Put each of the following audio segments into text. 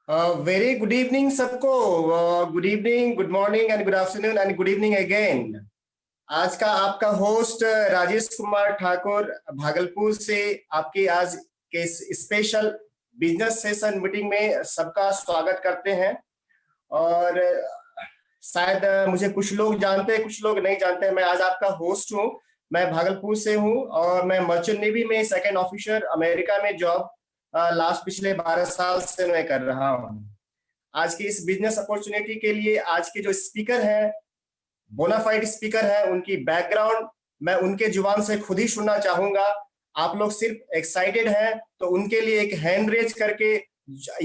Very good evening सबको। Good evening, good morning and good afternoon and good evening again. आज का आपका host Rajesh Kumar Thakur Bhagalpur से आपकी आज के स्पेशल बिजनेस सेशन मीटिंग में सबका स्वागत करते हैं। और शायद मुझे कुछ लोग जानते हैं, कुछ लोग नहीं जानते हैं। मैं आज आपका होस्ट हूँ। मैं भागलपुर से हूँ और मैं मर्चेंट नेवी में सेकंड ऑफिसर अमेरिका में जॉब लास्ट पिछले 12 साल से मैं कर रहा हूँ। आज की इस बिजनेस अपॉर्चुनिटी के लिए आज के जो स्पीकर हैं, बोनाफाइड स्पीकर हैं, उनकी बैकग्राउंड मैं उनके जुबान से खुद ही सुनना चाहूंगा। आप लोग सिर्फ एक्साइटेड हैं तो उनके लिए एक हैंड रेज करके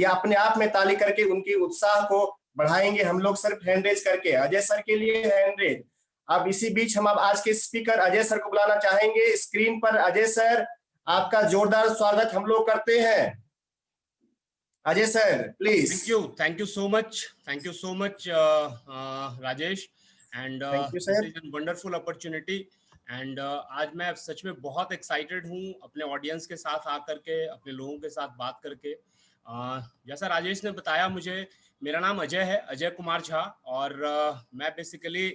या अपने आप में ताली करके उनकी उत्साह को बढ़ाएंगे। हम लोग सिर्फ हैंड रेज करके अजय सर के लिए हैंड रेज। अब इसी बीच हम अब आज के स्पीकर अजय सर को बुलाना चाहेंगे स्क्रीन पर। अजय सर, आपका जोरदार स्वागत हम लोग करते हैं। Ajay sir please. Thank you so much Rajesh and this is an wonderful opportunity and आज मैं सच में बहुत एक्साइटेड हूँ अपने ऑडियंस के साथ आकर के, अपने लोगों के साथ बात करके। जैसा राजेश ने बताया, मेरा नाम अजय है, अजय कुमार झा, और मैं बेसिकली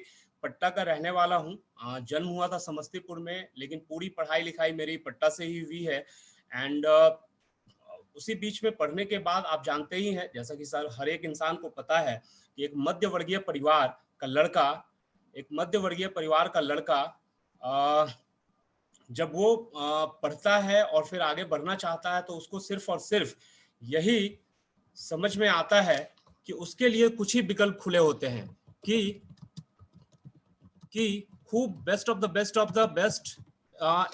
पट्टा का रहने वाला हूँ। जन्म हुआ था समस्तीपुर में, लेकिन पूरी पढ़ाई लिखाई मेरी पट्टा से ही हुई है। एंड उसी बीच में पढ़ने के बाद आप जानते ही हैं, जैसा कि सर हर एक इंसान को पता है कि एक मध्यवर्गीय परिवार का लड़का जब वो पढ़ता है और फिर आगे बढ़ना चाहता है तो उसको सिर्फ और सिर्फ यही समझ में आता है कि उसके लिए कुछ ही विकल्प खुले होते हैं कि खूब best of the best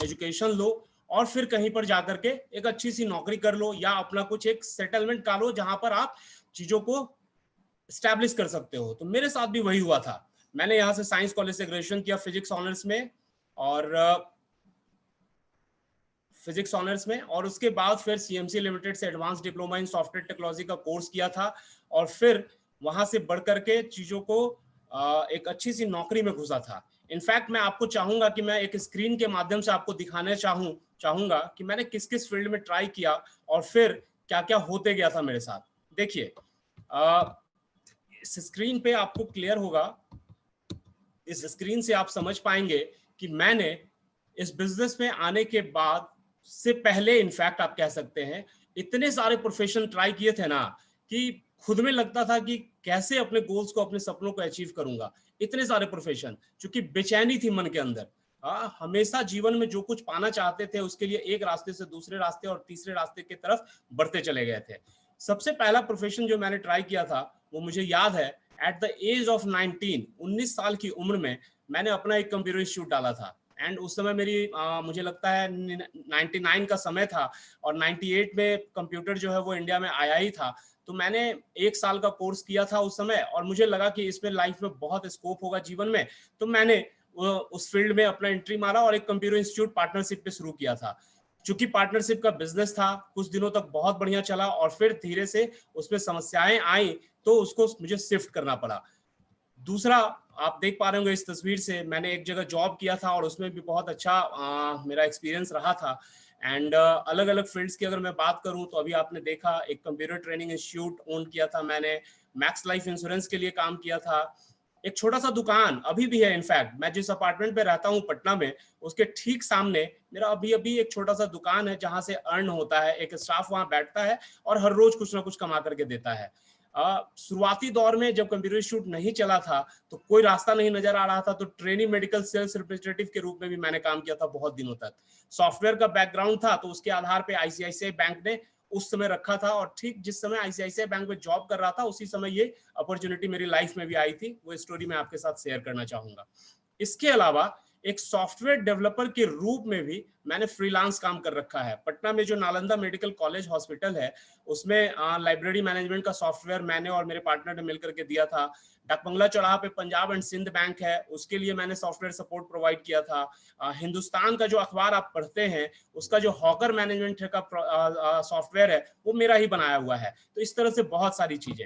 education लो और फिर कहीं पर जाकर के एक अच्छी सी नौकरी कर लो या अपना कुछ एक सेटलमेंट कर लो जहां पर आप चीजों को एस्टैब्लिश कर सकते हो। तो मेरे साथ भी वही हुआ था। मैंने यहाँ से साइंस कॉलेज से ग्रेजुएशन किया फिजिक्स ऑनर्स में, और उसके बाद फिर सीएमसी लिमिटेड से advance diploma in software technology का कोर्स किया था और फिर वहां से बढ़ करके चीजों को एक अच्छी सी नौकरी में घुसा था। इनफैक्ट मैं आपको चाहूंगा कि मैं एक स्क्रीन के माध्यम से आपको दिखाना चाहूंगा कि मैंने किस किस फील्ड में ट्राई किया और फिर क्या क्या होते गया था मेरे साथ। देखिए, इस स्क्रीन पे आपको क्लियर होगा, इस स्क्रीन से आप समझ पाएंगे कि मैंने इस बिजनेस में आने के बाद से पहले, इनफैक्ट आप कह सकते हैं, इतने सारे प्रोफेशन ट्राई किए थे ना कि खुद में लगता था कि कैसे अपने गोल्स को, अपने सपनों को अचीव करूंगा। इतने सारे प्रोफेशन, क्योंकि बेचैनी थी मन के अंदर। हमेशा जीवन में जो कुछ पाना चाहते थे उसके लिए एक रास्ते से दूसरे रास्ते और तीसरे रास्ते की तरफ बढ़ते चले गए थे। सबसे पहला प्रोफेशन जो मैंने ट्राई किया था वो मुझे याद है, एट द एज ऑफ 19 साल की उम्र में मैंने अपना एक कंप्यूटर इंस्टीट्यूट डाला था। एंड उस समय मेरी मुझे लगता है 99 का समय था और 98 में कंप्यूटर जो है वो इंडिया में आया ही था। तो मैंने 1 साल का कोर्स किया था उस समय और मुझे लगा कि इसमें लाइफ में बहुत स्कोप होगा जीवन में। तो मैंने उस फील्ड में अपना एंट्री मारा और एक कंप्यूटर इंस्टीट्यूट पार्टनरशिप पे शुरू किया था। चूंकि पार्टनरशिप का बिजनेस था, कुछ दिनों तक बहुत बढ़िया चला और फिर धीरे से उसमें समस्याएं आई तो उसको मुझे शिफ्ट करना पड़ा। दूसरा, आप देख पा रहे होंगे इस तस्वीर से, मैंने एक जगह जॉब किया था और उसमें भी बहुत अच्छा मेरा एक्सपीरियंस रहा था। एंड अलग अलग फील्ड्स की अगर मैं बात करूं तो अभी आपने देखा, एक कंप्यूटर ट्रेनिंग इंस्टीट्यूट ओन किया था मैंने, मैक्स लाइफ इंश्योरेंस के लिए काम किया था, एक छोटा सा दुकान अभी भी है। इनफैक्ट मैं जिस अपार्टमेंट पे रहता हूँ पटना में, उसके ठीक सामने मेरा अभी एक छोटा सा दुकान है जहां से अर्न होता है। एक स्टाफ वहां बैठता है और हर रोज कुछ ना कुछ कमा करके देता है। शुरुआती दौर में जब कंप्यूटर इंस्टीट्यूट नहीं चला था तो कोई रास्ता नहीं नजर आ रहा था, तो ट्रेनिंग मेडिकल सेल्स रिप्रेजेंटेटिव के रूप में भी मैंने काम किया था बहुत दिनों तक। सॉफ्टवेयर का बैकग्राउंड था तो उसके आधार पे आईसीआईसीआई बैंक ने उस समय रखा था और ठीक जिस समय आईसीआईसीआई बैंक में जॉब कर रहा था उसी समय ये अपॉर्चुनिटी मेरी लाइफ में भी आई थी। वो स्टोरी मैं आपके साथ शेयर करना चाहूंगा। इसके अलावा एक सॉफ्टवेयर डेवलपर के रूप में भी मैंने फ्रीलांस काम कर रखा है। पटना में जो नालंदा मेडिकल कॉलेज हॉस्पिटल है उसमें लाइब्रेरी मैनेजमेंट का सॉफ्टवेयर मैंने और मेरे पार्टनर ने मिलकर के दिया था। डाकबंगला चौराहा पे पंजाब एंड सिंध बैंक है, उसके लिए मैंने सॉफ्टवेयर सपोर्ट प्रोवाइड किया था। हिंदुस्तान का जो अखबार आप पढ़ते हैं उसका जो हॉकर मैनेजमेंट का सॉफ्टवेयर है वो मेरा ही बनाया हुआ है। तो इस तरह से बहुत सारी चीजें।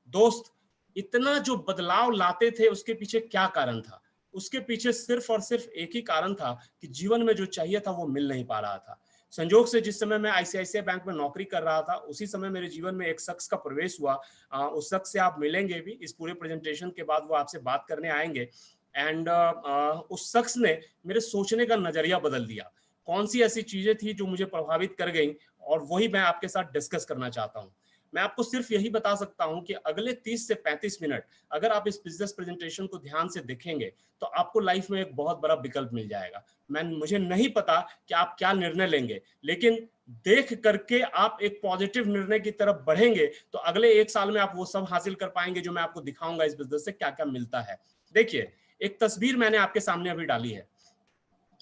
दोस्त, इतना जो बदलाव लाते थे उसके पीछे क्या कारण था? उसके पीछे सिर्फ और सिर्फ एक ही कारण था कि जीवन में जो चाहिए था वो मिल नहीं पा रहा था। संजोग से जिस समय मैं आईसीआईसीआई बैंक में नौकरी कर रहा था, उसी समय मेरे जीवन में एक शख्स का प्रवेश हुआ। उस शख्स से आप मिलेंगे भी इस पूरे प्रेजेंटेशन के बाद, वो आपसे बात करने आएंगे। एंड उस शख्स ने मेरे सोचने का नजरिया बदल दिया। कौन सी ऐसी चीजें थी जो मुझे प्रभावित कर गई, और वही मैं आपके साथ डिस्कस करना चाहता हूं। मैं आपको सिर्फ यही बता सकता हूं कि अगले 30 से 35 मिनट अगर आप इस बिजनेस प्रेजेंटेशन को ध्यान से देखेंगे तो आपको लाइफ में एक बहुत बड़ा विकल्प मिल जाएगा। मुझे नहीं पता कि आप क्या निर्णय लेंगे, लेकिन देख करके आप एक पॉजिटिव निर्णय की तरफ बढ़ेंगे तो अगले 1 साल में आप वो सब हासिल कर पाएंगे जो मैं आपको दिखाऊंगा इस बिजनेस से क्या क्या मिलता है। देखिए, एक तस्वीर मैंने आपके सामने अभी डाली है।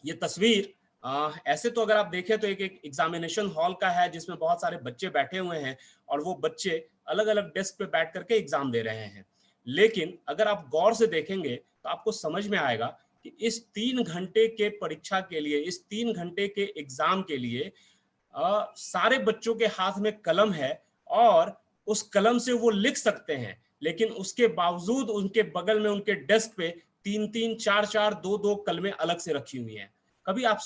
ये तस्वीर ऐसे तो अगर आप देखें तो एक एग्जामिनेशन हॉल का है, जिसमें बहुत सारे बच्चे बैठे हुए हैं और वो बच्चे अलग अलग डेस्क पे बैठ करके एग्जाम दे रहे हैं। लेकिन अगर आप गौर से देखेंगे तो आपको समझ में आएगा कि इस 3 घंटे के परीक्षा के लिए, इस 3 घंटे के एग्जाम के लिए सारे बच्चों के हाथ में कलम है और उस कलम से वो लिख सकते हैं, लेकिन उसके बावजूद उनके बगल में, उनके डेस्क पे 3-3, 4-4, 2-2 कलमें अलग से रखी हुई हैं। कभी आप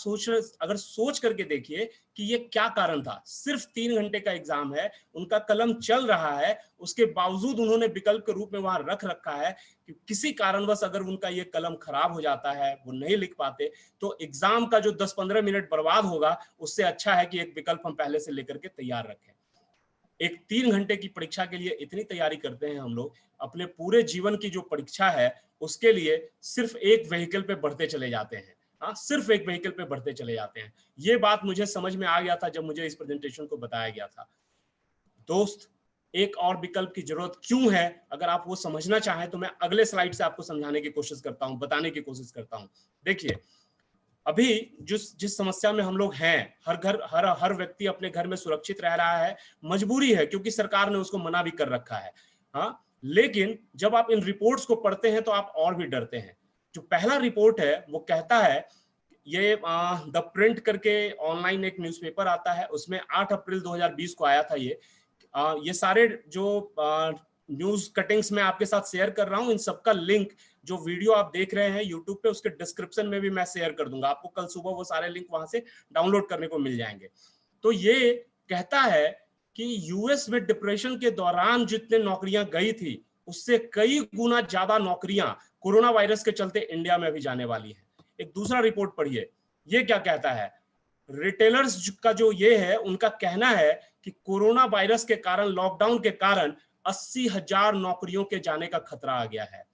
अगर सोच करके देखिए कि ये क्या कारण था। सिर्फ 3 घंटे का एग्जाम है, उनका कलम चल रहा है, उसके बावजूद उन्होंने विकल्प के रूप में वहां रख रखा है कि किसी कारणवश अगर उनका ये कलम खराब हो जाता है, वो नहीं लिख पाते, तो एग्जाम का जो 10-15 मिनट बर्बाद होगा, उससे अच्छा है कि एक विकल्प हम पहले से लेकर के तैयार रखें। एक 3 घंटे की परीक्षा के लिए इतनी तैयारी करते हैं हम लोग, अपने पूरे जीवन की जो परीक्षा है उसके लिए सिर्फ एक व्हीकल पे बढ़ते चले जाते हैं। सिर्फ एक व्हीकल पे बढ़ते चले जाते हैं। ये बात मुझे समझ में आ गया था जब मुझे इस प्रेजेंटेशन को बताया गया था। दोस्त, एक और विकल्प की जरूरत क्यों है, अगर आप वो समझना चाहें तो मैं अगले स्लाइड से आपको समझाने की कोशिश करता हूं, बताने की कोशिश करता हूं। देखिए, अभी जिस समस्या में हम लोग हैं, हर व्यक्ति अपने घर में सुरक्षित रह रहा है, मजबूरी है क्योंकि सरकार ने उसको मना भी कर रखा है। लेकिन जब आप इन रिपोर्ट्स को पढ़ते हैं तो आप और भी डरते हैं। जो पहला रिपोर्ट है वो कहता है, ये द प्रिंट करके ऑनलाइन एक न्यूज़पेपर आता है, उसमें 8 अप्रैल 2020 को आया था। ये सारे जो न्यूज कटिंग्स मैं आपके साथ शेयर कर रहा हूं, इन सबका लिंक, जो वीडियो आप देख रहे हैं यूट्यूब पे, उसके डिस्क्रिप्शन में भी मैं शेयर कर दूंगा। आपको कल सुबह वो सारे लिंक वहां से डाउनलोड करने को मिल जाएंगे। तो ये कहता है कि यूएस में डिप्रेशन के दौरान जितने नौकरियां गई थी, उससे कई गुना ज्यादा नौकरियां कोरोना वायरस के चलते इंडिया में भी जाने वाली है। एक दूसरा रिपोर्ट पढ़िए, ये क्या कहता है। रिटेलर्स का जो ये है, उनका कहना है कि कोरोना वायरस के कारण, लॉकडाउन के कारण 80,000 नौकरियों के जाने का खतरा आ गया है।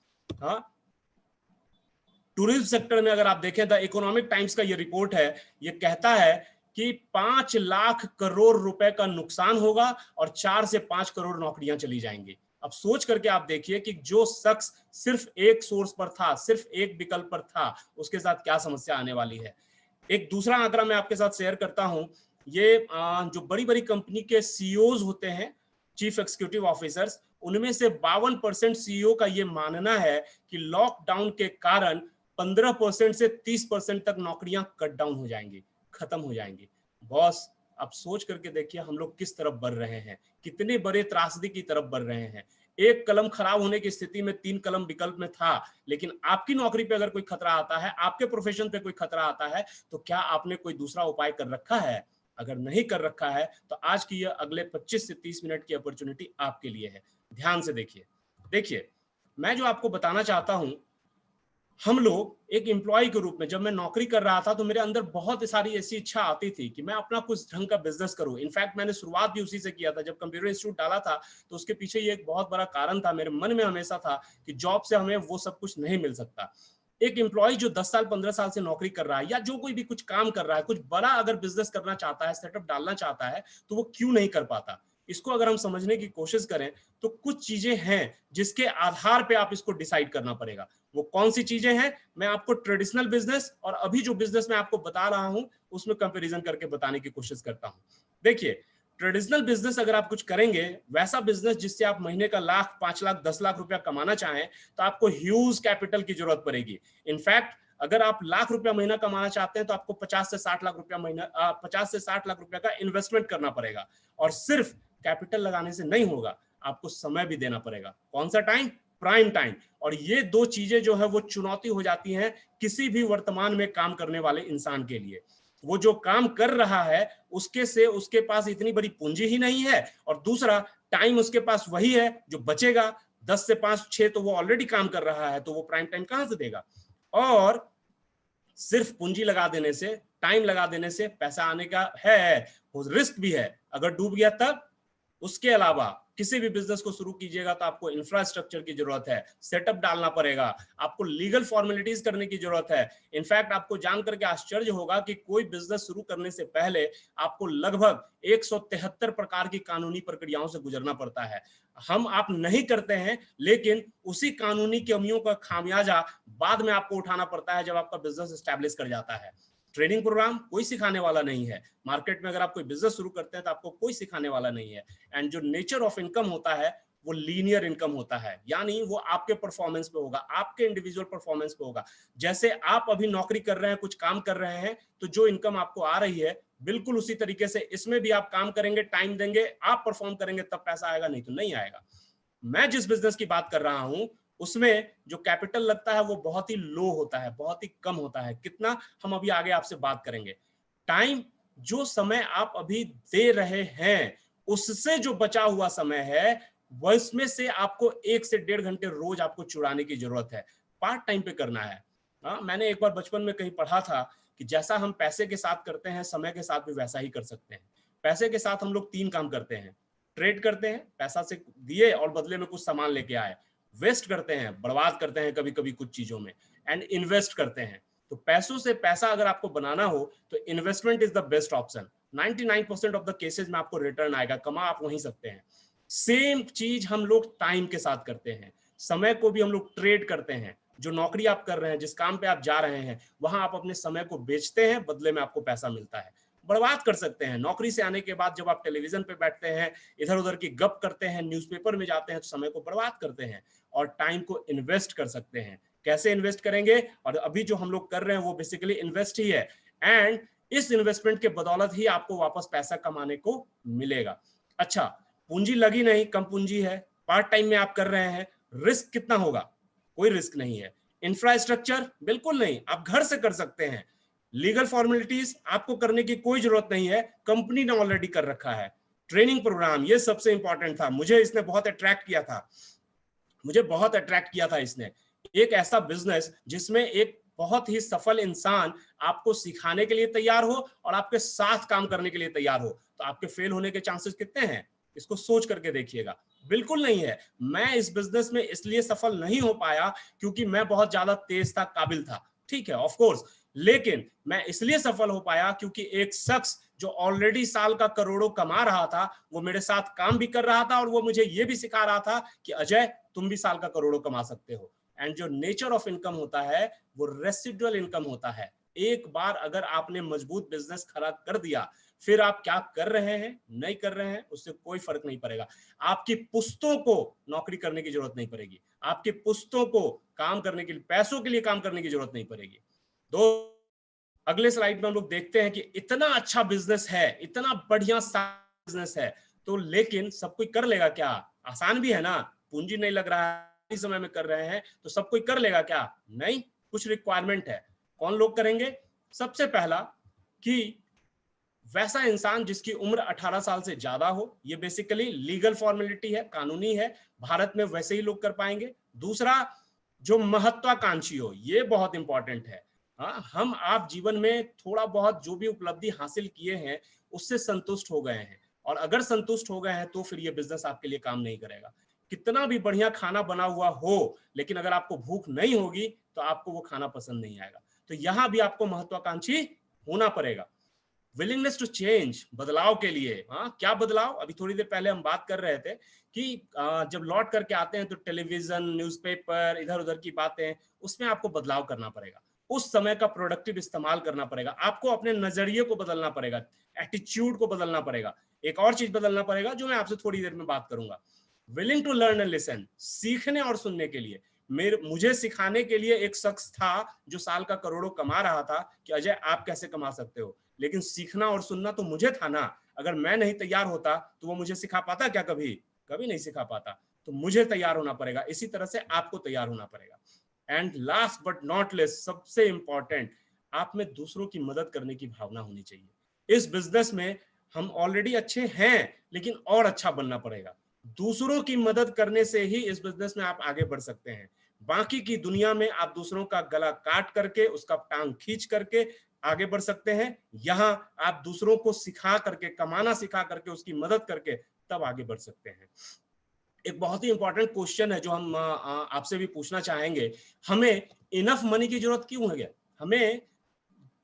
टूरिज्म सेक्टर में अगर आप देखें, द इकोनॉमिक टाइम्स का ये रिपोर्ट है, ये कहता है कि 5 लाख करोड़ रुपए का नुकसान होगा और 4 से 5 करोड़ नौकरियां चली जाएंगी। अब सोच करके आप देखिए कि जो शख्स सिर्फ एक सोर्स पर था, सिर्फ एक विकल्प पर था, उसके साथ क्या समस्या आने वाली है। एक दूसरा आंकड़ा मैं आपके साथ शेयर करता हूं। ये जो बड़ी बड़ी कंपनी के सीईओज होते हैं, चीफ एग्जीक्यूटिव ऑफिसर्स, उनमें से 52% सीईओ का ये मानना है कि लॉकडाउन के कारण 15% से 30% तक नौकरियां कट डाउन हो जाएंगी, खत्म हो जाएंगी। बॉस, आप सोच करके देखिए हम लोग किस तरफ बढ़ रहे हैं, कितने बड़े त्रासदी की तरफ बढ़ रहे हैं। एक कलम खराब होने की स्थिति में 3 कलम विकल्प में था, लेकिन आपकी नौकरी पे अगर कोई खतरा आता है, आपके प्रोफेशन पे कोई खतरा आता है, तो क्या आपने कोई दूसरा उपाय कर रखा है? अगर नहीं कर रखा है तो आज की यह अगले 25 से 30 मिनट की अपॉर्चुनिटी आपके लिए है। ध्यान से देखिए, मैं जो आपको बताना चाहता हूं, हम लोग एक एम्प्लॉय के रूप में, जब मैं नौकरी कर रहा था तो मेरे अंदर बहुत सारी ऐसी इच्छा आती थी कि मैं अपना कुछ ढंग का बिजनेस करूं। इनफैक्ट मैंने शुरुआत भी उसी से किया था। जब कंप्यूटर इंस्टीट्यूट डाला था तो उसके पीछे ये एक बहुत बड़ा कारण था, मेरे मन में हमेशा था कि जॉब से हमें वो सब कुछ नहीं मिल सकता। एक एम्प्लॉय जो 10 साल 15 साल से नौकरी कर रहा है, या जो कोई भी कुछ काम कर रहा है, कुछ बड़ा अगर बिजनेस करना चाहता है, सेटअप डालना चाहता है, तो वो क्यों नहीं कर पाता। इसको अगर हम समझने की कोशिश करें तो कुछ चीजें हैं जिसके आधार पे आप इसको डिसाइड करना पड़ेगा। वो कौन सी चीजें हैं, मैं आपको ट्रेडिशनल बिजनेस और अभी जो बिजनेस मैं आपको बता रहा हूं उसमें कंपैरिजन करके बताने की कोशिश करता हूं। देखिए, ट्रेडिशनल बिजनेस अगर आप कुछ करेंगे, वैसा बिजनेस जिससे आप महीने का लाख, 5 लाख, 10 लाख रुपया कमाना चाहें, तो आपको ह्यूज कैपिटल की जरूरत पड़ेगी। इनफैक्ट अगर आप लाख रुपया महीना कमाना चाहते हैं तो आपको 50 से 60 लाख रुपया महीना 50 से 60 लाख रुपया का इन्वेस्टमेंट करना पड़ेगा। और सिर्फ कैपिटल लगाने से नहीं होगा, आपको समय भी देना पड़ेगा। कौन सा टाइम? Prime time. और ये दो चीजें जो है वो चुनौती हो जाती हैं किसी भी वर्तमान में काम करने वाले इंसान के लिए। वो जो काम कर रहा है उसके पास इतनी बड़ी पूंजी ही नहीं है, और दूसरा टाइम उसके पास वही है जो बचेगा 10 से 5 6, तो वो ऑलरेडी काम कर रहा है, तो वो प्राइम टाइम कहां से देगा। और सिर्फ पूंजी लगा देने से, टाइम लगा देने से पैसा आने का है, रिस्क भी है, अगर डूब गया तब। उसके अलावा किसी भी बिजनेस को शुरू कीजिएगा तो आपको इंफ्रास्ट्रक्चर की जरूरत है, सेटअप डालना पड़ेगा, आपको लीगल फॉर्मेलिटीज करने की जरूरत है। इनफैक्ट आपको जान करके आश्चर्य होगा कि कोई बिजनेस शुरू करने से पहले आपको लगभग 173 प्रकार की कानूनी प्रक्रियाओं से गुजरना पड़ता है। आप नहीं करते हैं, लेकिन उसी कानूनी कमियों का खामियाजा बाद में आपको उठाना पड़ता है जब आपका बिजनेस एस्टैब्लिश कर जाता है। ट्रेनिंग प्रोग्राम कोई सिखाने वाला नहीं है। मार्केट में अगर आप कोई बिजनेस शुरू करते हैं तो आपको कोई सिखाने वाला नहीं है। एंड जो नेचर ऑफ इनकम होता है वो लीनियर इनकम होता है, यानी वो आपके परफॉर्मेंस पे होगा, आपके इंडिविजुअल परफॉर्मेंस पे होगा। जैसे आप अभी नौकरी कर रहे हैं, कुछ काम कर रहे हैं, तो जो इनकम आपको आ रही है बिल्कुल उसी तरीके से इसमें भी आप काम करेंगे, टाइम देंगे, आप परफॉर्म करेंगे, तब पैसा आएगा, नहीं तो नहीं आएगा। मैं जिस बिजनेस की बात कर रहा हूं उसमें जो कैपिटल लगता है वो बहुत ही लो होता है, बहुत ही कम होता है। कितना, हम अभी आगे आपसे बात करेंगे। टाइम, जो समय आप अभी दे रहे हैं उससे जो बचा हुआ समय है वह इसमें से आपको 1 से 1.5 घंटे रोज आपको चुराने की जरूरत है, पार्ट टाइम पे करना है। मैंने एक बार बचपन में कहीं पढ़ा था कि जैसा हम पैसे के साथ करते हैं समय के साथ भी वैसा ही कर सकते हैं। पैसे के साथ हम लोग 3 काम करते हैं। ट्रेड करते हैं, पैसा से दिए और बदले में कुछ सामान लेके आए। वेस्ट करते हैं, बर्बाद करते हैं कभी कभी कुछ चीजों में। एंड इन्वेस्ट करते हैं। तो पैसों से पैसा अगर आपको बनाना हो तो investment is the best option. 99% of the cases में आपको रिटर्न आएगा, कमा आप वहीं सकते हैं। सेम चीज हम लोग टाइम के साथ करते हैं। समय को भी हम लोग ट्रेड करते हैं। जो नौकरी आप कर रहे हैं, जिस काम पे आप जा रहे हैं, वहां आप अपने समय को बेचते हैं, बदले में आपको पैसा मिलता है। बर्बाद कर सकते हैं। नौकरी से आने के बाद जब आप टेलीविजन पे बैठते हैं, इधर उधर की गप करते हैं, न्यूज़पेपर में जाते हैं, तो समय को बर्बाद करते हैं। और टाइम को इन्वेस्ट कर सकते हैं। कैसे इन्वेस्ट करेंगे, और अभी जो हम लोग कर रहे हैं वो बेसिकली इन्वेस्ट ही है। एंड इस इन्वेस्टमेंट के बदौलत ही आपको वापस पैसा कमाने को मिलेगा। अच्छा, पूंजी लगी नहीं, कम पूंजी है, पार्ट टाइम में आप कर रहे हैं, रिस्क कितना होगा, कोई रिस्क नहीं है। इंफ्रास्ट्रक्चर बिल्कुल नहीं, आप घर से कर सकते हैं। लीगल फॉर्मेलिटीज आपको करने की कोई जरूरत नहीं है, कंपनी ने ऑलरेडी कर रखा है। ट्रेनिंग प्रोग्राम, ये सबसे इंपॉर्टेंट था, मुझे इसने बहुत अट्रैक्ट किया था, इसने। एक ऐसा बिजनेस जिसमें एक बहुत ही सफल इंसान आपको सिखाने के लिए तैयार हो और आपके साथ काम करने के लिए तैयार हो, तो आपके फेल होने के चांसेस कितने हैं, इसको सोच करके देखिएगा। बिल्कुल नहीं है। मैं इस बिजनेस में इसलिए सफल नहीं हो पाया क्योंकि मैं बहुत ज्यादा तेज था, काबिल था, ठीक है, ऑफ कोर्स, लेकिन मैं इसलिए सफल हो पाया क्योंकि एक शख्स जो ऑलरेडी साल का करोड़ों कमा रहा था वो मेरे साथ काम भी कर रहा था और वो मुझे ये भी सिखा रहा था कि अजय, तुम भी साल का करोड़ों कमा सकते हो। एंड जो नेचर ऑफ इनकम होता है वो रेसिडुअल इनकम होता है। एक बार अगर आपने मजबूत बिजनेस खड़ा कर दिया, फिर आप क्या कर रहे हैं, नहीं कर रहे हैं, उससे कोई फर्क नहीं पड़ेगा। आपकी पुश्तों को नौकरी करने की जरूरत नहीं पड़ेगी, आपकी पुश्तों को काम करने के लिए, पैसों के लिए काम करने की जरूरत नहीं पड़ेगी। अगले स्लाइड में हम लोग देखते हैं कि इतना अच्छा बिजनेस है, इतना बढ़िया बिजनेस है, तो लेकिन सब कोई कर लेगा क्या? आसान भी है ना, पूंजी नहीं लग रहा है, इस समय में कर रहे हैं, तो सब कोई कर लेगा क्या? नहीं, कुछ रिक्वायरमेंट है। कौन लोग करेंगे? सबसे पहला कि वैसा इंसान जिसकी उम्र 18 साल से ज्यादा हो, ये बेसिकली लीगल फॉर्मेलिटी है, कानूनी है, भारत में वैसे ही लोग कर पाएंगे। दूसरा, जो महत्वाकांक्षी हो, ये बहुत इंपॉर्टेंट है। हम आप जीवन में थोड़ा बहुत जो भी उपलब्धि हासिल किए हैं उससे संतुष्ट हो गए हैं, और अगर संतुष्ट हो गए हैं तो फिर ये बिजनेस आपके लिए काम नहीं करेगा। कितना भी बढ़िया खाना बना हुआ हो, लेकिन अगर आपको भूख नहीं होगी तो आपको वो खाना पसंद नहीं आएगा। तो यहां भी आपको महत्वाकांक्षी होना पड़ेगा। विलिंगनेस टू चेंज, बदलाव के लिए। क्या बदलाव? अभी थोड़ी देर पहले हम बात कर रहे थे कि जब लौट करके आते हैं तो टेलीविजन, न्यूज़पेपर, इधर उधर की बातें, उसमें आपको बदलाव करना पड़ेगा। उस समय का प्रोडक्टिव इस्तेमाल करना पड़ेगा, आपको अपने नजरिए को बदलना पड़ेगा, एटीट्यूड को बदलना पड़ेगा। एक और चीज बदलना पड़ेगा जो मैं आपसे थोड़ी देर में बात करूंगा। Willing to learn and listen, सीखने और सुनने के लिए। मुझे सिखाने के लिए एक शख्स था जो साल का करोड़ों कमा रहा था कि अजय आप कैसे कमा सकते हो, लेकिन सीखना और सुनना तो मुझे था ना। अगर मैं नहीं तैयार होता तो वो मुझे सिखा पाता क्या? कभी कभी नहीं सिखा पाता। तो मुझे तैयार होना पड़ेगा, इसी तरह से आपको तैयार होना पड़ेगा। एंड लास्ट बट नॉट लेस्ट, सबसे इंपॉर्टेंट, आप में दूसरों की मदद करने की भावना होनी चाहिए। इस बिजनेस में हम ऑलरेडी अच्छे हैं, लेकिन और अच्छा बनना पड़ेगा। दूसरों की मदद करने से ही इस बिजनेस में आप आगे बढ़ सकते हैं। बाकी की दुनिया में आप दूसरों का गला काट करके, उसका टांग खींच करके आगे बढ़ सकते हैं। यहां आप दूसरों को सिखा करके, कमाना सिखा करके, उसकी मदद करके तब आगे बढ़ सकते हैं। एक बहुत ही इंपॉर्टेंट क्वेश्चन है जो हम आपसे भी पूछना चाहेंगे, हमें इनफ मनी की जरूरत क्यों है? हमें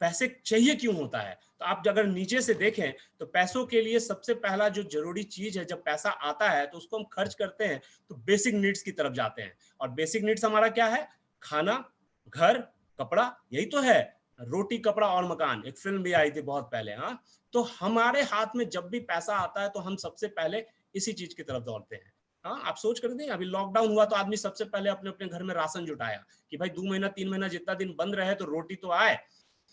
पैसे चाहिए क्यों होता है? तो आप अगर नीचे से देखें तो पैसों के लिए सबसे पहला जो जरूरी चीज है, जब पैसा आता है तो उसको हम खर्च करते हैं तो बेसिक नीड्स की तरफ जाते हैं। और बेसिक नीड्स हमारा क्या है? खाना, घर, कपड़ा, यही तो है। रोटी, कपड़ा और मकान, एक फिल्म भी आई थी बहुत पहले। हाँ, तो हमारे हाथ में जब भी पैसा आता है तो हम सबसे पहले इसी चीज की तरफ दौड़ते हैं। हाँ, आप सोच कर दें, अभी लॉकडाउन हुआ तो आदमी सबसे पहले अपने अपने घर में राशन जुटाया कि भाई 2 महीना 3 महीना जितना दिन बंद रहे तो रोटी तो आए।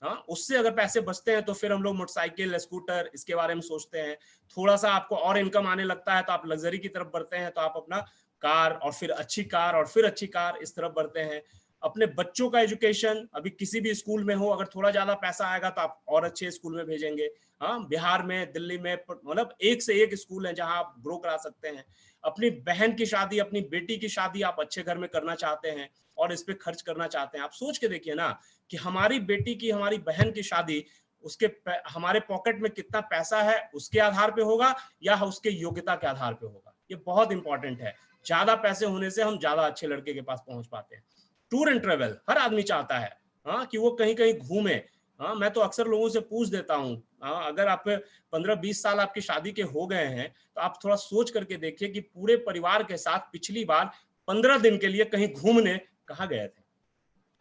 हाँ, उससे अगर पैसे बचते हैं तो फिर हम लोग मोटरसाइकिल, स्कूटर, इसके बारे में सोचते हैं। थोड़ा सा आपको और इनकम आने लगता है तो आप लग्जरी की तरफ बढ़ते हैं, तो आप अपना कार, और फिर अच्छी कार, और फिर अच्छी कार, इस तरफ बढ़ते हैं। अपने बच्चों का एजुकेशन, अभी किसी भी स्कूल में हो, अगर थोड़ा ज्यादा पैसा आएगा तो आप और अच्छे स्कूल में भेजेंगे। हाँ, बिहार में, दिल्ली में, मतलब एक से एक स्कूल है जहां आप ग्रो करा सकते हैं। अपनी बहन की शादी, अपनी बेटी की शादी आप अच्छे घर में करना चाहते हैं और इस पे खर्च करना चाहते हैं। आप सोच के देखिए ना कि हमारी बेटी की, हमारी बहन की शादी, उसके हमारे पॉकेट में कितना पैसा है उसके आधार पे होगा या उसके योग्यता के आधार पे होगा? ये बहुत इंपॉर्टेंट है। ज्यादा पैसे होने से हम ज्यादा अच्छे लड़के के पास पहुंच पाते हैं। टूर एंड ट्रेवल हर आदमी चाहता है, हाँ, कि वो कहीं कहीं घूमे। हाँ, मैं तो अक्सर लोगों से पूछ देता हूँ, हाँ, अगर आप 15-20 साल आपकी शादी के हो गए हैं तो आप थोड़ा सोच करके देखिए कि पूरे परिवार के साथ पिछली बार 15 दिन के लिए कहीं घूमने कहाँ गए थे?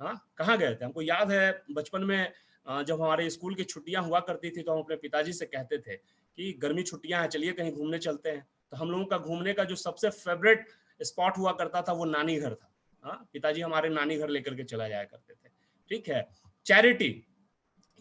हाँ, कहाँ गए थे? हमको याद है बचपन में जब हमारे स्कूल की छुट्टियां हुआ करती थी तो हम अपने पिताजी से कहते थे कि गर्मी छुट्टियां हैं, चलिए कहीं घूमने चलते हैं। तो हम लोगों का घूमने का जो सबसे फेवरेट स्पॉट हुआ करता था वो नानी घर था। हाँ, पिताजी हमारे नानी घर लेकर के चला जाया करते थे। ठीक है। चैरिटी,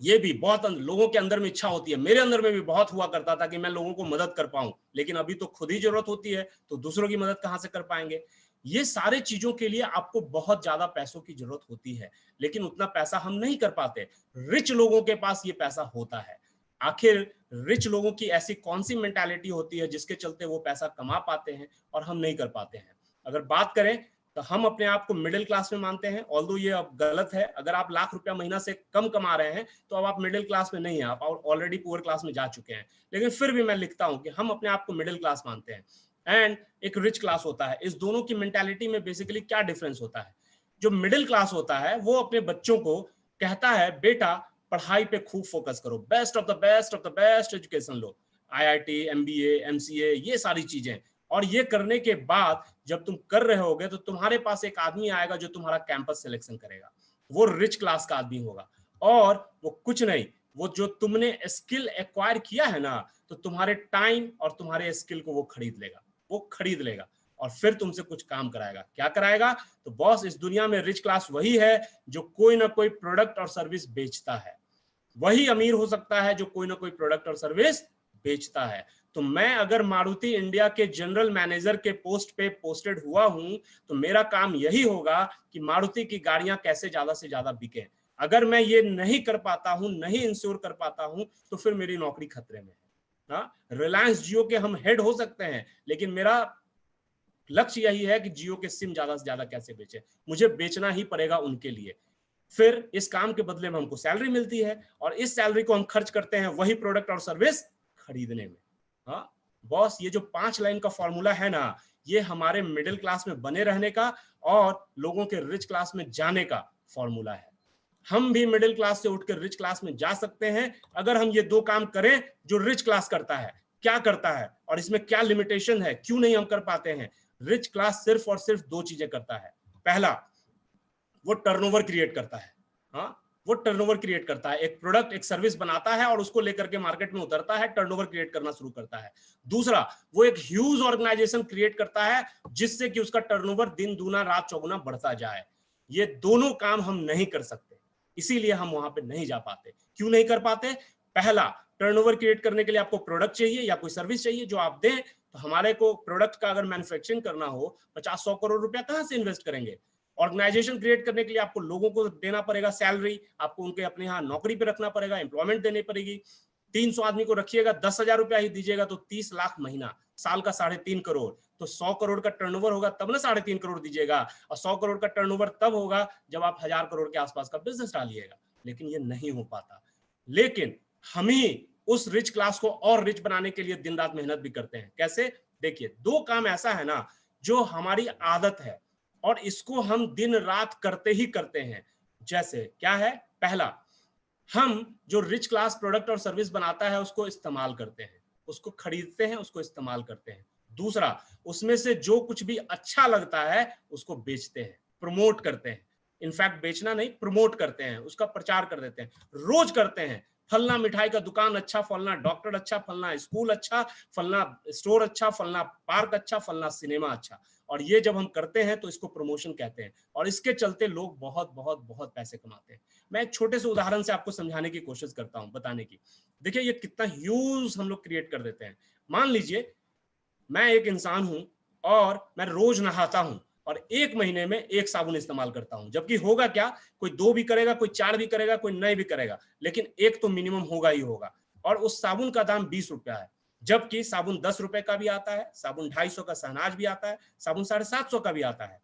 ये भी बहुत लोगों के अंदर में इच्छा होती है, मेरे अंदर में भी बहुत हुआ करता था कि मैं लोगों को मदद कर पाऊं, लेकिन अभी तो खुद ही जरूरत होती है तो दूसरों की मदद कहां से कर पाएंगे? ये सारे चीजों के लिए आपको बहुत ज्यादा पैसों की जरूरत होती है, लेकिन उतना पैसा हम नहीं कर पाते। रिच लोगों के पास ये पैसा होता है। आखिर रिच लोगों की ऐसी कौन सी मेंटालिटी होती है जिसके चलते वो पैसा कमा पाते हैं और हम नहीं कर पाते हैं? अगर बात करें तो हम अपने आप को मिडिल क्लास में मानते हैं, ऑल्दो ये अब गलत है। अगर आप लाख रुपया महीना से कम कमा रहे हैं तो अब आप मिडिल क्लास में नहीं है, आप ऑलरेडी पुअर क्लास में जा चुके हैं। लेकिन फिर भी मैं लिखता हूं कि हम अपने आप को मिडिल क्लास मानते हैं। एंड एक रिच क्लास होता है। इस दोनों की मेंटालिटी में बेसिकली क्या डिफरेंस होता है? जो मिडिल क्लास होता है वो अपने बच्चों को कहता है, बेटा पढ़ाई पे खूब फोकस करो, best of the best of the best education low, IIT, MBA, MCA, ये सारी चीजें। और ये करने के बाद जब तुम कर रहे होगे तो तुम्हारे पास एक आदमी आएगा जो तुम्हारा कैंपस सिलेक्शन करेगा, वो रिच क्लास का आदमी होगा। और वो कुछ नहीं, वो जो तुमने स्किल एक्वायर किया है ना, तो तुम्हारे टाइम और तुम्हारे स्किल को वो खरीद लेगा, वो खरीद लेगा और फिर तुमसे कुछ काम कराएगा। क्या कराएगा? तो बॉस, इस दुनिया में रिच क्लास वही है जो कोई ना कोई प्रोडक्ट और सर्विस बेचता है। वही अमीर हो सकता है जो कोई ना कोई प्रोडक्ट और सर्विस बेचता है। तो मैं अगर मारुति इंडिया के जनरल मैनेजर के पोस्ट पे पोस्टेड हुआ हूं तो मेरा काम यही होगा कि मारुति की गाड़ियां कैसे ज्यादा से ज्यादा बिके। अगर मैं ये नहीं कर पाता हूं, नहीं इंश्योर कर पाता हूं, तो फिर मेरी नौकरी खतरे में है। हाँ, रिलायंस जियो के हम हेड हो सकते हैं, लेकिन मेरा लक्ष्य यही है कि जियो के सिम ज्यादा से ज्यादा कैसे बेचे, मुझे बेचना ही पड़ेगा उनके लिए। फिर इस काम के बदले में हमको सैलरी मिलती है और इस सैलरी को हम खर्च करते हैं वही प्रोडक्ट और सर्विस खरीदने में। हाँ बॉस, ये जो 5 लाइन का फॉर्मूला है ना, ये हमारे मिडिल क्लास में बने रहने का और लोगों के रिच क्लास में जाने का फॉर्मूला है। हम भी मिडिल क्लास से उठकर रिच क्लास में जा सकते हैं अगर हम ये 2 काम करें जो रिच क्लास करता है। क्या करता है और इसमें क्या लिमिटेशन है, क्यों नहीं हम कर पाते हैं? रिच क्लास सिर्फ और सिर्फ 2 चीजें करता है। पहला, वो टर्नओवर क्रिएट करता है। हाँ, वो टर्नओवर क्रिएट करता है, एक प्रोडक्ट, एक सर्विस बनाता है और उसको लेकर के मार्केट में उतरता है, टर्नओवर क्रिएट करना शुरू करता है। दूसरा, वो एक ह्यूज ऑर्गेनाइजेशन क्रिएट करता है जिससे कि उसका टर्नओवर दिन दूना रात चौगुना बढ़ता जाए। ये दोनों काम हम नहीं कर सकते, इसीलिए हम वहां पे नहीं जा पाते। क्यों नहीं कर पाते? पहला, टर्नओवर क्रिएट करने के लिए आपको प्रोडक्ट चाहिए या कोई सर्विस चाहिए जो आप दें। तो हमारे को प्रोडक्ट का अगर मैन्युफैक्चरिंग करना हो, 50-100 करोड़ रुपया कहां से इन्वेस्ट करेंगे? ऑर्गेनाइजेशन क्रिएट करने के लिए आपको लोगों को देना पड़ेगा सैलरी, आपको उनके अपने यहाँ नौकरी पे रखना पड़ेगा, एम्प्लॉयमेंट देनी पड़ेगी। 300 आदमी को रखिएगा, 10,000 रुपया ही दीजिएगा तो 30 लाख महीना, साल का 3.5 करोड़, तो 100 करोड़ का टर्नओवर होगा तब ना 3.5 करोड़ दीजिएगा। और 100 करोड़ का टर्नओवर तब होगा जब आप 1000 करोड़ के आसपास का बिजनेस डालिएगा। लेकिन ये नहीं हो पाता। लेकिन हम ही उस रिच क्लास को और रिच बनाने के लिए दिन रात मेहनत भी करते हैं। कैसे? देखिए, 2 काम ऐसा है ना जो हमारी आदत है और इसको हम दिन रात करते ही करते हैं। जैसे क्या है? पहला, हम जो रिच क्लास प्रोडक्ट और सर्विस बनाता है उसको इस्तेमाल करते हैं, उसको खरीदते हैं, उसको इस्तेमाल करते हैं। दूसरा, उसमें से जो कुछ भी अच्छा लगता है उसको बेचते हैं, प्रमोट करते हैं। इनफैक्ट बेचना नहीं, प्रमोट करते हैं, उसका प्रचार कर देते हैं, रोज करते हैं। फलना मिठाई का दुकान अच्छा, फलना डॉक्टर अच्छा, फलना स्कूल अच्छा, फलना स्टोर अच्छा, फलना पार्क अच्छा, फलना सिनेमा अच्छा। और ये जब हम करते हैं तो इसको प्रमोशन कहते हैं और इसके चलते लोग बहुत बहुत बहुत पैसे कमाते हैं। मैं एक छोटे से उदाहरण से आपको समझाने की कोशिश करता हूं, बताने की। देखिए ये कितना ह्यूज हम लोग क्रिएट कर देते हैं। मान लीजिए मैं एक इंसान हूं और मैं रोज नहाता हूं और 1 महीने में 1 साबुन इस्तेमाल करता हूं, जबकि होगा क्या, कोई 2 भी करेगा, कोई 4 भी करेगा, कोई नहीं भी करेगा, लेकिन एक तो मिनिमम होगा ही होगा। और उस साबुन का दाम 20 रुपया है, जबकि साबुन 10 रुपए का भी आता है, साबुन 250 का शहनाज भी आता है, साबुन 750 का भी आता है।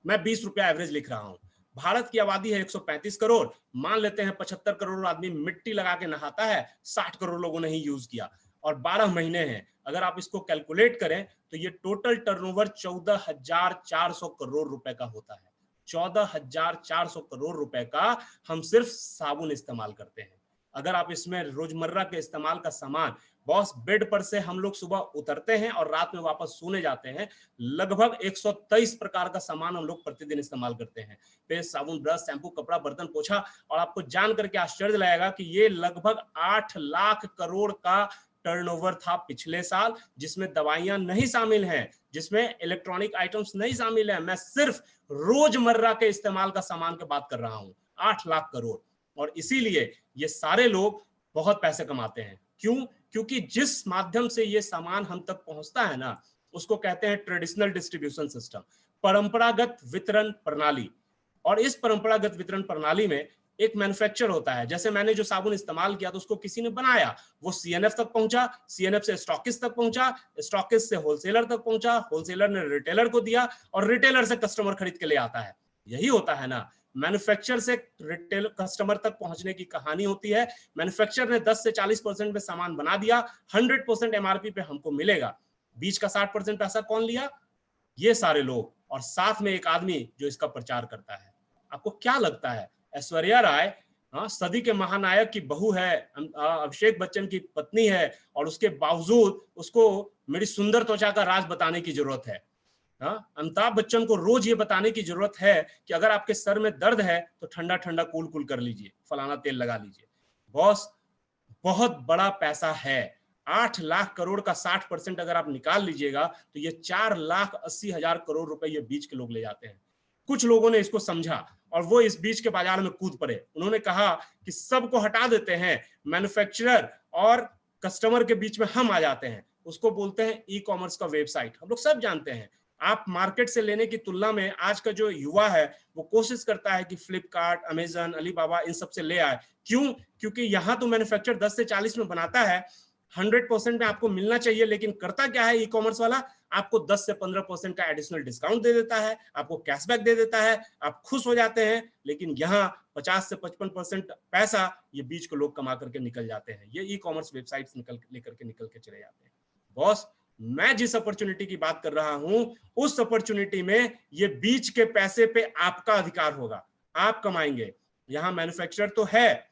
मैं 20 रुपया एवरेज लिख रहा हूं। भारत की आबादी है 135 करोड़, मान लेते हैं 75 करोड़ आदमी मिट्टी लगा के नहाता है, 60 करोड़ लोगों ने ही यूज किया और 12 महीने हैं। अगर आप इसको कैलकुलेट करें तो ये टोटल टर्नओवर 14,400 करोड़ रुपए का होता है। 14,400 करोड़ रुपए का हम सिर्फ साबुन इस्तेमाल करते हैं। अगर आप इसमें रोजमर्रा के इस्तेमाल का सामान, बॉस बेड पर से हम लोग सुबह उतरते हैं और रात में वापस सोने जाते हैं, लगभग 123 प्रकार का सामान हम लोग प्रतिदिन इस्तेमाल करते हैं। पेस्ट, साबुन, ब्रश, शैम्पू, कपड़ा, बर्तन, पोछा। और आपको जान करके आश्चर्य लगेगा कि ये लगभग 8 लाख करोड़ का टर्नओवर था पिछले साल, जिसमें दवाइयां नहीं शामिल हैं, जिसमें इलेक्ट्रॉनिक आइटम्स नहीं शामिल हैं। मैं सिर्फ रोजमर्रा के इस्तेमाल का सामान की बात कर रहा हूं, 8 लाख करोड़। और इसीलिए ये सारे लोग बहुत पैसे कमाते हैं। क्यों? क्योंकि जिस माध्यम से ये सामान हम तक पहुंचता है ना, उसको कहते हैं ट्रेडिशनल डिस्ट्रीब्यूशन सिस्टम, परंपरागत वितरण प्रणाली। और इस परंपरागत वितरण प्रणाली में एक मैन्युफैक्चर होता है। जैसे मैंने जो साबुन इस्तेमाल किया तो उसको किसी ने बनाया, वो सीएनएफ तक पहुंचा, सीएनएफ से स्टॉकिस्ट तक पहुंचा, स्टॉकिस्ट से होलसेलर तक पहुंचा, होलसेलर ने रिटेलर को दिया और रिटेलर से कस्टमर खरीद के ले आता है। यही होता है ना, मैन्युफैक्चर से रिटेल कस्टमर तक पहुंचने की कहानी होती है। मैन्युफैक्चर ने 10 से 40% में सामान बना दिया, 100% एमआरपी पे हमको मिलेगा। बीच का 60% पैसा कौन लिया? ये सारे लोग, और साथ में एक आदमी जो इसका प्रचार करता है। आपको क्या लगता है ऐश्वर्या राय सदी के महानायक की बहू है, अभिषेक बच्चन की पत्नी है, और उसके बावजूद उसको मेरी सुंदर त्वचा का राज बताने की जरूरत है? अमिताभ बच्चन को रोज ये बताने की जरूरत है कि अगर आपके सर में दर्द है तो ठंडा ठंडा कूल कूल कर लीजिए, फलाना तेल लगा लीजिए। बॉस, बहुत बड़ा पैसा है। 8 लाख करोड़ का 60% अगर आप निकाल लीजिएगा तो ये 4,80,000 करोड़ रुपए ये बीच के लोग ले जाते हैं। कुछ लोगों ने इसको समझा और वो इस बीच के बाजार में कूद पड़े। उन्होंने कहा कि सबको हटा देते हैं, मैन्युफैक्चरर और कस्टमर के बीच में हम आ जाते हैं। उसको बोलते हैं ई कॉमर्स का वेबसाइट। हम लोग सब जानते हैं। आप मार्केट से लेने की तुलना में आज का जो युवा है वो कोशिश करता है कि फ्लिपकार्ट, अमेजन, अलीबाबा इन सब से ले आए। क्यों? क्योंकि यहाँ तो मैन्युफैक्चर 10 से 40 में बनाता है, 100% में आपको मिलना चाहिए, लेकिन करता क्या है ई कॉमर्स वाला? आपको 10 से 15% का एडिशनल डिस्काउंट दे देता है, आपको कैशबैक दे देता है, आप खुश हो जाते हैं। लेकिन यहाँ 50 से 55% पैसा ये बीच को लोग कमा करके निकल जाते हैं। ये ई कॉमर्स वेबसाइट लेकर के निकल के चले जाते हैं। बॉस, मैं जिस अपॉर्चुनिटी की बात कर रहा हूं उस अपॉर्चुनिटी में ये बीच के पैसे पे आपका अधिकार होगा, आप कमाएंगे। यहां मैन्युफैक्चरर तो है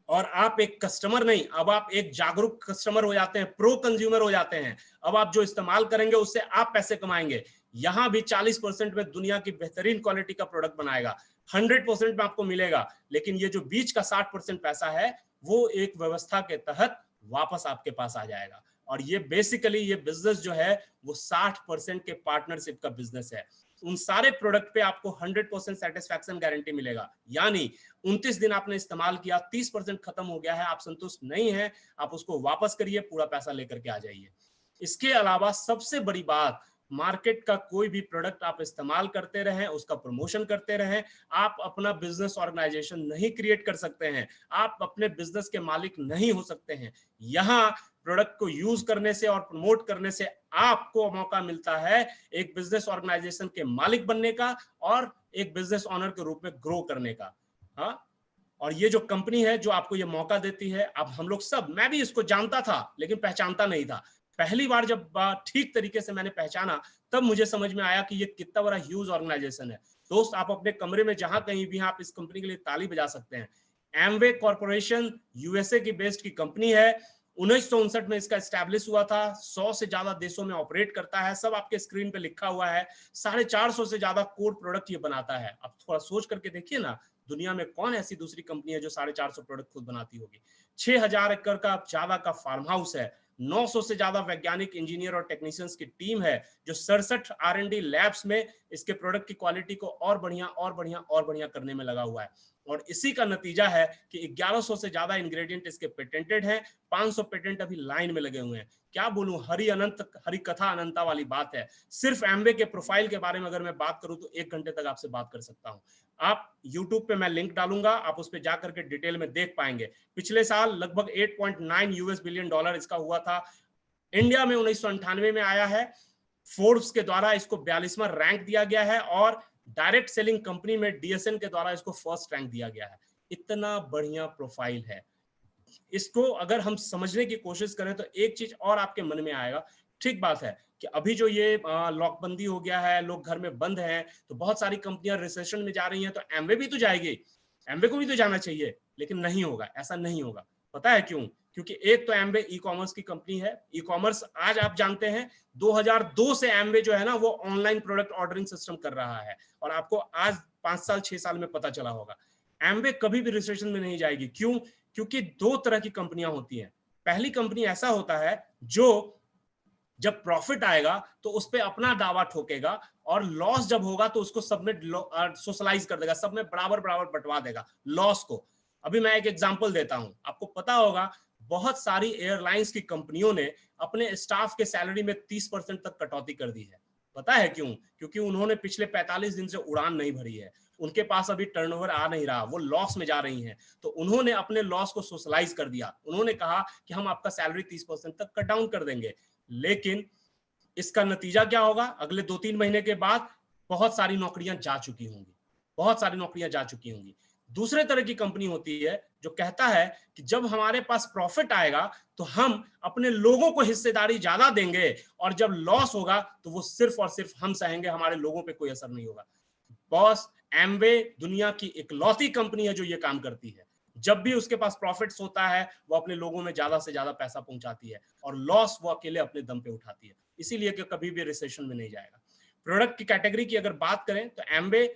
और आप एक कस्टमर नहीं, अब आप एक जागरूक कस्टमर हो जाते हैं, प्रो कंज्यूमर हो जाते हैं। अब आप जो इस्तेमाल करेंगे उससे आप पैसे कमाएंगे। यहां भी 40% में दुनिया की बेहतरीन क्वालिटी का प्रोडक्ट बनाएगा, 100% में आपको मिलेगा। लेकिन ये जो बीच का 60% पैसा है वो एक व्यवस्था के तहत वापस आपके पास आ जाएगा। और ये बेसिकली ये बिजनेस जो है वो 60% के पार्टनरशिप का बिजनेस है। उन सारे प्रोडक्ट पे आपको 100% सेटिस्फैक्शन गारंटी मिलेगा। यानी 29 दिन आपने इस्तेमाल किया, 30% खत्म हो गया है, आप संतुष्ट नहीं है, आप उसको वापस करिए, पूरा पैसा लेकर के आ जाइए। इसके अलावा सबसे बड़ी बात, मार्केट का कोई भी प्रोडक्ट आप इस्तेमाल करते रहें, उसका प्रमोशन करते रहें, आप अपना बिजनेस ऑर्गेनाइजेशन नहीं क्रिएट कर सकते हैं, आप अपने बिजनेस के मालिक नहीं हो सकते हैं। यहाँ प्रोडक्ट को यूज करने से और प्रमोट करने से आपको मौका मिलता है एक बिजनेस ऑर्गेनाइजेशन के मालिक बनने का और एक बिजनेस ऑनर के रूप में ग्रो करने का। हाँ, और ये जो कंपनी है जो आपको ये मौका देती है, अब हम लोग सब, मैं भी इसको जानता था लेकिन पहचानता नहीं था। पहली बार जब ठीक तरीके से मैंने पहचाना, तब मुझे समझ में आया कि ये कितना बड़ा ह्यूज ऑर्गेनाइजेशन है। दोस्त, आप अपने कमरे में जहां कहीं भी हैं, आप इस कंपनी के लिए ताली बजा सकते हैं। एमवे कॉर्पोरेशन यूएसए की बेस्ड की कंपनी है। 1959 में इसका एस्टैब्लिश हुआ था। 100 से ज्यादा देशों में ऑपरेट करता है। सब आपके स्क्रीन पे लिखा हुआ है। 450 से ज्यादा कोर प्रोडक्ट ये बनाता है। आप थोड़ा सोच करके देखिए ना, दुनिया में कौन ऐसी दूसरी कंपनी है जो 450 प्रोडक्ट खुद बनाती होगी। 6000 एकड़ का ज्यादा का फार्म हाउस है। 900 से ज्यादा वैज्ञानिक, इंजीनियर और टेक्नीशियंस की टीम है जो 67 R&D लैब्स में इसके प्रोडक्ट की क्वालिटी को और बढ़िया और बढ़िया और बढ़िया करने में लगा हुआ है। और इसी का नतीजा है कि 1100 से ज्यादा इंग्रेडिएंट इसके पेटेंटेड हैं। 500 पेटेंट अभी लाइन में लगे हुए हैं। क्या बोलूं, हरी कथा अनंता वाली बात है। सिर्फ एमवे के प्रोफाइल के बारे में अगर मैं बात करूं तो 1 घंटे तक आपसे बात कर सकता हूं। आप YouTube पे मैं लिंक डालूंगा, आप उस पे जाकर के डिटेल में देख पाएंगे। पिछले साल लगभग $8.9 बिलियन इसका हुआ था। इंडिया में 1998 में आया है। फोर्ब्स के द्वारा इसको 42वां रैंक दिया गया है और डायरेक्ट सेलिंग कंपनी में DSN के द्वारा इसको फर्स्ट रैंक दिया गया है। इतना बढ़िया प्रोफाइल है। इसको अगर हम समझने की कोशिश करें तो एक चीज और आपके मन में आएगा। ठीक बात है कि अभी जो ये लॉकबंदी हो गया है, लोग घर में बंद हैं, तो बहुत सारी कंपनियां रिसेशन में जा रही हैं, तो एमवे भी तो जाएगी, एमवे को भी तो जाना चाहिए। लेकिन नहीं होगा, ऐसा नहीं होगा। पता है क्यों? क्योंकि एक तो एमवे ई कॉमर्स की कंपनी है। ई कॉमर्स आज आप जानते हैं 2002 से एमवे जो है ना वो ऑनलाइन प्रोडक्ट ऑर्डरिंग सिस्टम कर रहा है, और आपको आज 5 साल 6 साल में पता चला होगा। एमवे कभी भी रिसेशन में नहीं जाएगी। क्यों? क्योंकि 2 तरह की कंपनियां होती हैं। पहली कंपनी ऐसा होता है जो जब प्रॉफिट आएगा तो उस पर अपना दावा ठोकेगा, और लॉस जब होगा तो उसको सब में सोशलाइज कर देगा, सब में बराबर बराबर बंटवा देगा लॉस को। अभी मैं एक एग्जांपल देता हूं। आपको पता होगा बहुत सारी एयरलाइंस की कंपनियों ने अपने स्टाफ के सैलरी में 30% तक कटौती कर दी है। पता है क्यों? क्योंकि उन्होंने पिछले 45 दिन से उड़ान नहीं भरी है, उनके पास अभी टर्नओवर आ नहीं रहा, वो लॉस में जा रही हैं। तो उन्होंने अपने लॉस को सोशलाइज कर दिया। उन्होंने कहा कि हम आपका सैलरी 30% तक कट डाउन कर देंगे। लेकिन इसका नतीजा क्या होगा? अगले 2-3 महीने के बाद बहुत सारी नौकरियां जा चुकी होंगी, बहुत सारी नौकरियां जा चुकी होंगी। दूसरे तरह की कंपनी होती है जो कहता है कि जब हमारे पास प्रॉफिट आएगा तो हम अपने लोगों को हिस्सेदारी ज्यादा देंगे, और जब लॉस होगा तो वो सिर्फ और सिर्फ हम सहेंगे, हमारे लोगों पे कोई असर नहीं होगा। बॉस, एमवे दुनिया की इकलौती कंपनी है जो ये काम करती है। जब भी उसके पास प्रॉफिट्स होता है वो अपने लोगों में ज्यादा से ज्यादा पैसा पहुंचाती है, और लॉस वो अकेले अपने दम पे उठाती है। इसीलिए कि कभी भी रिसेशन में नहीं जाएगा। प्रोडक्ट की कैटेगरी की अगर बात करें तो एमवे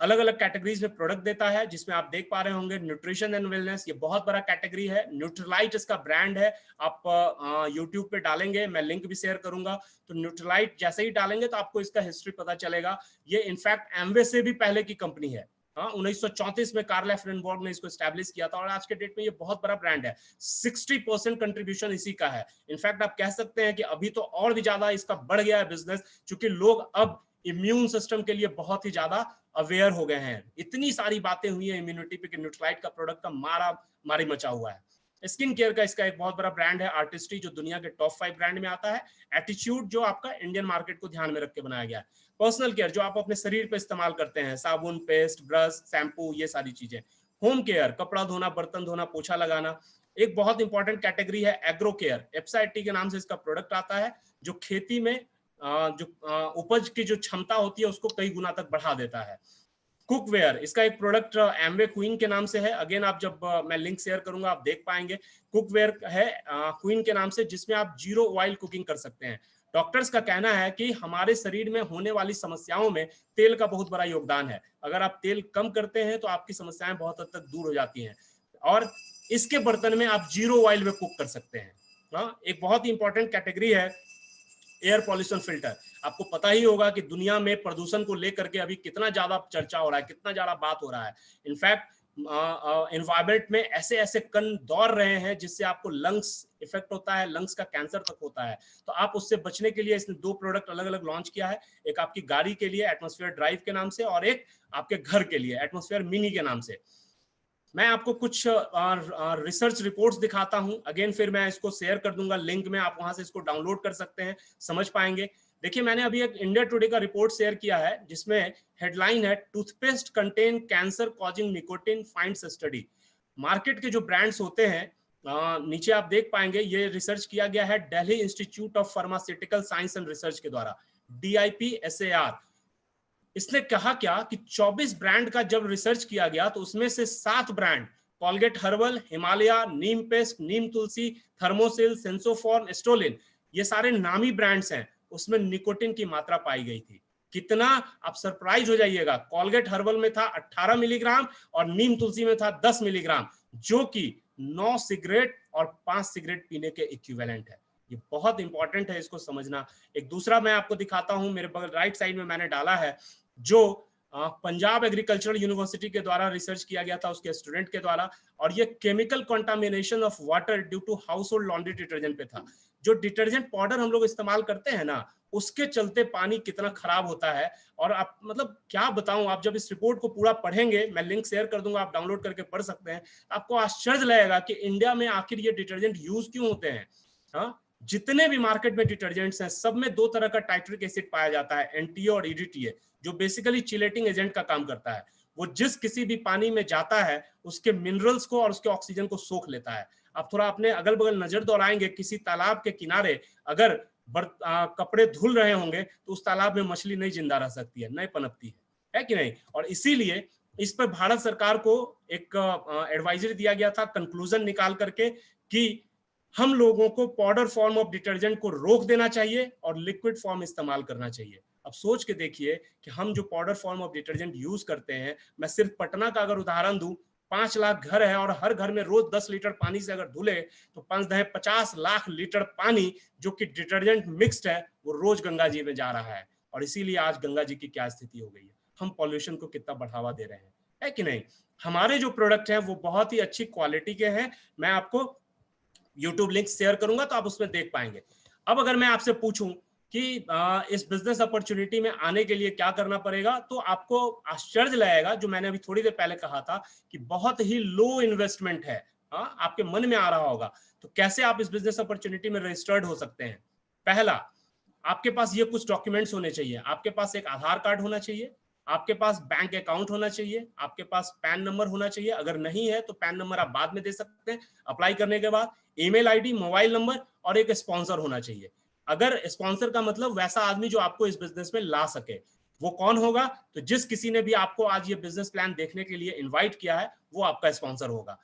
अलग अलग कैटेगरीज में प्रोडक्ट देता है, जिसमें आप देख पा रहे होंगे न्यूट्रिशन एंड वेलनेस, ये बहुत बड़ा कैटेगरी है। न्यूट्रीलाइट इसका ब्रांड है। आप यूट्यूब पे डालेंगे, मैं लिंक भी शेयर करूंगा, तो न्यूट्रीलाइट जैसे ही डालेंगे तो आपको इसका हिस्ट्री पता चलेगा। ये इनफैक्ट एमवे से भी पहले की कंपनी है। 1934 में कार्ल एफ रेनबॉर्ग ने इसको एस्टैब्लिश किया था, और आज के डेट में ये बहुत बड़ा ब्रांड है। 60% कंट्रीब्यूशन इसी का है। इनफैक्ट आप कह सकते हैं कि अभी तो और भी ज्यादा इसका बढ़ गया है बिजनेस, क्योंकि लोग अब इम्यून सिस्टम के लिए बहुत ही ज्यादा अवेयर हो गए हैं। इतनी सारी बातें हुई है इम्यूनिटी पे कि न्यूट्रीलाइट का प्रोडक्ट का मारा मारी मचा हुआ है। स्किन केयर का इसका एक बहुत बड़ा ब्रांड है आर्टिस्ट्री, जो दुनिया के टॉप 5 ब्रांड में आता है। एटीट्यूड जो आपका इंडियन मार्केट को ध्यान में रख के बनाया गया है। पर्सनल केयर जो आप अपने शरीर पे इस्तेमाल करते हैं, साबुन, पेस्ट, ब्रश, शैम्पू, ये सारी चीजें। होम केयर, कपड़ा धोना, बर्तन धोना, पोछा लगाना। एक बहुत इंपॉर्टेंट कैटेगरी है एग्रो केयर। एप्साइटी के नाम से इसका प्रोडक्ट आता है, जो खेती में जो उपज की जो क्षमता होती है उसको कई गुना तक बढ़ा देता है। कुकवेयर, इसका एक प्रोडक्ट एमवे क्वीन के नाम से है। अगेन आप जब मैं लिंक शेयर करूंगा आप देख पाएंगे। कुकवेयर है क्वीन के नाम से, जिसमें आप 0 ऑयल कुकिंग कर सकते हैं। डॉक्टर्स का कहना है कि हमारे शरीर में होने वाली समस्याओं में तेल का बहुत बड़ा योगदान है। अगर आप तेल कम करते हैं तो आपकी समस्याएं बहुत हद तक दूर हो जाती हैं, और इसके बर्तन में आप 0 ऑयल में कुक कर सकते हैं। एक बहुत ही इंपॉर्टेंट कैटेगरी है एयर पॉल्यूशन फिल्टर। आपको पता ही होगा कि दुनिया में प्रदूषण को लेकर के अभी कितना ज्यादा चर्चा हो रहा है, कितना ज्यादा बात हो रहा है। इनफैक्ट एनवायरमेंट में ऐसे ऐसे कण दौड़ रहे हैं जिससे आपको लंग्स इफेक्ट होता है, लंग्स का कैंसर तक होता है। तो आप उससे बचने के लिए इसने 2 प्रोडक्ट अलग अलग लॉन्च किया है, एक आपकी गाड़ी के लिए एटमॉस्फेयर ड्राइव के नाम से, और एक आपके घर के लिए एटमॉस्फेयर मिनी के नाम से। मैं आपको कुछ रिसर्च रिपोर्ट्स दिखाता हूं, अगेन फिर मैं इसको शेयर कर दूंगा लिंक में, आप वहां से इसको डाउनलोड कर सकते हैं, समझ पाएंगे। देखिए, मैंने अभी एक इंडिया टुडे का रिपोर्ट शेयर किया है जिसमें हेडलाइन है, toothpaste contain cancer causing nicotine finds study. Market के जो ब्रांड्स होते हैं, नीचे आप देख पाएंगे, ये रिसर्च किया गया है Delhi institute of pharmaceutical science and research के द्वारा, DIPSAR। इसने कहा क्या कि 24 ब्रांड का जब रिसर्च किया गया तो उसमें से 7 ब्रांड, कॉलगेट हर्बल, हिमालय, नीम पेस्ट, नीम तुलसी, थर्मोसिल, सेंसोफॉर्म, एस्ट्रोलिन, ये सारे नामी ब्रांड्स हैं, उसमें निकोटिन की मात्रा पाई गई थी। कितना, आप सरप्राइज हो जाइएगा। कॉलगेट हर्बल में था 18 मिलीग्राम और नीम तुलसी में था 10 मिलीग्राम, जो कि 9 सिगरेट और 5 सिगरेट पीने के इक्विवेलेंट है। ये बहुत इंपॉर्टेंट है इसको समझना। एक दूसरा मैं आपको दिखाता हूं, मेरे बगल राइट साइड में मैंने डाला है, जो पंजाब एग्रीकल्चरल यूनिवर्सिटी के द्वारा रिसर्च किया गया था, उसके स्टूडेंट के द्वारा, और ये chemical contamination of water due to household laundry detergent पे था। जो डिटर्जेंट पाउडर हम लोग इस्तेमाल करते हैं ना, उसके चलते पानी कितना खराब होता है। और आप, मतलब क्या बताऊं, आप जब इस रिपोर्ट को पूरा पढ़ेंगे, मैं लिंक शेयर कर दूंगा, आप डाउनलोड करके पढ़ सकते हैं, आपको आश्चर्य लगेगा कि इंडिया में आखिर ये डिटर्जेंट यूज क्यों होते हैं। हाँ, जितने भी मार्केट में डिटर्जेंट्स हैं, सब में 2 तरह का टाइट्रिक एसिड पाया जाता है, NTA और EDTA, जो बेसिकली चिलेटिंग एजेंट का काम करता है। वो जिस किसी भी पानी में जाता है, उसके मिनरल्स को और उसके ऑक्सीजन को सोख लेता है। आप थोड़ा अपने अगल बगल नजर दौड़ाएंगे, किसी तालाब के किनारे अगर कपड़े धुल रहे होंगे तो उस तालाब में मछली नहीं जिंदा रह सकती है, नहीं पनपती है कि नहीं। और इसीलिए इस पर भारत सरकार को एक एडवाइजरी दिया गया था, कंक्लूजन निकाल करके, कि हम लोगों को पाउडर फॉर्म ऑफ डिटर्जेंट को रोक देना चाहिए और लिक्विड फॉर्म इस्तेमाल करना चाहिए। अब सोच के देखिए कि हम जो powder form of detergent use करते हैं, मैं सिर्फ पटना का अगर उदाहरण दूं, 5 लाख घर है और हर घर में रोज 10 लीटर पानी से अगर धुले तो 50 लाख लीटर पानी जो कि डिटर्जेंट मिक्स्ड है, वो रोज गंगा जी में जा रहा है। और इसीलिए आज गंगा जी की क्या स्थिति हो गई है, हम पॉल्यूशन को कितना बढ़ावा दे रहे हैं, है कि नहीं। हमारे जो प्रोडक्ट हैं वो बहुत ही अच्छी क्वालिटी के हैं, मैं आपको YouTube लिंक शेयर करूंगा तो आप उसमें देख पाएंगे। अब अगर मैं आपसे पूछूं कि इस बिजनेस अपॉर्चुनिटी में आने के लिए क्या करना पड़ेगा, तो आपको आश्चर्य लगेगा, जो मैंने अभी थोड़ी देर पहले कहा था कि बहुत ही लो इन्वेस्टमेंट है। हाँ, आपके मन में आ रहा होगा, तो कैसे आप इस बिजनेस अपॉर्चुनिटी में रजिस्टर्ड हो सकते हैं। पहला, आपके पास ये कुछ डॉक्यूमेंट्स होने चाहिए। आपके पास एक आधार कार्ड होना चाहिए, आपके पास बैंक अकाउंट होना चाहिए, आपके पास पैन नंबर होना चाहिए, अगर नहीं है तो पैन नंबर आप बाद में दे सकते हैं अप्लाई करने के बाद, ईमेल आईडी, मोबाइल नंबर, और एक स्पॉन्सर होना चाहिए। अगर स्पॉन्सर का मतलब वैसा आदमी जो आपको इस बिजनेस में ला सके। वो कौन होगा, तो जिस किसी ने भी आपको आज ये बिजनेस प्लान देखने के लिए इन्वाइट किया है, वो आपका स्पॉन्सर होगा।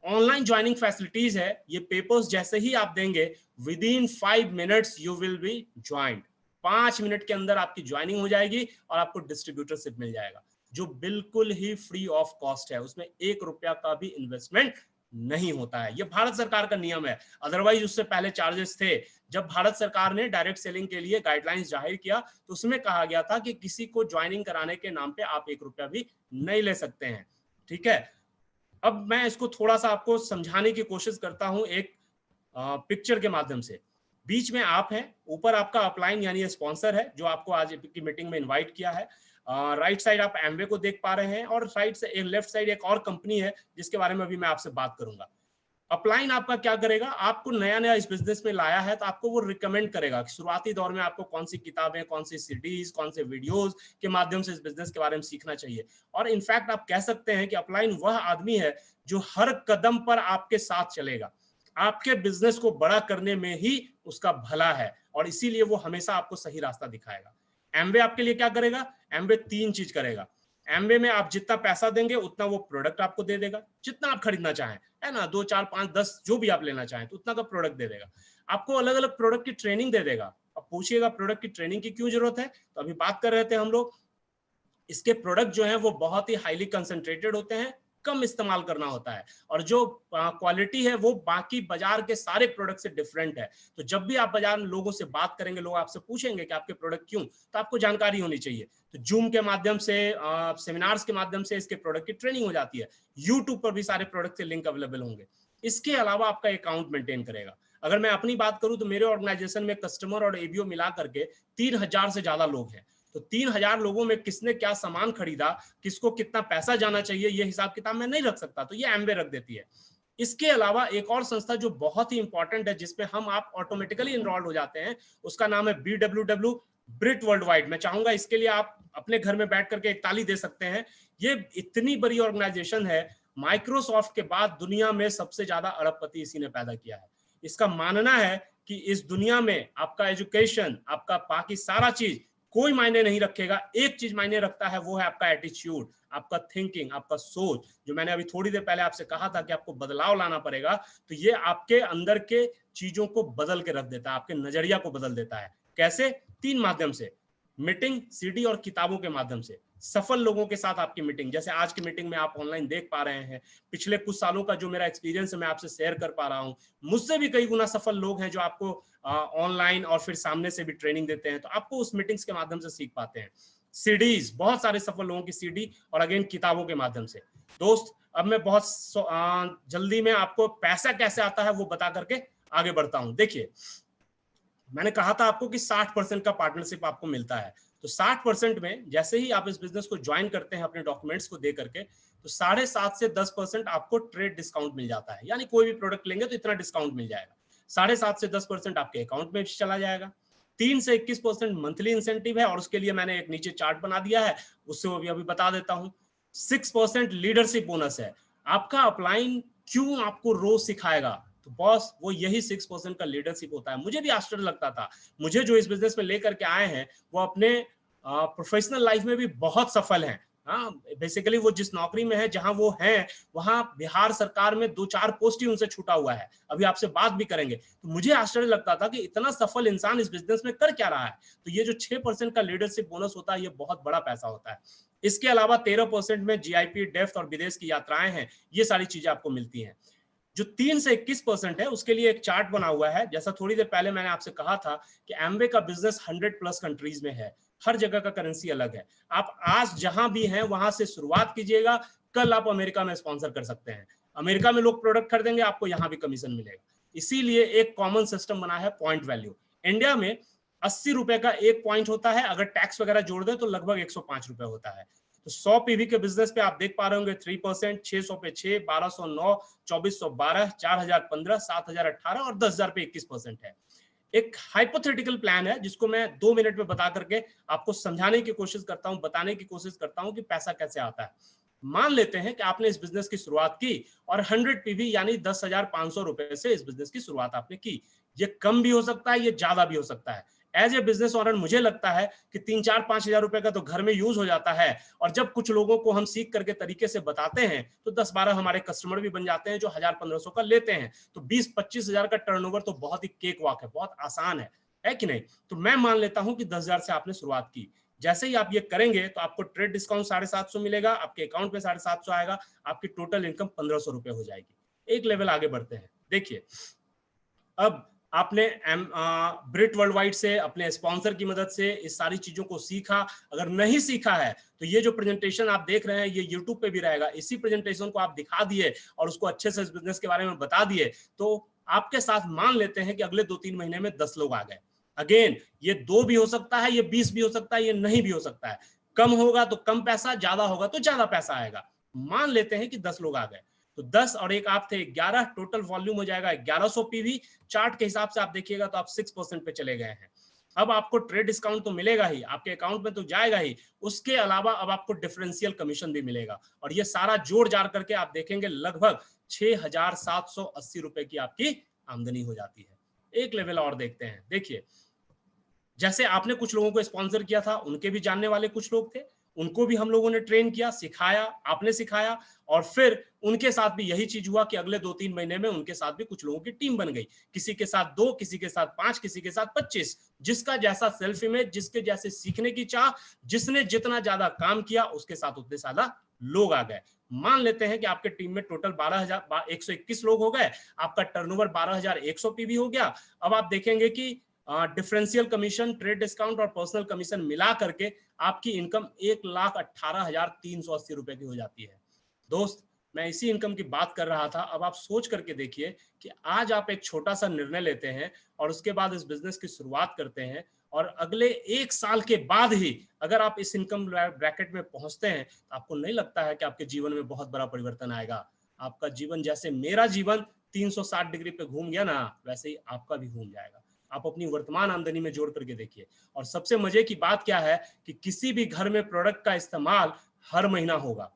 ऑनलाइन ज्वाइनिंग फैसिलिटीज है, ये पेपर्स जैसे ही आप देंगे, with in 5 minutes you will be joined. 5 minute के अंदर आपकी ज्वाइनिंग हो जाएगी और आपको डिस्ट्रीब्यूटरशिप मिल जाएगा, जो बिल्कुल ही फ्री ऑफ कॉस्ट है। उसमें 1 रुपया का भी इन्वेस्टमेंट नहीं होता है। ये भारत सरकार का नियम है, अदरवाइज उससे पहले चार्जेस थे। जब भारत सरकार ने डायरेक्ट सेलिंग के लिए गाइडलाइंस जाहिर किया तो उसमें कहा गया था कि किसी को ज्वाइनिंग कराने के नाम पे आप 1 रुपया भी नहीं ले सकते हैं। ठीक है, अब मैं इसको थोड़ा सा आपको समझाने की कोशिश करता हूं एक पिक्चर के माध्यम से। बीच में आप हैं, ऊपर आपका अपलाइन यानी स्पॉन्सर है जो आपको आज की मीटिंग में इनवाइट किया है। राइट साइड आप एमवे को देख पा रहे हैं और राइट से लेफ्ट साइड एक और कंपनी है जिसके बारे में अभी मैं आपसे बात करूंगा। अपलाइन आपका क्या करेगा, आपको नया नया इस बिजनेस में लाया है तो आपको वो रिकमेंड करेगा कि शुरुआती दौर में आपको कौन सी किताबें, कौन सी सीडीज, कौन से वीडियोस के माध्यम से इस बिजनेस के बारे में सीखना चाहिए। और इनफैक्ट आप कह सकते हैं कि अपलाइन वह आदमी है जो हर कदम पर आपके साथ चलेगा। आपके बिजनेस को बड़ा करने में ही उसका भला है और इसीलिए वो हमेशा आपको सही रास्ता दिखाएगा। एमवे आपके लिए क्या करेगा, एमवे 3 चीज करेगा। एमवे में आप जितना पैसा देंगे उतना वो प्रोडक्ट आपको दे देगा, जितना आप खरीदना चाहें, है ना, 2, 4, 5, 10 जो भी आप लेना चाहें तो उतना का प्रोडक्ट दे देगा। आपको अलग अलग प्रोडक्ट की ट्रेनिंग दे देगा। अब पूछिएगा प्रोडक्ट की ट्रेनिंग की क्यों जरूरत है, तो अभी बात कर रहे थे हम लोग, इसके प्रोडक्ट जो हैं वो बहुत ही हाईली कंसंट्रेटेड होते हैं, कम इस्तेमाल करना होता है, और जो क्वालिटी है वो बाकी बाजार के सारे प्रोडक्ट से डिफरेंट है। तो जब भी आप बाजार में लोगों से बात करेंगे, लोग आपसे पूछेंगे कि आपके प्रोडक्ट क्यों, तो आपको जानकारी होनी चाहिए। तो जूम के माध्यम से, सेमिनार्स के माध्यम से इसके प्रोडक्ट की ट्रेनिंग हो जाती है। यूट्यूब पर भी सारे प्रोडक्ट के लिंक अवेलेबल होंगे। इसके अलावा आपका अकाउंट मेंटेन करेगा। अगर मैं अपनी बात करूं तो मेरे ऑर्गेनाइजेशन में कस्टमर और एबीओ मिला करके 3000 से ज्यादा लोग हैं। तो 3000 लोगों में किसने क्या सामान खरीदा, किसको कितना पैसा जाना चाहिए, ये हिसाब किताब मैं नहीं रख सकता, तो ये एमवे रख देती है। इसके अलावा एक और संस्था जो बहुत ही इंपॉर्टेंट है, जिसपे हम आप ऑटोमेटिकली इनरोल्ड हो जाते हैं, उसका नाम है BWW, ब्रिट वर्ल्ड वाइड। मैं चाहूंगा इसके लिए आप अपने घर में बैठ करके एक ताली दे सकते हैं। ये इतनी बड़ी ऑर्गेनाइजेशन है, माइक्रोसॉफ्ट के बाद दुनिया में सबसे ज्यादा अरबपति इसी ने पैदा किया है। इसका मानना है कि इस दुनिया में आपका एजुकेशन, आपका बाकी सारा चीज कोई मायने नहीं रखेगा, एक चीज मायने रखता है, वो है आपका एटीट्यूड, आपका थिंकिंग, आपका सोच। जो मैंने अभी थोड़ी देर पहले आपसे कहा था कि आपको बदलाव लाना पड़ेगा, तो ये आपके अंदर के चीजों को बदल के रख देता है, आपके नजरिया को बदल देता है। कैसे? 3 माध्यम से, मीटिंग, सीडी और किताबों के माध्यम से। सफल लोगों के साथ आपकी मीटिंग, जैसे आज की मीटिंग में आप ऑनलाइन देख पा रहे हैं, पिछले कुछ सालों का जो मेरा एक्सपीरियंस है मैं आपसे शेयर कर पा रहा हूं। मुझसे भी कई गुना सफल लोग हैं जो आपको ऑनलाइन और फिर सामने से भी ट्रेनिंग देते हैं, तो आपको उस मीटिंग्स के माध्यम से सीख पाते हैं। सीडीज, बहुत सारे सफल लोगों की सीडी, और अगेन किताबों के माध्यम से। दोस्त, अब मैं बहुत जल्दी में आपको पैसा कैसे आता है वो बता करके आगे बढ़ता हूं। देखिए, मैंने कहा था आपको कि 60% का पार्टनरशिप आपको मिलता है। तो 60% में जैसे ही आप इस बिजनेस को ज्वाइन करते हैं अपने डॉक्यूमेंट्स को दे करके, तो 7.5 से 10% आपको ट्रेड डिस्काउंट मिल जाता है। यानी कोई भी प्रोडक्ट लेंगे तो इतना डिस्काउंट मिल जाएगा। 7.5 से 10% आपके अकाउंट में चला जाएगा। 3 से 21% मंथली इंसेंटिव है, और उसके लिए मैंने एक नीचे चार्ट बना दिया है, उससे वो भी अभी बता देता हूं। 6% लीडरशिप बोनस है। आपका अपलाइन क्यों आपको रोज सिखाएगा, तो बॉस वो यही 6% का लीडरशिप होता है। मुझे भी आश्चर्य लगता था, मुझे जो इस बिजनेस में लेकर के आए हैं वो अपने प्रोफेशनल लाइफ में भी बहुत सफल हैं। हाँ, बेसिकली वो जिस नौकरी में है, जहां वो हैं, वहां बिहार सरकार में 2-4 पोस्ट ही उनसे छूटा हुआ है। अभी आपसे बात भी करेंगे। तो मुझे आश्चर्य लगता था कि इतना सफल इंसान इस बिजनेस में कर क्या रहा है। तो ये जो 6% का लीडरशिप बोनस होता है, ये बहुत बड़ा पैसा होता है। इसके अलावा 13% में जीआईपी, डेफ्ट और विदेश की यात्राएं हैं, ये सारी चीजें आपको मिलती हैं। जो 3 से 21% है, उसके लिए एक चार्ट बना हुआ है। जैसा थोड़ी देर पहले मैंने आपसे कहा था कि एमवे का बिजनेस 100+ कंट्रीज में है, हर जगह का करेंसी अलग है। आप आज जहां भी हैं वहां से शुरुआत कीजिएगा, कल आप अमेरिका में स्पॉन्सर कर सकते हैं। अमेरिका में लोग प्रोडक्ट खरीदेंगे, आपको यहां भी कमीशन मिलेगा। इसीलिए एक कॉमन सिस्टम बना है पॉइंट वैल्यू। इंडिया में 80 रुपए का एक पॉइंट होता है, अगर टैक्स वगैरह जोड़ दें तो लगभग 105 रुपए होता है। तो 100 पीवी के बिजनेस पे आप देख पा रहे होंगे 3%, 600 पे 6, 1209, 2412, 4015, 7018 और 10,000 पे 21% है। एक हाइपोथेटिकल प्लान है जिसको मैं 2 मिनट में बता करके आपको समझाने की कोशिश करता हूं, बताने की कोशिश करता हूं कि पैसा कैसे आता है। मान लेते हैं कि आपने इस बिजनेस की शुरुआत की और 100 पीवी यानी 10,500 रुपए से इस बिजनेस की शुरुआत आपने की। ये कम भी हो सकता है, ये ज्यादा भी हो सकता है। एज ए बिजनेस ओनर मुझे लगता है कि 3-4-5 हजार रुपए का तो घर में यूज हो जाता है, और जब कुछ लोगों को हम सीख करके तरीके से बताते हैं तो 10-12 हमारे कस्टमर भी बन जाते हैं जो 1,000-1,500 का लेते हैं। तो 20-25 हजार का टर्नओवर तो बहुत ही केक वॉक है, बहुत आसान है कि नहीं? तो मैं मान लेता हूं कि 10,000 से आपने शुरुआत की। जैसे ही आप ये करेंगे तो आपको ट्रेड डिस्काउंट 750 मिलेगा, आपके अकाउंट में 750 आएगा, आपकी टोटल इनकम 1,500 रुपए हो जाएगी। एक लेवल आगे बढ़ते हैं। देखिए, अब आपने ब्रिट वर्ल्ड वाइड से अपने स्पॉन्सर की मदद से इस सारी चीजों को सीखा। अगर नहीं सीखा है तो ये जो प्रेजेंटेशन आप देख रहे हैं ये यूट्यूब पे भी रहेगा। इसी प्रेजेंटेशन को आप दिखा दिए और उसको अच्छे से इस बिजनेस के बारे में बता दिए, तो आपके साथ मान लेते हैं कि अगले 2-3 महीने में 10 लोग आ गए। अगेन, ये 2 भी हो सकता है, ये 20 भी हो सकता है, ये नहीं भी हो सकता है। कम होगा तो कम पैसा, ज्यादा होगा तो ज्यादा पैसा आएगा। मान लेते हैं कि 10 लोग आ गए, तो 10 और एक आप थे 11, टोटल वॉल्यूम हो जाएगा 1100 पीवी। चार्ट के हिसाब से आप देखिएगा तो आप 6% पे चले गए हैं। अब आपको ट्रेड डिस्काउंट तो मिलेगा ही, आपके अकाउंट में तो जाएगा ही, उसके अलावा अब आपको डिफरेंशियल कमीशन भी मिलेगा, और ये सारा जोड़ जाड़ करके आप देखेंगे लगभग 6,780 रुपए की आपकी आमदनी हो जाती है। एक लेवल और देखते हैं। देखिए, जैसे आपने कुछ लोगों को स्पॉन्सर किया था, उनके भी जानने वाले कुछ लोग थे, उनको भी हम लोगों ने ट्रेन किया, सिखाया, आपने सिखाया, और फिर उनके साथ भी यही चीज हुआ कि अगले 2-3 महीने में उनके साथ भी कुछ लोगों की टीम बन गई। किसी के साथ 2, किसी के साथ 5, किसी के साथ 25। जिसका जैसा सेल्फ इमेज, जिसके जैसे सीखने की चाह, जिसने जितना ज्यादा काम किया उसके साथ उतने ज्यादा लोग आ गए। मान लेते हैं कि आपके टीम में टोटल 12,121 लोग हो गए, आपका टर्नओवर 12,100 पीवी हो गया। अब आप देखेंगे कि डिफरेंशियल कमीशन, ट्रेड डिस्काउंट और पर्सनल कमीशन मिला करके आपकी इनकम 1,18,380 रुपए की हो जाती है। दोस्त, मैं इसी इनकम की बात कर रहा था। अब आप सोच करके देखिए कि आज आप एक छोटा सा निर्णय लेते हैं और उसके बाद इस बिजनेस की शुरुआत करते हैं, और अगले 1 साल के बाद ही अगर आप इस इनकम ब्रैकेट में पहुंचते हैं, तो आपको नहीं लगता है कि आपके जीवन में बहुत बड़ा परिवर्तन आएगा? आपका जीवन, जैसे मेरा जीवन 360 डिग्री पे घूम गया ना, वैसे ही आपका भी घूम जाएगा। आप अपनी वर्तमान आमदनी में जोड़ करके देखिए। और सबसे मजे की बात क्या है कि किसी भी घर में प्रोडक्ट का इस्तेमाल हर महीना होगा।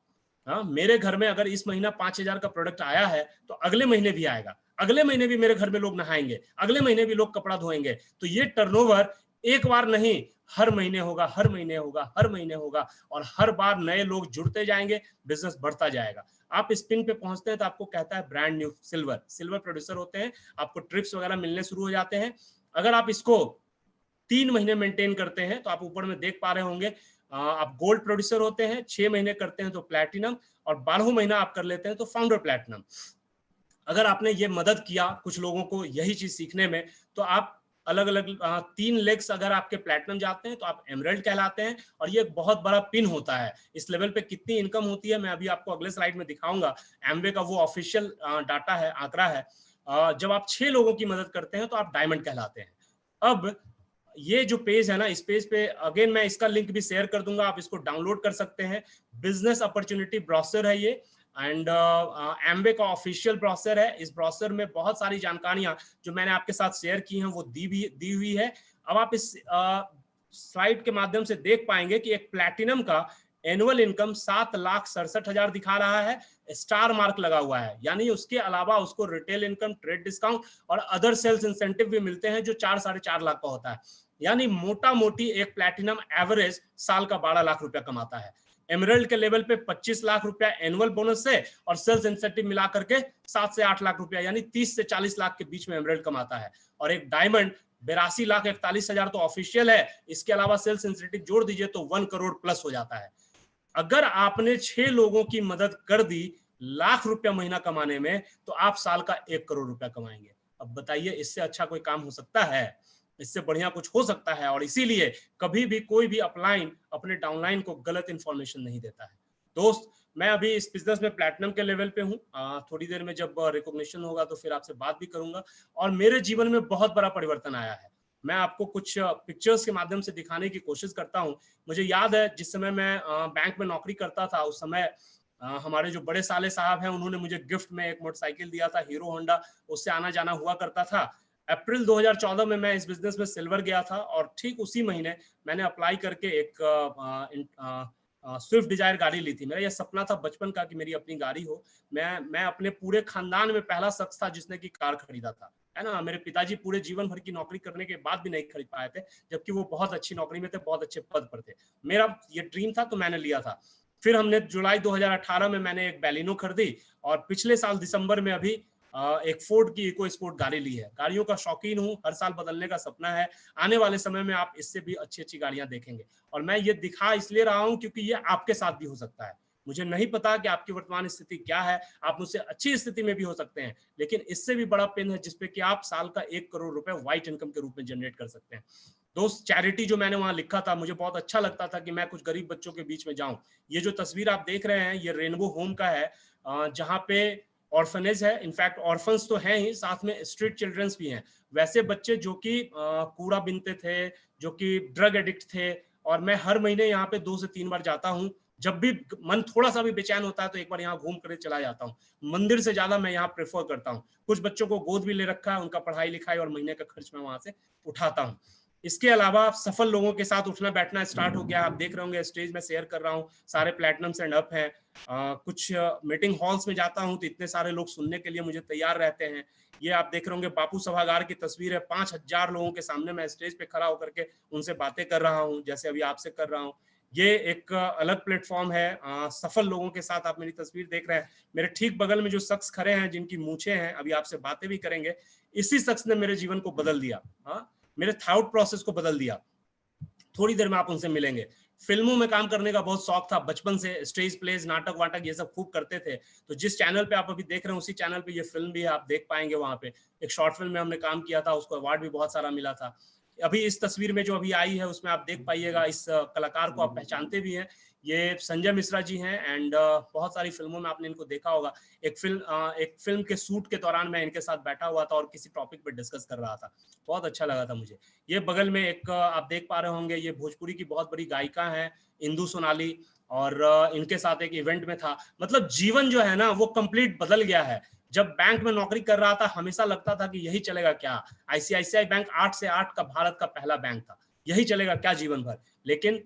हाँ, मेरे घर में अगर इस महीना 5,000 का प्रोडक्ट आया है, तो अगले महीने भी आएगा, अगले महीने भी मेरे घर में लोग नहाएंगे, अगले महीने भी लोग कपड़ा धोएंगे। तो ये टर्नओवर एक बार नहीं, हर महीने होगा, हर महीने होगा, हर महीने होगा, और हर बार नए लोग जुड़ते जाएंगे, बिजनेस बढ़ता जाएगा। आप इस पिन पे पहुंचते हैं तो आपको कहता है ब्रांड न्यू सिल्वर प्रोड्यूसर होते हैं, आपको ट्रिप्स वगैरह मिलने शुरू हो जाते हैं। अगर आप इसको 3 महीने मेंटेन करते हैं तो आप ऊपर में देख पा रहे होंगे, आप गोल्ड प्रोड्यूसर होते हैं, 6 महीने करते हैं तो प्लैटिनम, और 12 महीना आप कर लेते हैं तो फाउंडर प्लैटिनम। अगर आपने ये मदद किया कुछ लोगों को यही चीज सीखने में, तो आप अलग अलग 3 लेग्स अगर आपके प्लैटिनम जाते हैं तो आप एमरल्ड कहलाते हैं। और ये एक बहुत बड़ा पिन होता है। इस लेवल पे कितनी इनकम होती है मैं अभी आपको अगले स्लाइड में दिखाऊंगा। एमवे का वो ऑफिशियल डाटा है, आंकड़ा है। जब आप 6 लोगों की मदद करते हैं तो आप डायमंड कहलाते हैं। अब ये जो पेज है ना, इस पेज पे अगेन मैं इसका लिंक भी शेयर कर दूंगा, आप इसको डाउनलोड कर सकते हैं। बिजनेस अपॉर्चुनिटी ब्राउज़र है ये, एंड एमवे का ऑफिशियल ब्राउज़र है। इस ब्राउज़र में बहुत सारी जानकारियां जो मैंने आपके साथ शेयर की हैं वो दी हुई है। अब आप इस स्लाइड के माध्यम से देख पाएंगे कि एक प्लैटिनम का एनुअल इनकम 7,67,000 दिखा रहा है, स्टार मार्क लगा हुआ है, यानी उसके अलावा उसको रिटेल इनकम, ट्रेड डिस्काउंट और अदर सेल्स इंसेंटिव भी मिलते हैं जो 4-4.5 लाख का होता है। यानी मोटा मोटी एक प्लैटिनम एवरेज साल का 12 लाख रुपया कमाता है। एमरल्ड के लेवल पे 25 लाख रुपया एनुअल बोनस से और सेल्स इंसेंटिव मिला करके 7 से 8 लाख रुपया, यानी 30 से 40 लाख के बीच में एमरल्ड कमाता है। और एक डायमंड 82,41,000 तो ऑफिशियल है, इसके अलावा सेल्स इंसेंटिव जोड़ दीजिए तो 1 करोड़ प्लस हो जाता है। अगर आपने 6 लोगों की मदद कर दी लाख रुपया महीना कमाने में, तो आप साल का 1 करोड़ रुपया कमाएंगे। अब बताइए, इससे अच्छा कोई काम हो सकता है? इससे बढ़िया कुछ हो सकता है? और इसीलिए कभी भी कोई भी अपलाइन अपने डाउनलाइन को गलत इंफॉर्मेशन नहीं देता है। दोस्त, मैं अभी इस बिजनेस में प्लैटिनम के लेवल पे हूँ। थोड़ी देर में जब रिकॉग्निशन होगा तो फिर आपसे बात भी करूंगा। और मेरे जीवन में बहुत बड़ा परिवर्तन आया है। मैं आपको कुछ पिक्चर्स के माध्यम से दिखाने की कोशिश करता हूँ। मुझे याद है जिस समय मैं बैंक में नौकरी करता था, उस समय हमारे जो बड़े साले साहब हैं, उन्होंने मुझे गिफ्ट में एक मोटरसाइकिल दिया था, हीरो होंडा। उससे आना जाना हुआ करता था। अप्रैल 2014 में मैं इस बिजनेस में सिल्वर गया था, और ठीक उसी महीने मैंने अप्लाई करके एक स्विफ्ट डिजायर गाड़ी ली थी। मेरा यह सपना था बचपन का कि मेरी अपनी गाड़ी हो। मैं अपने पूरे खानदान में पहला शख्स था जिसने की कार खरीदा था, है ना। मेरे पिताजी पूरे जीवन भर की नौकरी करने के बाद भी नहीं खरीद पाए थे, जबकि वो बहुत अच्छी नौकरी में थे, बहुत अच्छे पद पर थे। मेरा ये ड्रीम था तो मैंने लिया था। फिर हमने जुलाई 2018 में मैंने एक बैलिनो खरीदी, और पिछले साल दिसंबर में अभी एक फोर्ड की इको स्पोर्ट गाड़ी ली है। गाड़ियों का शौकीन हूँ, हर साल बदलने का सपना है। आने वाले समय में आप इससे भी अच्छी अच्छी गाड़ियां देखेंगे। और मैं ये दिखा इसलिए रहा हूं क्योंकि ये आपके साथ भी हो सकता है। मुझे नहीं पता कि आपकी वर्तमान स्थिति क्या है, आप मुझसे अच्छी स्थिति में भी हो सकते हैं, लेकिन इससे भी बड़ा पिन है जिसपे कि आप साल का 1 करोड़ रुपए व्हाइट इनकम के रूप में जनरेट कर सकते हैं। दोस्त, चैरिटी जो मैंने वहां लिखा था, मुझे बहुत अच्छा लगता था कि मैं कुछ गरीब बच्चों के बीच में जाऊं। ये जो तस्वीर आप देख रहे हैं, ये रेनबो होम का है, जहां पे ऑर्फनेज है। इनफैक्ट ऑर्फन्स तो हैं ही, साथ में स्ट्रीट चिल्ड्रंस भी हैं। वैसे बच्चे जो कि कूड़ा बीनते थे, जो कि ड्रग एडिक्ट थे। और मैं हर महीने यहाँ पे 2 से 3 बार जाता हूँ। जब भी मन थोड़ा सा भी बेचैन होता है तो एक बार यहाँ घूम कर चला जाता हूँ। मंदिर से ज्यादा मैं यहाँ प्रेफर करता हूँ। कुछ बच्चों को गोद भी ले रखा है, उनका पढ़ाई लिखाई और महीने का खर्च मैं वहां से उठाता हूँ। इसके अलावा सफल लोगों के साथ उठना बैठना स्टार्ट हो गया। आप देख रहे होंगे स्टेज में शेयर कर रहा हूँ, सारे प्लेटिनम एंड अप हैं। कुछ मीटिंग हॉल्स में जाता हूँ तो इतने सारे लोग सुनने के लिए मुझे तैयार रहते हैं। ये आप देख रहे होंगे बापू सभागार की तस्वीर है। 5,000 लोगों के सामने मैं स्टेज पे खड़ा होकर के उनसे बातें कर रहा हूँ, जैसे अभी आपसे कर रहा हूँ। ये एक अलग प्लेटफॉर्म है। सफल लोगों के साथ आप मेरी तस्वीर देख रहे हैं। मेरे ठीक बगल में जो शख्स खड़े हैं, जिनकी मूछें हैं, अभी आपसे बातें भी करेंगे, इसी शख्स ने मेरे जीवन को बदल दिया। मेरे थॉट प्रोसेस को बदल दिया। थोड़ी देर में आप उनसे मिलेंगे। फिल्मों में काम करने का बहुत शौक था बचपन से, स्टेज प्लेज, नाटक वाटक ये सब खूब करते थे। तो जिस चैनल पे आप अभी देख रहे हैं उसी चैनल पे ये फिल्म भी है, आप देख पाएंगे। वहां पे एक शॉर्ट फिल्म में हमने काम किया था, उसको अवार्ड भी बहुत सारा मिला था। अभी इस तस्वीर में जो अभी आई है उसमें आप देख पाइएगा, इस कलाकार को आप पहचानते भी हैं, ये संजय मिश्रा जी हैं। एंड बहुत सारी फिल्मों में आपने इनको देखा होगा। एक फिल्म के शूट के दौरान मैं इनके साथ बैठा हुआ था और किसी टॉपिक पे डिस्कस कर रहा था, बहुत अच्छा लगा था मुझे। ये बगल में एक आप देख पा रहे होंगे, ये भोजपुरी की बहुत बड़ी गायिका है इंदु सोनाली, और इनके साथ एक इवेंट में था। मतलब जीवन जो है ना वो कंप्लीट बदल गया है। जब बैंक में नौकरी कर रहा था हमेशा लगता था कि यही चलेगा क्या, आईसीआईसीआई बैंक 8 से 8 का भारत का पहला बैंक था, यही चलेगा क्या जीवन भर। लेकिन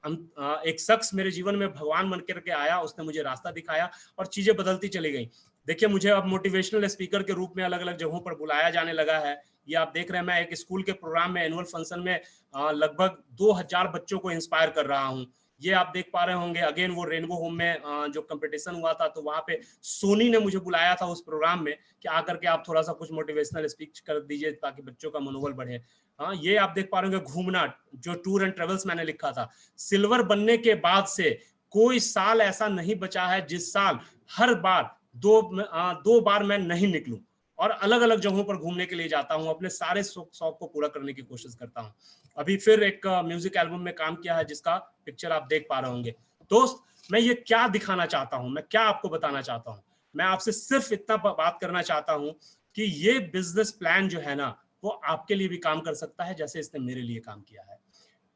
एक शख्स मेरे जीवन में भगवान बन करके आया, उसने मुझे रास्ता दिखाया और चीजें बदलती चली गई। देखिए, मुझे अब मोटिवेशनल स्पीकर के रूप में अलग अलग जगहों पर बुलाया जाने लगा है। ये आप देख रहे हैं, मैं एक स्कूल के प्रोग्राम में, एनुअल फंक्शन में लगभग 2000 बच्चों को इंस्पायर कर रहा हूँ। ये आप देख पा रहे होंगे, अगेन वो रेनबो होम में जो कंपटीशन हुआ था, तो वहां पे सोनी ने मुझे बुलाया था उस प्रोग्राम में कि आकर के आप थोड़ा सा कुछ मोटिवेशनल स्पीच कर दीजिए ताकि बच्चों का मनोबल बढ़े। हाँ, ये आप देख पा रहे होंगे घूमना, जो टूर एंड ट्रेवल्स मैंने लिखा था। सिल्वर बनने के बाद से कोई साल ऐसा नहीं बचा है जिस साल हर बार दो बार मैं नहीं निकलूं, और अलग अलग जगहों पर घूमने के लिए जाता हूं, अपने सारे शौक को पूरा करने की कोशिश करता हूं। अभी फिर एक म्यूजिक एल्बम में काम किया है जिसका पिक्चर आप देख पा रहे होंगे। दोस्त, मैं ये क्या दिखाना चाहता हूं, मैं क्या आपको बताना चाहता हूं, मैं आपसे सिर्फ इतना बात करना चाहता हूं कि ये बिजनेस प्लान जो है ना वो आपके लिए भी काम कर सकता है जैसे इसने मेरे लिए काम किया है।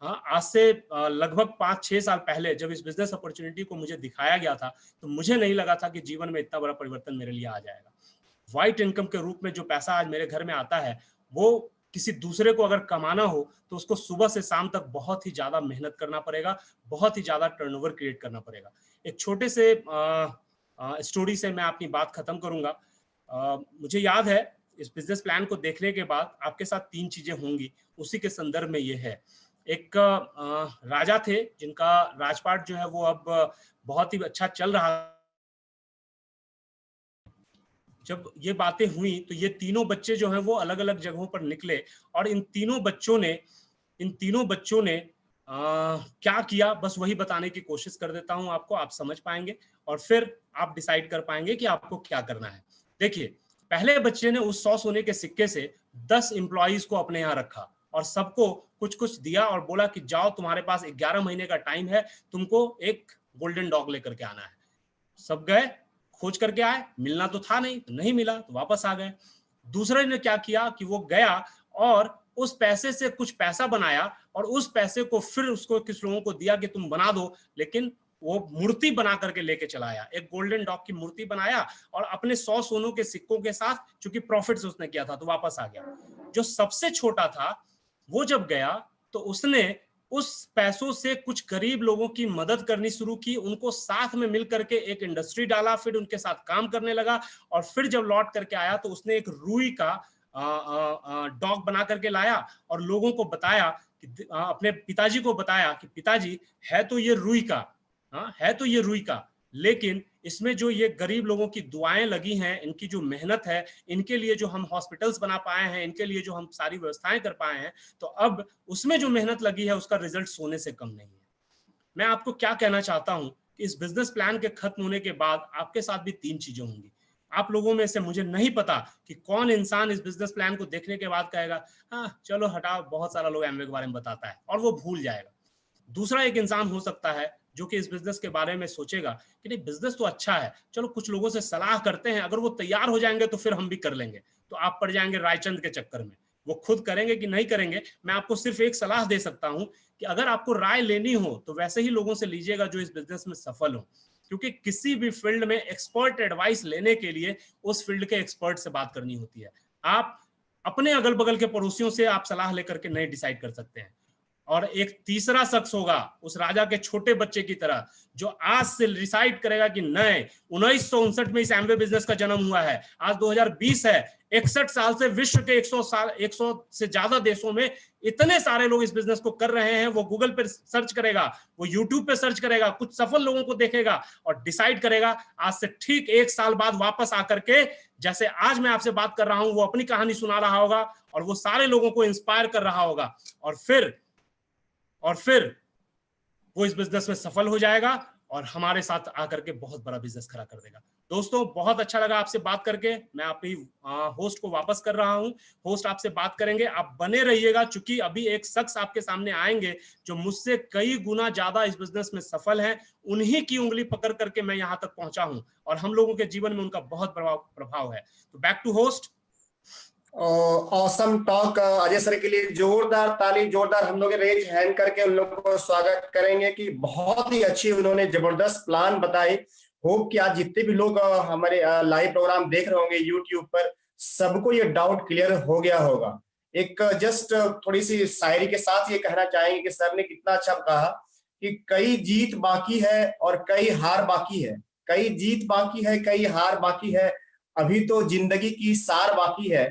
हाँ, आज से लगभग 5-6 साल पहले जब इस बिजनेस अपॉर्चुनिटी को मुझे दिखाया गया था तो मुझे नहीं लगा था कि जीवन में इतना बड़ा परिवर्तन मेरे लिए आ जाएगा। व्हाइट इनकम के रूप में जो पैसा आज मेरे घर में आता है, वो किसी दूसरे को अगर कमाना हो तो उसको सुबह से शाम तक बहुत ही ज्यादा मेहनत करना पड़ेगा, बहुत ही ज्यादा टर्नओवर क्रिएट करना पड़ेगा। एक छोटे से स्टोरी से मैं अपनी बात खत्म करूंगा। मुझे याद है, इस बिजनेस प्लान को देखने के बाद आपके साथ 3 चीजें होंगी, उसी के संदर्भ में ये है। एक राजा थे जिनका राजपाट जो है वो अब बहुत ही अच्छा चल रहा। जब ये बातें हुई तो ये तीनों बच्चे जो हैं वो अलग अलग जगहों पर निकले, और इन तीनों बच्चों ने क्या किया, बस वही बताने की कोशिश कर देता हूं आपको, आप समझ पाएंगे और फिर आप डिसाइड कर पाएंगे कि आपको क्या करना है। देखिए, पहले बच्चे ने उस 100 सोने के सिक्के से 10 एम्प्लॉइज को अपने यहाँ रखा और सबको कुछ कुछ दिया और बोला कि जाओ, तुम्हारे पास 11 महीने का टाइम है, तुमको एक गोल्डन डॉग लेकर के आना है। सब गए, खोज करके आए, मिलना तो था नहीं, तो नहीं मिला तो वापस आ गए। दूसरे ने क्या किया कि वो गया और उस पैसे से कुछ पैसा बनाया और उस पैसे को फिर उसको किस लोगों को दिया कि तुम बना दो, लेकिन वो मूर्ति बना करके लेके चला आया, एक गोल्डन डॉग की मूर्ति बनाया और अपने 100 सोनों के सिक्कों के साथ, चूंकि प्रॉफिट से उसने किया था, तो वापस आ गया। जो सबसे छोटा था वो जब गया तो उसने उस पैसों से कुछ गरीब लोगों की मदद करनी शुरू की, उनको साथ में मिल करके एक इंडस्ट्री डाला, फिर उनके साथ काम करने लगा, और फिर जब लौट करके आया तो उसने एक रुई का डॉग बना करके लाया और लोगों को बताया कि अपने पिताजी को बताया कि पिताजी, है तो ये रुई का, है तो ये रुई का, लेकिन इसमें जो ये गरीब लोगों की दुआएं लगी हैं, इनकी जो मेहनत है, इनके लिए जो हम हॉस्पिटल्स बना पाए हैं, इनके लिए जो हम सारी व्यवस्थाएं कर पाए हैं, तो अब उसमें जो मेहनत लगी है उसका रिजल्ट सोने से कम नहीं है। मैं आपको क्या कहना चाहता हूं कि इस बिजनेस प्लान के खत्म होने के बाद आपके साथ भी 3 चीजें होंगी। आप लोगों में से मुझे नहीं पता कि कौन इंसान इस बिजनेस प्लान को देखने के बाद कहेगा हाँ चलो हटाओ, बहुत सारा लोग एमवे के बारे में बताता है, और वो भूल जाएगा। दूसरा एक इंसान हो सकता है जो कि इस बिजनेस के बारे में सोचेगा कि नहीं, बिजनेस तो अच्छा है, चलो कुछ लोगों से सलाह करते हैं, अगर वो तैयार हो जाएंगे तो फिर हम भी कर लेंगे। तो आप पड़ जाएंगे रायचंद के चक्कर में, वो खुद करेंगे कि नहीं करेंगे। मैं आपको सिर्फ एक सलाह दे सकता हूं कि अगर आपको राय लेनी हो तो वैसे ही लोगों से लीजिएगा जो इस बिजनेस में सफल हो, क्योंकि किसी भी फील्ड में एक्सपर्ट एडवाइस लेने के लिए उस फील्ड के एक्सपर्ट से बात करनी होती है। आप अपने अगल बगल के पड़ोसियों से आप सलाह लेकर के नहीं डिसाइड कर सकते हैं। और एक तीसरा शख्स होगा उस राजा के छोटे बच्चे की तरह, जो आज से डिसाइड करेगा कि नहीं, 1959 में इस एमवे बिजनेस का जन्म हुआ है, आज 2020 है, 61 साल से विश्व के 100 से ज्यादा देशों में इतने सारे लोग इस बिजनेस को कर रहे हैं। वो गूगल पे सर्च करेगा, वो यूट्यूब पे सर्च करेगा, कुछ सफल लोगों को देखेगा और डिसाइड करेगा आज से ठीक 1 साल बाद वापस आकर के, जैसे आज मैं आपसे बात कर रहा हूं, वो अपनी कहानी सुना रहा होगा और वो सारे लोगों को इंस्पायर कर रहा होगा। और फिर वो इस बिजनेस में सफल हो जाएगा और हमारे साथ आकर के बहुत बड़ा बिजनेस खड़ा कर देगा। दोस्तों बहुत अच्छा लगा आपसे बात करके। मैं आपकी होस्ट को वापस कर रहा हूं। होस्ट आपसे बात करेंगे, आप बने रहिएगा, चूंकि अभी एक शख्स आपके सामने आएंगे जो मुझसे कई गुना ज्यादा इस बिजनेस में सफल हैं। उन्हीं की उंगली पकड़ करके मैं यहां तक पहुंचा हूं और हम लोगों के जीवन में उनका बहुत बड़ा प्रभाव है। तो back to host. Awesome talk. Ajay sir के लिए जोरदार ताली, जोरदार हम लोग रेज हैंड करके उन लोगों को स्वागत करेंगे कि बहुत ही अच्छी उन्होंने जबरदस्त प्लान बताई। होप कि आज जितने भी लोग हमारे लाइव प्रोग्राम देख रहे होंगे यूट्यूब पर, सबको ये डाउट क्लियर हो गया होगा। एक जस्ट थोड़ी सी शायरी के साथ ये कहना चाहेंगे कि सर ने कितना अच्छा कहा कि कई जीत बाकी है और कई हार बाकी है, कई जीत बाकी है, कई हार बाकी है, अभी तो जिंदगी की सार बाकी है।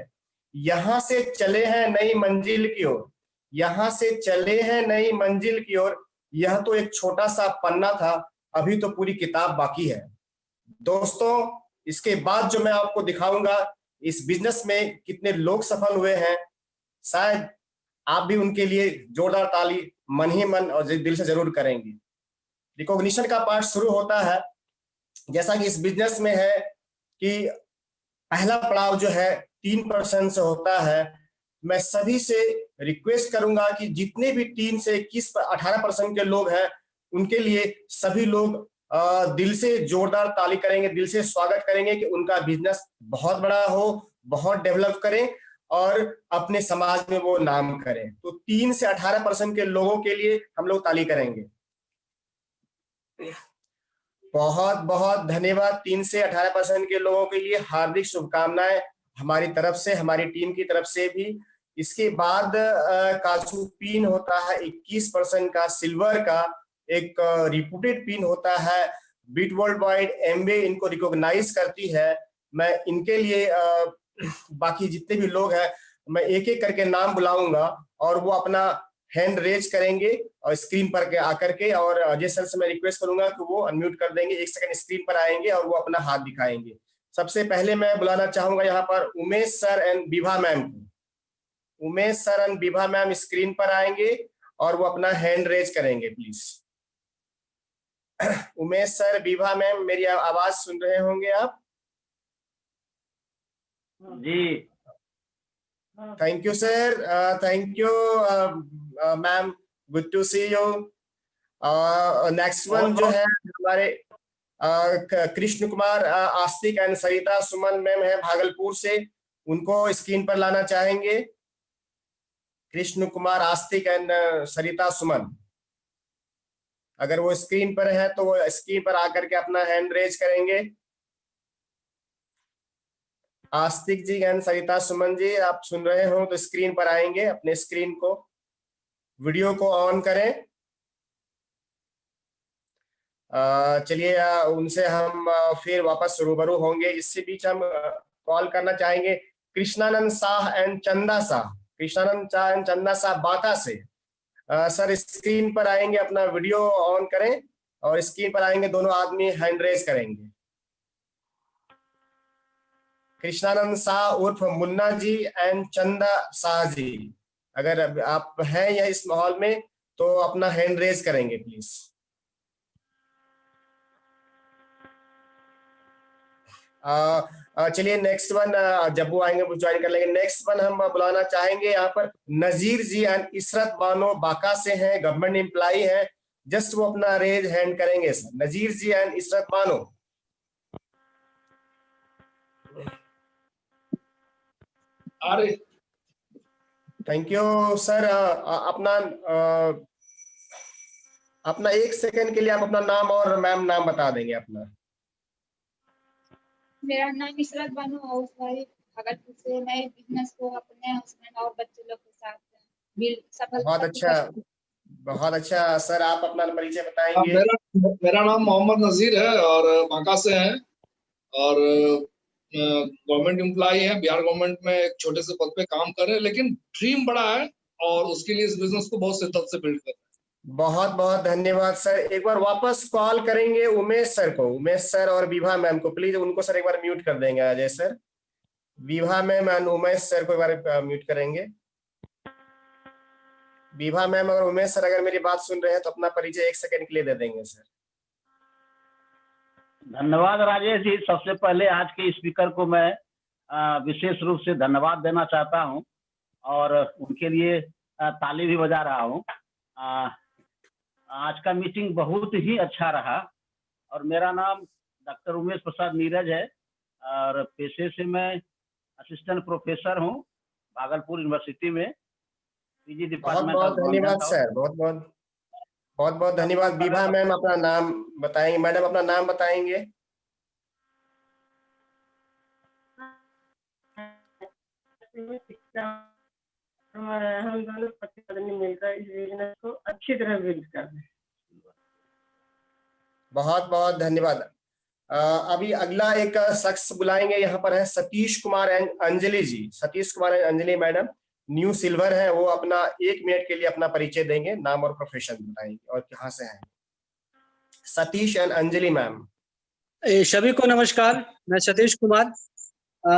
यहां से चले हैं नई मंजिल की ओर, यहां से चले हैं नई मंजिल की ओर, यह तो एक छोटा सा पन्ना था, अभी तो पूरी किताब बाकी है। दोस्तों इसके बाद जो मैं आपको दिखाऊंगा, इस बिजनेस में कितने लोग सफल हुए हैं, शायद आप भी उनके लिए जोरदार ताली मन ही मन और दिल से जरूर करेंगे। रिकॉग्निशन का पार्ट शुरू होता है। जैसा कि इस बिजनेस में है कि पहला पड़ाव जो है 3% से होता है। मैं सभी से रिक्वेस्ट करूंगा कि जितने भी 3 से 21 पर 18% के लोग हैं, उनके लिए सभी लोग दिल से जोरदार ताली करेंगे, दिल से स्वागत करेंगे कि उनका बिजनेस बहुत बड़ा हो, बहुत डेवलप करें और अपने समाज में वो नाम करें। तो 3 से 18% के लोगों के लिए हम लोग ताली करेंगे। बहुत बहुत धन्यवाद। 3 से 18% के लोगों के लिए हार्दिक शुभकामनाएं हमारी तरफ से, हमारी टीम की तरफ से भी। इसके बाद काजू पिन होता है 21% का, सिल्वर का एक रिप्यूटेड पिन होता है। बीट वर्ल्ड वाइड एमवे इनको रिकॉग्नाइज करती है। मैं इनके लिए बाकी जितने भी लोग हैं, मैं एक एक करके नाम बुलाऊंगा और वो अपना हैंड रेज करेंगे और स्क्रीन पर आकर के, और अजय सर से मैं रिक्वेस्ट करूंगा कि वो अनम्यूट कर देंगे, 1 सेकंड स्क्रीन पर आएंगे और वो अपना हाथ दिखाएंगे। सबसे पहले मैं बुलाना चाहूंगा यहाँ पर Umesh sir and Vibha ma'am को। Umesh sir and Vibha ma'am screen पर आएंगे और वो अपना हैंड रेज करेंगे please. Umesh sir, Vibha ma'am, मेरी आवाज सुन रहे होंगे आप? जी। Thank you sir, thank you ma'am, good to see you. Next one जो है हमारे कृष्ण कुमार आस्तिक एंड सरिता सुमन मैम है भागलपुर से, उनको स्क्रीन पर लाना चाहेंगे। कृष्ण कुमार आस्तिक एंड सरिता सुमन, अगर वो स्क्रीन पर है तो वो स्क्रीन पर आकर के अपना हैंड रेज करेंगे। आस्तिक जी एंड सरिता सुमन जी, आप सुन रहे हो तो स्क्रीन पर आएंगे, अपने स्क्रीन को, वीडियो को ऑन करें। चलिए उनसे हम फिर वापस रूबरू होंगे। इससे बीच हम कॉल करना चाहेंगे कृष्णानंद शाह एंड चंदा शाह, कृष्णानंद शाह एंड चंदा शाह बांका से। सर स्क्रीन पर आएंगे, अपना वीडियो ऑन करें और स्क्रीन पर आएंगे, दोनों आदमी हैंड रेज करेंगे। कृष्णानंद शाह उर्फ मुन्ना जी एंड चंदा शाह जी, अगर आप हैं या इस माहौल में तो अपना हैंड रेज करेंगे प्लीज। चलिए नेक्स्ट वन, जब वो आएंगे वो ज्वाइन कर लेंगे। नेक्स्ट वन हम बुलाना चाहेंगे यहाँ पर नजीर जी एंड इशरत बानो, बांका से हैं, गवर्नमेंट एम्प्लॉई हैं। जस्ट वो अपना रेज हैंड करेंगे सर, नजीर जी एंड इशरत बानो। अरे थैंक यू सर। अपना 1 सेकंड के लिए आप अपना नाम और मैम नाम बता देंगे अपना। मेरा नाम इशरत बानो हाउस वाइफ भागलपुर से। मैं इस बिजनेस को अपने हस्बैंड और बच्चे लोग के साथ सफल। बहुत अच्छा, बहुत अच्छा सर, आप अपना परिचय बताएंगे। मेरा नाम मोहम्मद नजीर है और बांका से है और गवर्नमेंट एम्प्लॉई है। बिहार गवर्नमेंट में एक छोटे से पद पे काम कर रहे हैं, लेकिन ड्रीम बड़ा है और उसके लिए इस बिजनेस को बहुत शिद्दत से बिल्ड कर रहे हैं। बहुत बहुत धन्यवाद सर। एक बार वापस कॉल करेंगे उमेश सर को, उमेश सर और विभा मैम को, प्लीज उनको सर एक बार म्यूट कर देंगे Ajay sir. Vibha ma'am and Umesh sir को एक बार म्यूट करेंगे। विभा मैम और उमेश सर अगर मेरी बात सुन रहे हैं तो अपना परिचय 1 सेकंड के लिए दे देंगे सर। धन्यवाद राजेश जी। सबसे पहले आज के स्पीकर को मैं विशेष रूप से धन्यवाद देना चाहता हूं और उनके लिए ताली भी बजा रहा हूं। आज का मीटिंग बहुत ही अच्छा रहा और मेरा नाम डॉक्टर उमेश प्रसाद नीरज है और पेशे से मैं असिस्टेंट प्रोफेसर हूं भागलपुर यूनिवर्सिटी में, पीजी बहुत डिपार्टमेंट बहुत ऑफ धन्यवाद सर, बहुत बहुत धन्यवाद। विभा मैम अपना नाम बताएंगे, मैडम अपना नाम बताएंगे। हम दोनों पति पत्नी मिलकर इस बिजनेस को अच्छी तरह बिल्ड कर रहे हैं। बहुत बहुत धन्यवाद। अभी अगला एक शख्स बुलाएंगे, यहाँ पर है Satish Kumar Anjali ji. Satish Kumar Anjali madam new silver है, वो अपना 1 मिनट के लिए अपना परिचय देंगे, नाम और प्रोफेशन बताएंगे और कहाँ से हैं। Satish and Anjali ma'am. सभी को नमस्कार, मैं सतीश कुमार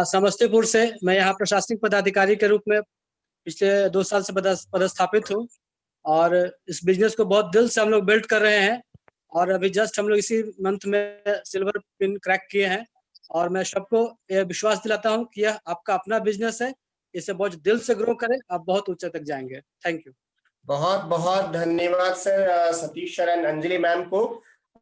समस्तीपुर से। मैं यहाँ प्रशासनिक पदाधिकारी के रूप में पिछले 2 साल से पदस्थापित हूँ और इस बिजनेस को बहुत दिल से हम लोग बिल्ड कर रहे हैं और अभी जस्ट हम लोग इसी मंथ में सिल्वर पिन क्रैक किए हैं और मैं सबको यह विश्वास दिलाता हूँ कि यह आपका अपना बिजनेस है, इसे बहुत दिल से ग्रो करें, आप बहुत ऊंचे तक जाएंगे। Thank you. बहुत बहुत धन्यवाद sir Satish sir and Anjali ma'am को।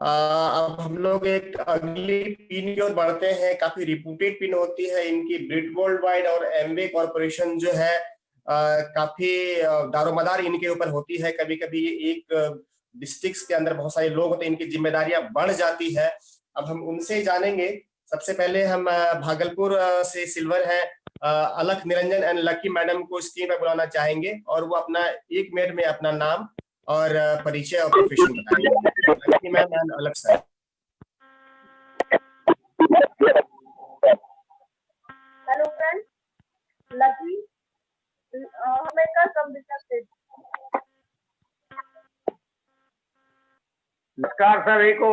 अब हम लोग एक अगली पिन की ओर बढ़ते हैं। काफी रिप्यूटेड पिन होती है इनकी, ब्रिट वर्ल्ड वाइड और एमवे कॉर्पोरेशन जो है काफी दारोमदार इनके ऊपर होती है। कभी कभी एक डिस्ट्रिक्ट के अंदर बहुत सारे लोग होते हैं, इनकी जिम्मेदारियां बढ़ जाती है। अब हम उनसे जानेंगे। सबसे पहले हम भागलपुर से सिल्वर है अलख निरंजन एंड लकी मैडम को स्क्रीन पर बुलाना चाहेंगे और वो अपना 1 मिनट में अपना नाम और परिचय और प्रोफेशन बताएंगे। Lucky ma'am and Alakh sir. Hello friends, Lucky homemaker cum business से। नमस्कार सभी को।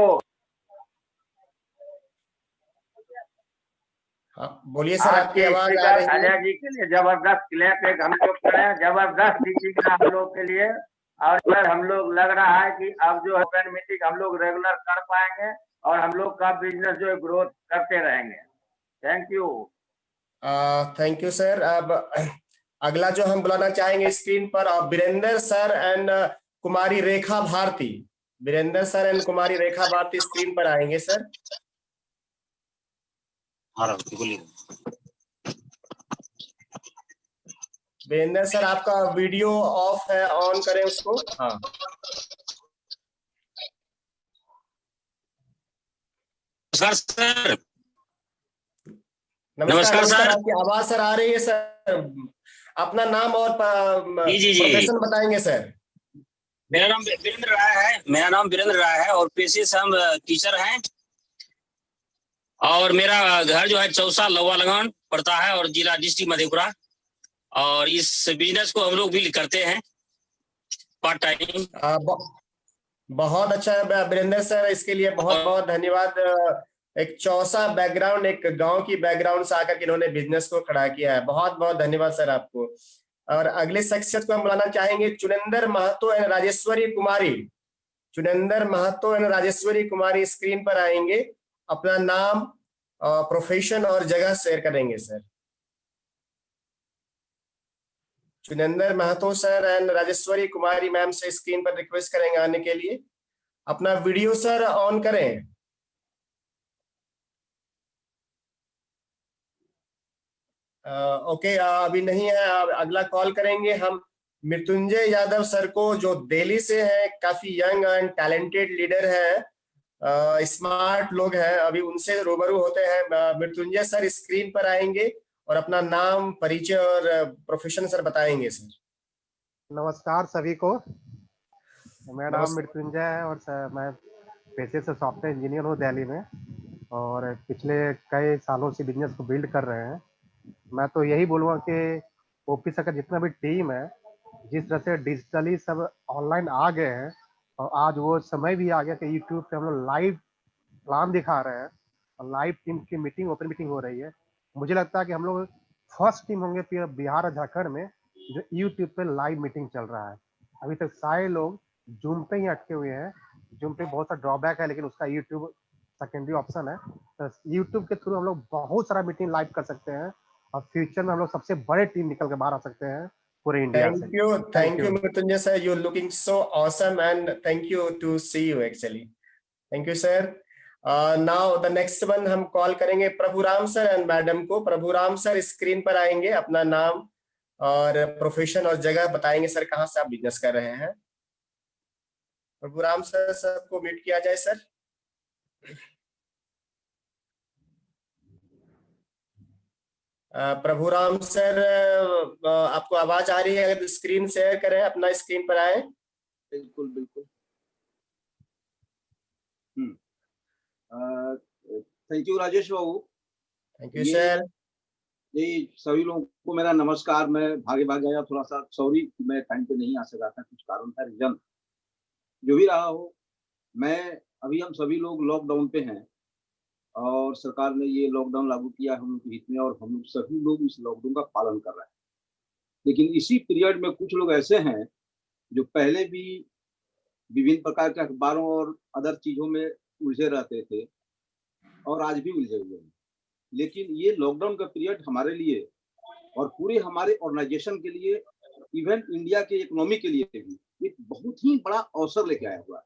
हाँ बोलिए सर, आपकी आवाज आ रही है। अजय जी के लिए जबरदस्त क्लैप एक हम लोग करें, जबरदस्त मीटिंग हम लोग के लिए। और सर हम लोग लग रहा है कि अब जो ओपन मीटिंग हम लोग रेगुलर कर पाएंगे और हम लोग का बिजनेस जो है ग्रोथ करते रहेंगे। Thank you. Thank you sir. अब अगला जो हम बुलाना चाहेंगे स्क्रीन पर Virendra sir and Kumari Rekha Bharti. Virendra sir and Kumari Rekha Bharti screen पर आएंगे सर। वीरेंद्र सर आपका वीडियो ऑफ है, ऑन करें उसको। हाँ नमस्कार सर। नमस्कार सर, आपकी आवाज सर आ रही है सर। अपना नाम और प्रोफेशन बताएंगे सर। मेरा नाम वीरेंद्र राय है और पेशे से हम टीचर हैं और मेरा घर जो है चौसा लवा लगान पड़ता है और जिला डिस्ट्रिक्ट मधेपुरा। और इस बिजनेस को हम लोग भी करते हैं पार्ट टाइम। बहुत अच्छा है वीरेंद्र सर, इसके लिए बहुत बहुत धन्यवाद। एक चौसा बैकग्राउंड, एक गांव की बैकग्राउंड से आकर के इन्होंने बिजनेस को खड़ा किया है। बहुत बहुत धन्यवाद सर आपको। और अगले शख्सियत को हम बुलाना चाहेंगे Chunindar Mahto and Rajeshwari Kumari. Chunindar Mahto and Rajeshwari Kumari screen पर आएंगे, अपना नाम प्रोफेशन और जगह शेयर करेंगे sir. Chunindar Mahto sir and Rajeshwari Kumari ma'am से स्क्रीन पर रिक्वेस्ट करेंगे आने के लिए। अपना वीडियो सर ऑन करें। ओके अभी नहीं है, अगला कॉल करेंगे हम मृत्युंजय यादव सर को, जो दिल्ली से हैं। काफी यंग एंड टैलेंटेड लीडर है, स्मार्ट लोग हैं। अभी उनसे रूबरू होते हैं। मृत्युंजय सर स्क्रीन पर आएंगे और अपना नाम, परिचय और प्रोफेशन सर बताएंगे सर। नमस्कार सभी को, मेरा नाम मृत्युंजय है और मैं पेशे से सॉफ्टवेयर इंजीनियर हूँ दिल्ली में और पिछले कई सालों से बिजनेस को बिल्ड कर रहे हैं। मैं तो यही बोलूँगा कि ऑफिस का जितना भी टीम है, जिस तरह से डिजिटली सब ऑनलाइन आ गए हैं और आज वो समय भी आ गया कि यूट्यूब पे हम लोग लाइव प्लान दिखा रहे हैं और लाइव टीम की मीटिंग, ओपन मीटिंग हो रही है। मुझे लगता है कि हम लोग फर्स्ट टीम होंगे बिहार और झारखंड में जो यूट्यूब पे लाइव मीटिंग चल रहा है। अभी तक सारे लोग जूम पे ही अटके हुए हैं। जूम पे बहुत सा ड्रॉबैक है, लेकिन उसका यूट्यूब सेकेंडरी ऑप्शन है। तो यूट्यूब के थ्रू हम लोग बहुत सारा मीटिंग लाइव कर सकते हैं और फ्यूचर में हम लोग सबसे बड़े टीम निकल के बाहर आ सकते हैं पूरे इंडिया से। Thank you, Mrityunjay sir. You're looking so awesome, and thank you to see you actually. Thank you, sir. Now the next one हम कॉल करेंगे प्रभुराम सर एंड मैडम को। प्रभुराम सर स्क्रीन पर आएंगे, अपना नाम और प्रोफेशन और जगह बताएंगे। सर कहाँ से आप बिजनेस कर रहे हैं? प्रभुराम सर, सबको म्यूट किया जाए सर। प्रभुराम सर, आपको आवाज आ रही है? अगर स्क्रीन शेयर करें, अपना स्क्रीन पर आए। बिल्कुल बिल्कुल। Thank you Rajesh Babu. Thank you sir. जी सभी लोगों को मेरा नमस्कार। मैं भागे आया, थोड़ा सा सॉरी मैं टाइम पे नहीं आ सका था, कुछ कारण था, रीजन जो भी रहा हो। अभी हम सभी लोग लॉकडाउन पे हैं और सरकार ने ये लॉकडाउन लागू किया हम लोग के हित में, और हम लोग सभी लोग इस लॉकडाउन का पालन कर रहे हैं। लेकिन इसी पीरियड में कुछ लोग ऐसे हैं जो पहले भी विभिन्न प्रकार के अखबारों और अदर चीजों में उलझे रहते थे और आज भी उलझे हुए हैं। लेकिन ये लॉकडाउन का पीरियड हमारे लिए और पूरे हमारे ऑर्गेनाइजेशन के लिए, इवन इंडिया के इकोनॉमी के लिए भी एक बहुत ही बड़ा अवसर लेके आया हुआ है,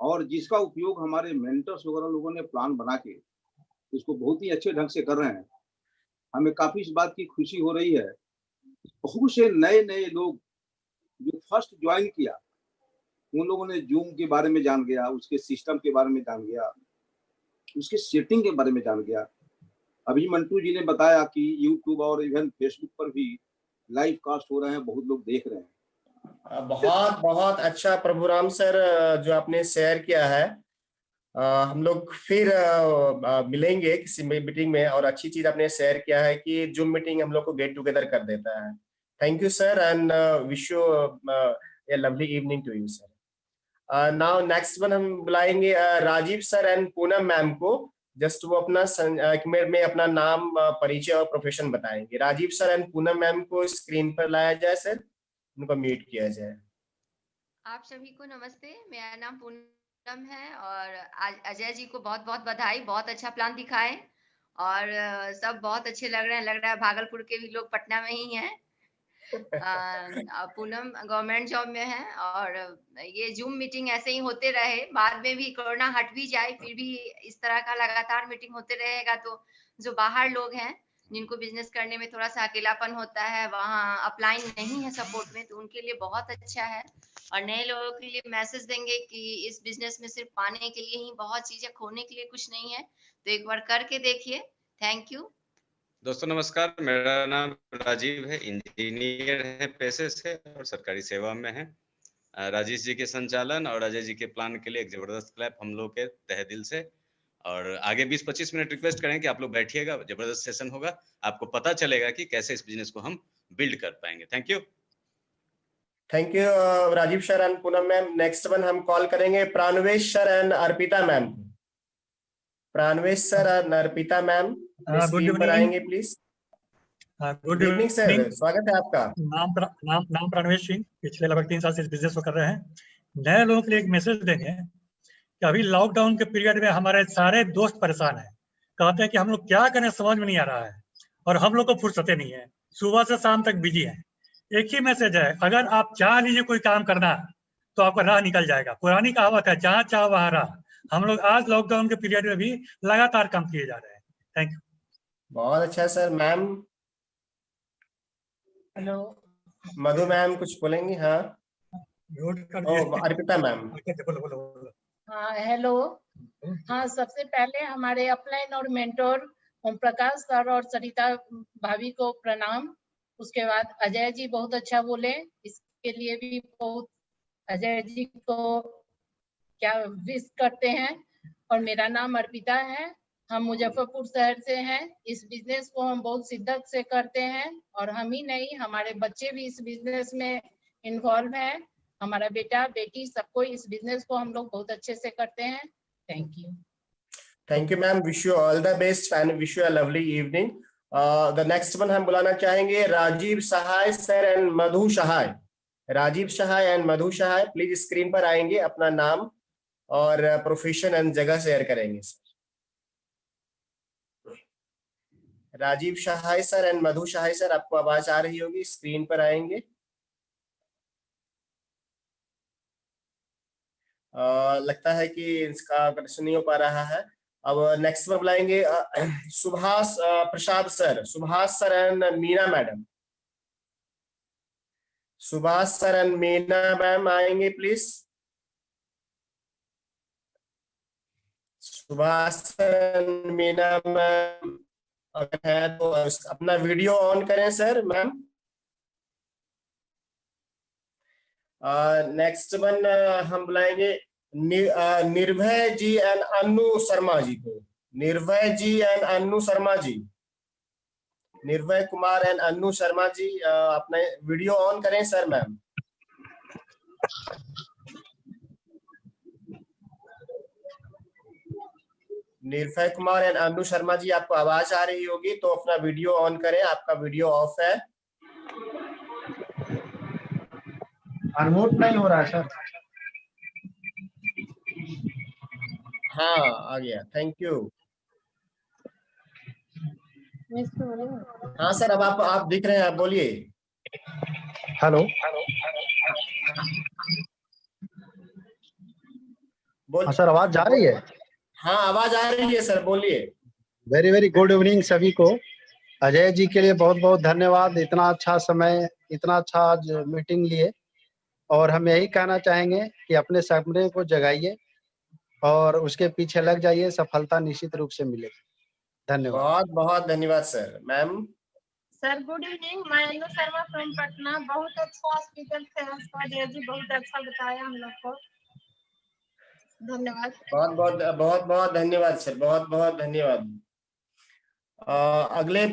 और जिसका उपयोग हमारे मेंटर्स वगैरह लोगों ने प्लान बना के इसको बहुत ही अच्छे ढंग से कर रहे हैं। हमें काफी इस बात की खुशी हो रही है। बहुत से नए नए लोग जो फर्स्ट ज्वाइन किया, उन लोगों ने जूम के बारे में जान गया, उसके सिस्टम के बारे में जान गया, उसके सेटिंग के बारे में जान गया। अभी मंटू जी ने बताया कि यूट्यूब और इवन फेसबुक पर भी लाइव कास्ट हो रहे हैं, बहुत लोग देख रहे हैं। बहुत बहुत अच्छा प्रभुराम सर जो आपने शेयर किया है। हम लोग फिर मिलेंगे किसी मीटिंग में, और अच्छी चीज आपने शेयर किया है कि जूम मीटिंग हम लोग को गेट टुगेदर कर देता है। Thank you sir, and wish you a lovely evening to you sir. Now next one हम बुलाएंगे Rajeev sir and Poonam ma'am को। जस्ट वो अपना एक मिनट में अपना नाम, परिचय और प्रोफेशन बताएंगे। Rajeev sir and Poonam ma'am को स्क्रीन पर लाया जाए सर, उनको म्यूट किया जाए। आप सभी को नमस्ते, मेरा नाम पूनम है और आज अजय जी को बहुत बहुत बधाई। बहुत अच्छा प्लान दिखाए और सब बहुत अच्छे लग रहे हैं भागलपुर के भी लोग पटना में ही हैं। पूनम गवर्नमेंट जॉब में है और ये जूम मीटिंग ऐसे ही होते रहे, बाद में भी कोरोना हट भी जाए फिर भी इस तरह का लगातार मीटिंग होते रहेगा तो जो बाहर लोग हैं जिनको बिजनेस करने में थोड़ा सा अकेलापन होता है, वहाँ अपलाइन नहीं है सपोर्ट में, तो उनके लिए बहुत अच्छा है। और नए लोगों के लिए मैसेज देंगे कि इस बिजनेस में सिर्फ पाने के लिए ही बहुत चीजें, खोने के लिए कुछ नहीं है, तो एक बार करके देखिए। थैंक यू दोस्तों, नमस्कार। मेरा नाम राजीव है, इंजीनियर है पेशे से और सरकारी सेवा में है। राजेश जी के संचालन और अजय जी के प्लान के लिए एक जबरदस्त क्लैप हम लोग के तहे दिल से। और आगे 20-25 मिनट रिक्वेस्ट करें कि आप लोग बैठिएगा, जबरदस्त सेशन होगा, आपको पता चलेगा कि कैसे इस बिजनेस को हम बिल्ड कर पाएंगे। Thank you. Thank you Rajeev sir and Poonam ma'am. Next one हम कॉल करेंगे Pranvesh sir and Arpita ma'am. Pranvesh sir और अर्पिता मैम स्क्रीन पर आएंगे प्लीज। गुड इवनिंग सर, स्वागत है आपका। नाम प्राणवेश सिंह, पिछले लगभग 3 साल से इस बिजनेस को कर रहे हैं। नए लोगों के लिए एक मैसेज देंगे कि अभी लॉकडाउन के पीरियड में हमारे सारे दोस्त परेशान हैं, कहते हैं कि हम लोग क्या करें समझ में नहीं आ रहा है और हम लोग को फुर्सतें नहीं है, सुबह से शाम तक बिजी है। एक ही मैसेज है, अगर आप चाह लीजिए कोई काम करना तो आपका राह निकल जाएगा। पुरानी कहावत है, जहाँ चाह वहाँ राह। हम लोग आज लॉकडाउन के पीरियड में भी लगातार काम किए जा रहे हैं। Thank you. बहुत अच्छा सर। मैम हेलो, मधु मैम कुछ बोलेंगी? हाँ अर्पिता मैम। हाँ हेलो। हाँ, सबसे पहले हमारे अपलाइन और मेंटोर ओम प्रकाश सर और सरिता भाभी को प्रणाम। उसके बाद अजय जी बहुत अच्छा बोले, इसके लिए भी बहुत अजय जी को क्या विश करते हैं। और मेरा नाम अर्पिता है, हम मुजफ्फरपुर शहर से हैं। इस बिजनेस को हम बहुत शिद्दत से करते हैं और हम ही नहीं, हमारे बच्चे भी इस बिजनेस में इन्वॉल्व हैं। हमारा बेटा बेटी सबको इस बिजनेस को हम लोग बहुत अच्छे से करते हैं। Thank you. Thank you ma'am, wish you all the best and wish you a lovely evening. The next one हम बुलाना चाहेंगे Rajeev Sahay sir and Madhu Sahay. Rajeev Sahay and Madhu Sahay please screen पर आएंगे, अपना नाम और प्रोफेशन एंड जगह शेयर करेंगे sir. Rajeev Sahay sir and Madhu Sahay sir, आपको आवाज आ रही होगी, स्क्रीन पर आएंगे। लगता है कि इसका कनेक्शन नहीं हो पा रहा है। अब नेक्स्ट में बुलाएंगे Subhash Prasad sir, Subhash sir and Meena madam. Subhash sir and Meena ma'am आएंगे please. Subhash sir and Meena ma'am अगर है तो अपना वीडियो ऑन करें सर मैम। नेक्स्ट वन हम बुलाएंगे निर्भय जी एंड अन्नू शर्मा जी को। निर्भय जी एंड अन्नू शर्मा जी, निर्भय कुमार एंड अन्नू शर्मा जी अपना वीडियो ऑन करें sir ma'am. Nirbhay Kumar and Annu Sharma ji, आपको आवाज आ रही होगी तो अपना वीडियो ऑन करें, आपका वीडियो ऑफ है। अनम्यूट नहीं हो रहा है सर। हाँ आ गया, थैंक यू। हाँ सर, अब आप दिख रहे हैं, आप बोलिए। हेलो बोल। हाँ सर, आवाज जा रही है? हाँ आवाज आ रही है सर, बोलिए। वेरी वेरी गुड इवनिंग सभी को। अजय जी के लिए बहुत बहुत धन्यवाद, इतना अच्छा समय, इतना अच्छा आज मीटिंग लिए। और हम यही कहना चाहेंगे कि अपने सपने को जगाइए और उसके पीछे लग जाइए, सफलता निश्चित रूप से मिलेगी। धन्यवाद। बहुत बहुत धन्यवाद sir. Ma'am sir good evening, मैं अनु शर्मा फ्रॉम पटना। बहुत अच्छा स्पीकर थे आपका अजय जी, बहुत अच्छा बताया हम लोग को। धन्यवाद। बहुत बहुत धन्यवाद सर, बहुत बहुत धन्यवाद। अगले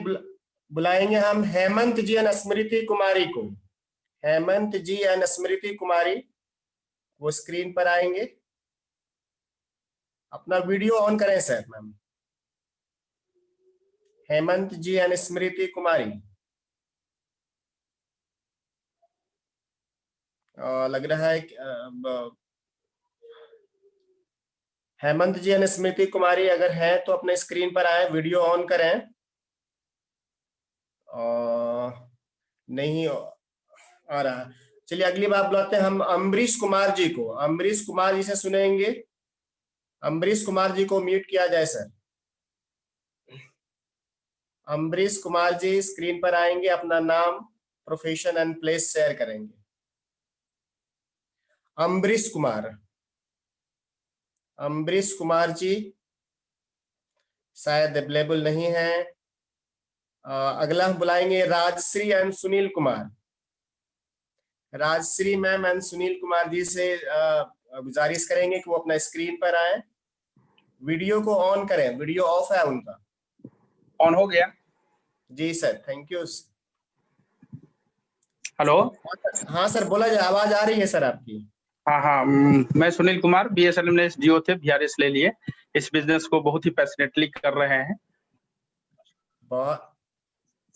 बुलाएंगे हम हेमंत जी एंड स्मृति कुमारी को। हेमंत जी एंड स्मृति कुमारी, वो स्क्रीन पर आएंगे, अपना वीडियो ऑन करें sir ma'am. Hemant ji and Smriti Kumari, लग रहा है हेमंत जी एंड स्मृति कुमारी अगर है तो अपने स्क्रीन पर आए, वीडियो ऑन करें। नहीं आ रहा। चलिए अगली बात बुलाते हैं हम अम्बरीश कुमार जी को। अम्बरीश कुमार जी से सुनेंगे। अम्बरीश कुमार जी को म्यूट किया जाए सर। अम्बरीश कुमार जी स्क्रीन पर आएंगे, अपना नाम, प्रोफेशन एंड प्लेस शेयर करेंगे। अम्बरीश कुमार, अम्बरीश कुमार जी शायद अवेलेबल नहीं है। अगला हम बुलाएंगे Rajshree and Sunil Kumar. Rajshree ma'am and Sunil Kumar ji से गुजारिश करेंगे कि वो अपना स्क्रीन पर आए, वीडियो को ऑन करें। वीडियो ऑफ है उनका। ऑन हो गया जी सर, थैंक यू। हेलो। हाँ सर बोला जाए, आवाज आ रही है सर आपकी। हाँ, मैं सुनील कुमार, BSNL में जियो थे, VRS ले लिए। इस बिजनेस को बहुत ही पैशनेटली कर रहे हैं।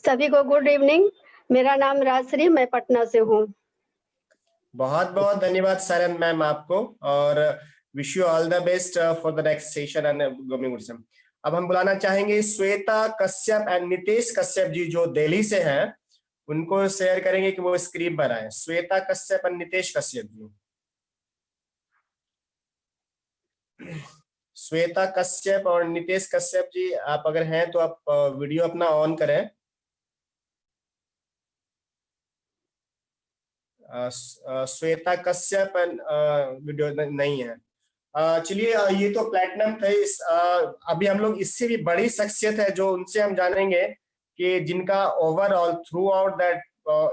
सभी को गुड इवनिंग, मेरा नाम राजश्री, मैं पटना से हूँ। बहुत बहुत धन्यवाद सर एंड मैम आपको, और wish you all the best for the next session and grooming. अब हम बुलाना चाहेंगे श्वेता कश्यप एंड नितेश कश्यप जी, जो दिल्ली से हैं, उनको शेयर करेंगे कि वो स्क्रीन पर आए। श्वेता कश्यप एंड नितेश कश्यप जी। श्वेता कश्यप और नितेश कश्यप जी, आप अगर हैं तो आप वीडियो अपना ऑन करें। श्वेता कश्यप एंड वीडियो नहीं है। चलिए ये तो प्लेटिनम थे। अभी हम लोग इससे भी बड़ी शख्सियत है जो उनसे हम जानेंगे कि जिनका overall through out that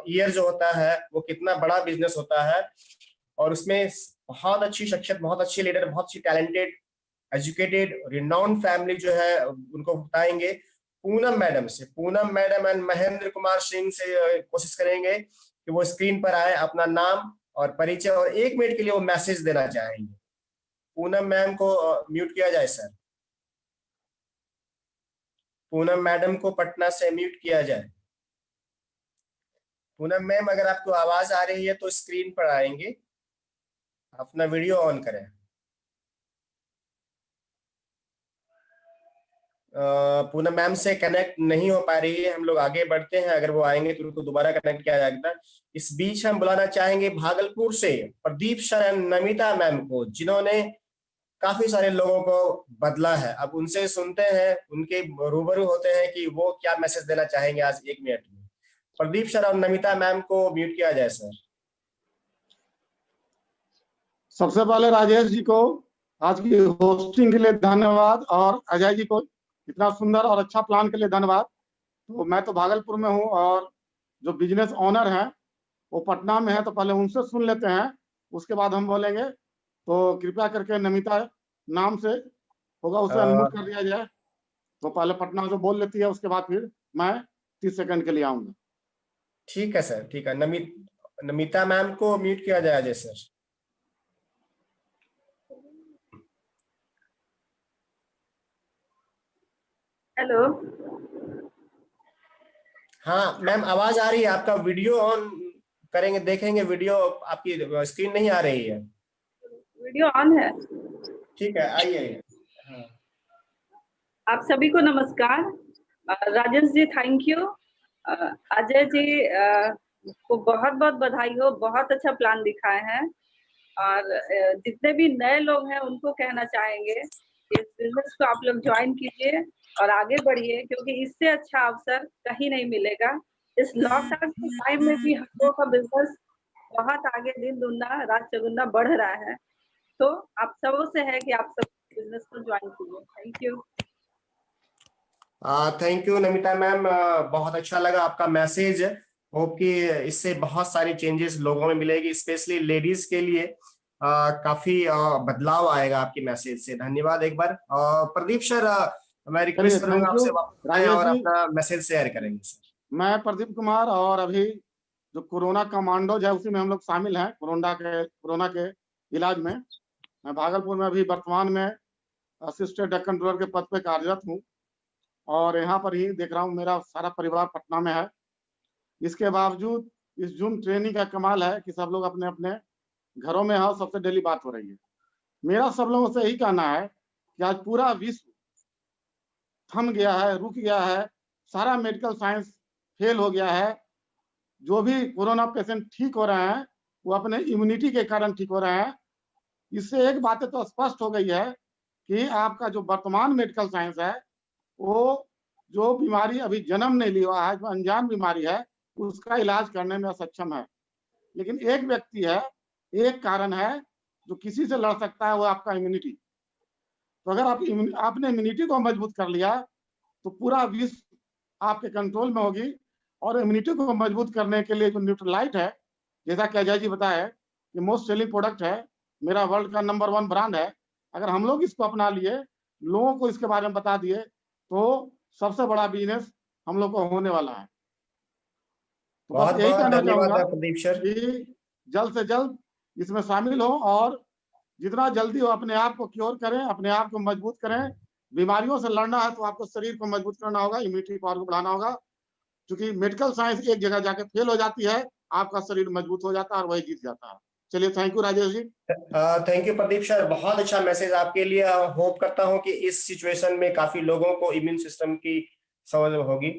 year जो होता है वो कितना बड़ा बिजनेस होता है, और उसमें बहुत अच्छी शख्सियत, बहुत अच्छी लीडर, बहुत अच्छी टैलेंटेड, एजुकेटेड, रिनाउंड फैमिली जो है, उनको बताएंगे पूनम मैडम से। पूनम मैडम एंड महेंद्र कुमार सिंह से कोशिश करेंगे कि वो स्क्रीन पर आए, अपना नाम और परिचय और 1 मिनट के लिए वो मैसेज देना चाहेंगे। पूनम मैम को म्यूट किया जाए सर। पूनम मैडम को पटना से म्यूट किया जाए। पूनम मैम, अगर आपको आवाज आ रही है तो स्क्रीन पर आएंगे, अपना वीडियो ऑन करें। पूनम मैम से कनेक्ट नहीं हो पा रही है, हम लोग आगे बढ़ते हैं, अगर वो आएंगे तो उनको दोबारा कनेक्ट किया जाएगा। इस बीच हम बुलाना चाहेंगे भागलपुर से प्रदीप शरण नमिता मैम को, जिन्होंने काफी सारे लोगों को बदला है। अब उनसे सुनते हैं, उनके रूबरू होते हैं कि वो क्या मैसेज देना चाहेंगे आज 1 मिनट में। प्रदीप शरण नमिता मैम को म्यूट किया जाए सर। सबसे पहले राजेश जी को आज की होस्टिंग के लिए धन्यवाद, और अजय जी को इतना सुंदर और अच्छा प्लान के लिए धन्यवाद। तो मैं तो भागलपुर में हूं और जो बिजनेस ओनर हैं वो पटना में है, तो पहले उनसे सुन लेते हैं, उसके बाद हम बोलेंगे। तो कृपया करके नमिता नाम से होगा, उसे अनम्यूट कर दिया जाए। तो पहले पटना जो बोल लेती है, उसके बाद फिर मैं 30 सेकंड के लिए आऊंगा। ठीक है सर, ठीक है। नमिता मैम को म्यूट किया जाए अजय सर। हेलो, हाँ मैम, आवाज आ रही है। आपका वीडियो ऑन करेंगे, देखेंगे वीडियो, आपकी स्क्रीन नहीं आ रही है। वीडियो ऑन है। ठीक है, आइए। हाँ। आप सभी को नमस्कार। Rajesh ji thank you. अजय जी को बहुत बहुत बधाई हो, बहुत अच्छा प्लान दिखाए हैं। और जितने भी नए लोग हैं उनको कहना चाहेंगे कि इस बिजनेस को आप लोग ज्वाइन कीजिए और आगे बढ़िए, क्योंकि इससे अच्छा अवसर कहीं नहीं मिलेगा। इस लॉकडाउन के टाइम में भी हम लोगों का बिजनेस बहुत आगे दिन दुगना रात चौगुना बढ़ रहा है। तो आप सबों से है कि आप सब बिजनेस को ज्वाइन कीजिए। Thank you. Thank you Namita ma'am, बहुत अच्छा लगा आपका मैसेज। होप कि इससे बहुत सारी चेंजेस लोगों में मिलेगी, स्पेशली लेडीज के लिए काफी बदलाव आएगा आपके मैसेज से। धन्यवाद एक बार। प्रदीप सर, मैं रिक्वेस्ट करूंगा आपसे वापस आएं और अपना मैसेज शेयर करेंगे सर। मैं प्रदीप कुमार, और अभी जो कोरोना कमांडोज है उसी में हम लोग शामिल हैं, कोरोना के इलाज में। मैं भागलपुर में अभी वर्तमान में असिस्टेंट ड्रग कंट्रोलर के पद पे कार्यरत हूँ, और यहाँ पर ही देख रहा हूँ मेरा सारा परिवार पटना में है। इसके बावजूद इस जूम ट्रेनिंग का कमाल है कि सब लोग अपने अपने घरों में हैं, सबसे डेली बात हो रही है। मेरा सब लोगों से यही कहना है कि आज पूरा विश्व थम गया है, रुक गया है, सारा मेडिकल साइंस फेल हो गया है। जो भी कोरोना पेशेंट ठीक हो रहे हैं वो अपने इम्यूनिटी के कारण ठीक हो रहे हैं। इससे एक बात तो स्पष्ट हो गई है कि आपका जो वर्तमान मेडिकल साइंस है, वो जो बीमारी अभी जन्म नहीं लिया है, जो अनजान बीमारी है, उसका इलाज करने में असक्षम है। लेकिन एक व्यक्ति है, एक कारण है जो किसी से लड़ सकता है, वो आपका इम्यूनिटी। तो अगर आपने इम्यूनिटी को मजबूत कर लिया तो पूरा विश्व आपके कंट्रोल में होगी। और इम्यूनिटी को मजबूत करने के लिए जो न्यूट्रलाइट है, जैसा कि अजय जी बताया, ये मोस्ट सेलिंग प्रोडक्ट है, मेरा वर्ल्ड का नंबर 1 ब्रांड है। अगर हम लोग इसको अपना लिए, लोगों को इसके बारे में बता दिए, तो सबसे बड़ा बिजनेस हम लोग को होने वाला है। तो बस यही कहना चाहूंगा कि जल्द से जल्द इसमें शामिल हो, और जितना जल्दी हो अपने आप को क्योर करें, अपने आप को मजबूत करें। बीमारियों से लड़ना है तो आपको शरीर को मजबूत करना होगा, इम्यूनिटी पावर को बढ़ाना होगा। क्योंकि मेडिकल साइंस एक जगह जाके फेल हो जाती है, आपका शरीर मजबूत हो जाता है और वही जीत जाता है। चलिए, thank you Rajesh ji. Thank you Pradeep sir, बहुत अच्छा मैसेज आपके लिए। होप करता हूं कि इस सिचुएशन में काफी लोगों को इम्यून सिस्टम की समझ होगी।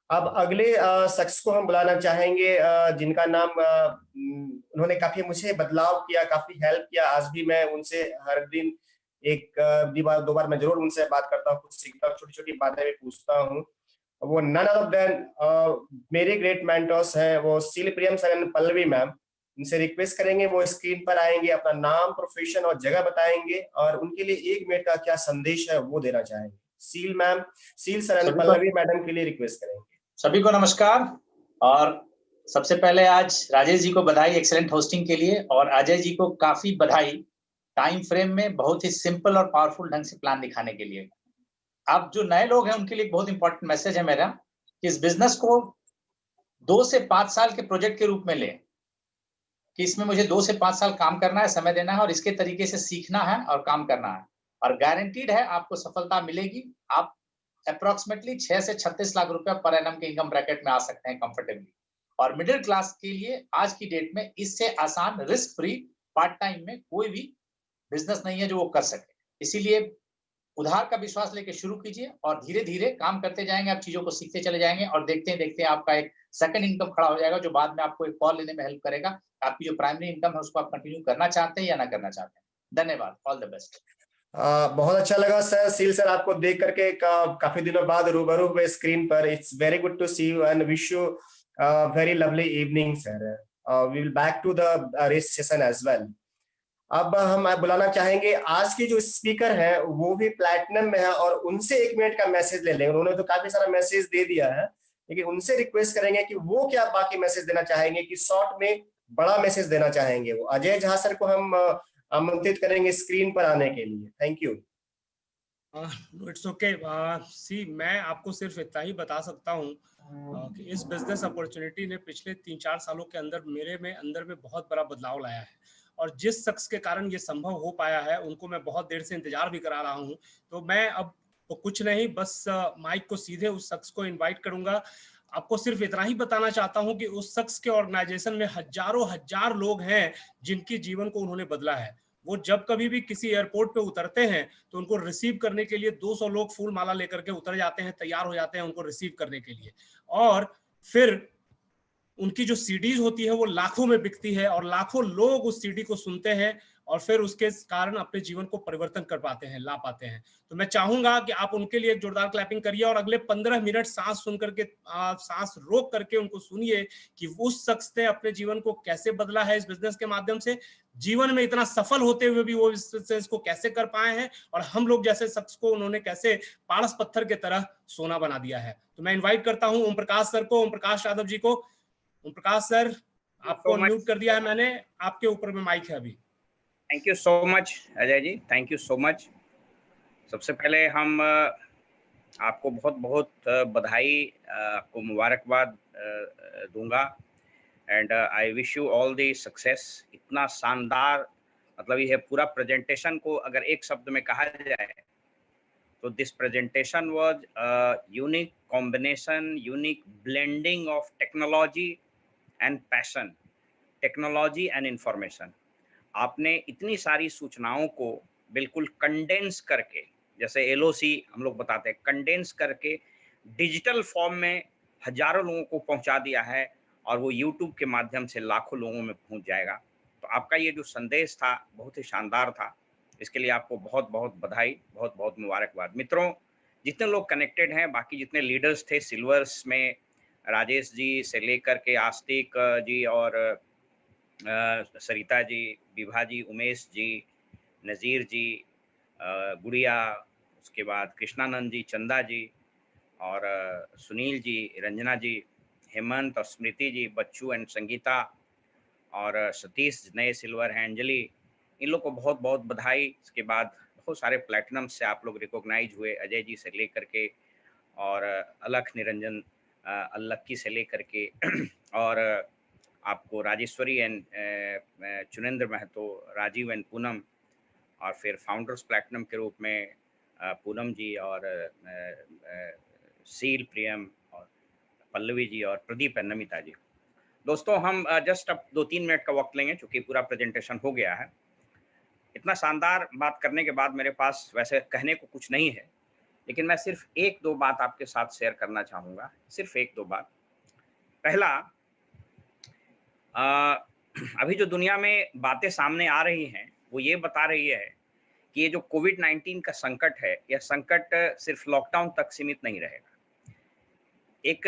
अब अगले शख्स को हम बुलाना चाहेंगे, जिनका नाम उन्होंने काफी मुझे बदलाव किया, काफी हेल्प किया। आज भी मैं उनसे हर दिन एक दो बार मैं जरूर उनसे बात करता हूँ, कुछ सीखता हूँ, छोटी छोटी बातें भी पूछता हूँ। वो नन अदर देन मेरे ग्रेट मेंटर्स हैं, वो सील प्रियम सरन पल्लवी मैम। उनसे रिक्वेस्ट करेंगे वो स्क्रीन पर आएंगे, अपना नाम, प्रोफेशन और जगह बताएंगे, और उनके लिए 1 मिनट का क्या संदेश है वो देना चाहेंगे। सील सरन पल्लवी मैडम के लिए रिक्वेस्ट करेंगे। सभी को नमस्कार, और सबसे पहले आज राजेश जी को बधाई एक्सेलेंट होस्टिंग के लिए, और अजय जी को काफी बधाई टाइम फ्रेम में बहुत ही सिंपल और पावरफुल ढंग से प्लान दिखाने के लिए। अब जो नए लोग हैं उनके लिए एक बहुत इंपॉर्टेंट मैसेज है मेरा कि इस बिजनेस को 2 से 5 साल के प्रोजेक्ट के रूप में लें, कि इसमें मुझे 2 से 5 साल काम करना है, समय देना है और इसके तरीके से सीखना है और काम करना है, और गारंटीड है आपको सफलता मिलेगी। आप अप्रोक्सीमेटली 6 से 36 लाख रुपया पर एनम के इनकम ब्रैकेट में आ सकते हैं कंफर्टेबली। और मिडिल क्लास के लिए आज की डेट में इससे आसान रिस्क फ्री पार्ट टाइम में कोई भी बिजनेस नहीं है जो वो कर सके। इसीलिए उधार का विश्वास लेके शुरू कीजिए और धीरे धीरे काम करते जाएंगे, आप चीजों को सीखते चले जाएंगे और देखते देखते आपका एक सेकंड इनकम खड़ा हो जाएगा, जो बाद में आपको एक कॉल लेने में हेल्प करेगा। आपकी जो प्राइमरी इनकम है उसको आप कंटिन्यू करना चाहते हैं या ना करना चाहते हैं। धन्यवाद, ऑल द बेस्ट। बहुत अच्छा लगा सर, सील सर आपको देख करके काफी दिनों बाद रूबरू हुए स्क्रीन पर। It's very good to see you and wish you very lovely evening sir. We will back to the race session as well. अब हम बुलाना चाहेंगे आज के जो स्पीकर हैं वो भी प्लैटिनम में है और उनसे 1 मिनट का मैसेज ले लेंगे। उन्होंने तो काफी सारा मैसेज दे दिया है, लेकिन उनसे रिक्वेस्ट करेंगे कि वो क्या बाकी मैसेज देना चाहेंगे, कि शॉर्ट में बड़ा मैसेज देना चाहेंगे। वो अजय झा सर को हम आमंत्रित करेंगे स्क्रीन पर आने के लिए। Thank you. It's okay. See मैं आपको सिर्फ इतना ही बता सकता हूँ कि इस बिजनेस अपॉर्चुनिटी ने पिछले 3-4 सालों के अंदर मेरे अंदर में बहुत बड़ा बदलाव लाया है, और जिस शख्स के कारण ये संभव हो पाया है उनको मैं बहुत देर से इंतजार भी करा रहा हूँ। तो मैं अब कुछ नहीं, बस माइक को सीधे उस शख्स को इनवाइट करूंगा। आपको सिर्फ इतना ही बताना चाहता हूं कि उस शख्स के ऑर्गेनाइजेशन में हजारों हजार लोग हैं जिनके जीवन को उन्होंने बदला है। वो जब कभी भी किसी एयरपोर्ट पे उतरते हैं तो उनको रिसीव करने के लिए 200 लोग फूल माला लेकर के उतर जाते हैं, तैयार हो जाते हैं उनको रिसीव करने के लिए। और फिर उनकी जो सीडीज होती है वो लाखों में बिकती है और लाखों लोग उस सीडी को सुनते हैं और फिर उसके कारण अपने जीवन को परिवर्तन कर पाते हैं, ला पाते हैं। तो मैं चाहूंगा कि आप उनके लिए एक जोरदार क्लैपिंग करिए और अगले 15 मिनट सांस सुन करके, सांस रोक करके उनको सुनिए कि उस शख्स ने अपने जीवन को कैसे बदला है इस बिजनेस के माध्यम से, जीवन में इतना सफल होते हुए भी वो इस बिजनेस को कैसे कर पाए हैं, और हम लोग जैसे शख्स को उन्होंने कैसे पारस पत्थर की तरह सोना बना दिया है। तो मैं इन्वाइट करता हूँ ओम प्रकाश सर को, ओम प्रकाश यादव जी को। ओम प्रकाश सर, आपको अनम्यूट कर दिया है मैंने, आपके ऊपर में माइक है अभी। Thank you so much Ajay ji, thank you so much. सबसे पहले हम आपको बहुत बहुत बधाई, आपको मुबारकबाद दूंगा and I wish you all the success. इतना शानदार, मतलब ये पूरा प्रेजेंटेशन को अगर एक शब्द में कहा जाए तो this presentation was unique combination, unique blending of technology and passion, technology and information. आपने इतनी सारी सूचनाओं को बिल्कुल कंडेंस करके, जैसे एलओसी हम लोग बताते हैं, कंडेंस करके डिजिटल फॉर्म में हजारों लोगों को पहुंचा दिया है और वो यूट्यूब के माध्यम से लाखों लोगों में पहुंच जाएगा। तो आपका ये जो संदेश था बहुत ही शानदार था, इसके लिए आपको बहुत बहुत बधाई, बहुत बहुत मुबारकबाद। मित्रों, जितने लोग कनेक्टेड हैं, बाकी जितने लीडर्स थे सिल्वर्स में, राजेश जी से लेकर के आस्तिक जी और सरिता जी, विभा जी, उमेश जी, नज़ीर जी, गुड़िया, उसके बाद कृष्णानंद जी, चंदा जी और सुनील जी, रंजना जी, हेमंत और स्मृति जी, बच्चू एंड संगीता और सतीश नए सिल्वर हैं, अंजलि, इन लोग को बहुत बहुत बधाई। इसके बाद बहुत सारे प्लैटिनम से आप लोग रिकॉग्नाइज हुए, अजय जी से लेकर के और अलख निरंजन अल्लक्की से लेकर के और आपको राजेश्वरी एंड चुनेंद्र महतो, राजीव एंड पूनम, और फिर फाउंडर्स प्लैटिनम के रूप में पूनम जी और सील प्रियम और पल्लवी जी और प्रदीप एंड नमिता जी। दोस्तों, हम जस्ट अब 2-3 मिनट का वक्त लेंगे क्योंकि पूरा प्रेजेंटेशन हो गया है। इतना शानदार बात करने के बाद मेरे पास वैसे कहने को कुछ नहीं है, लेकिन मैं सिर्फ 1-2 बात आपके साथ शेयर करना चाहूँगा, सिर्फ 1-2 बात। पहला, अभी जो दुनिया में बातें सामने आ रही हैं वो ये बता रही है कि ये जो कोविड-19 का संकट है, यह संकट सिर्फ लॉकडाउन तक सीमित नहीं रहेगा। एक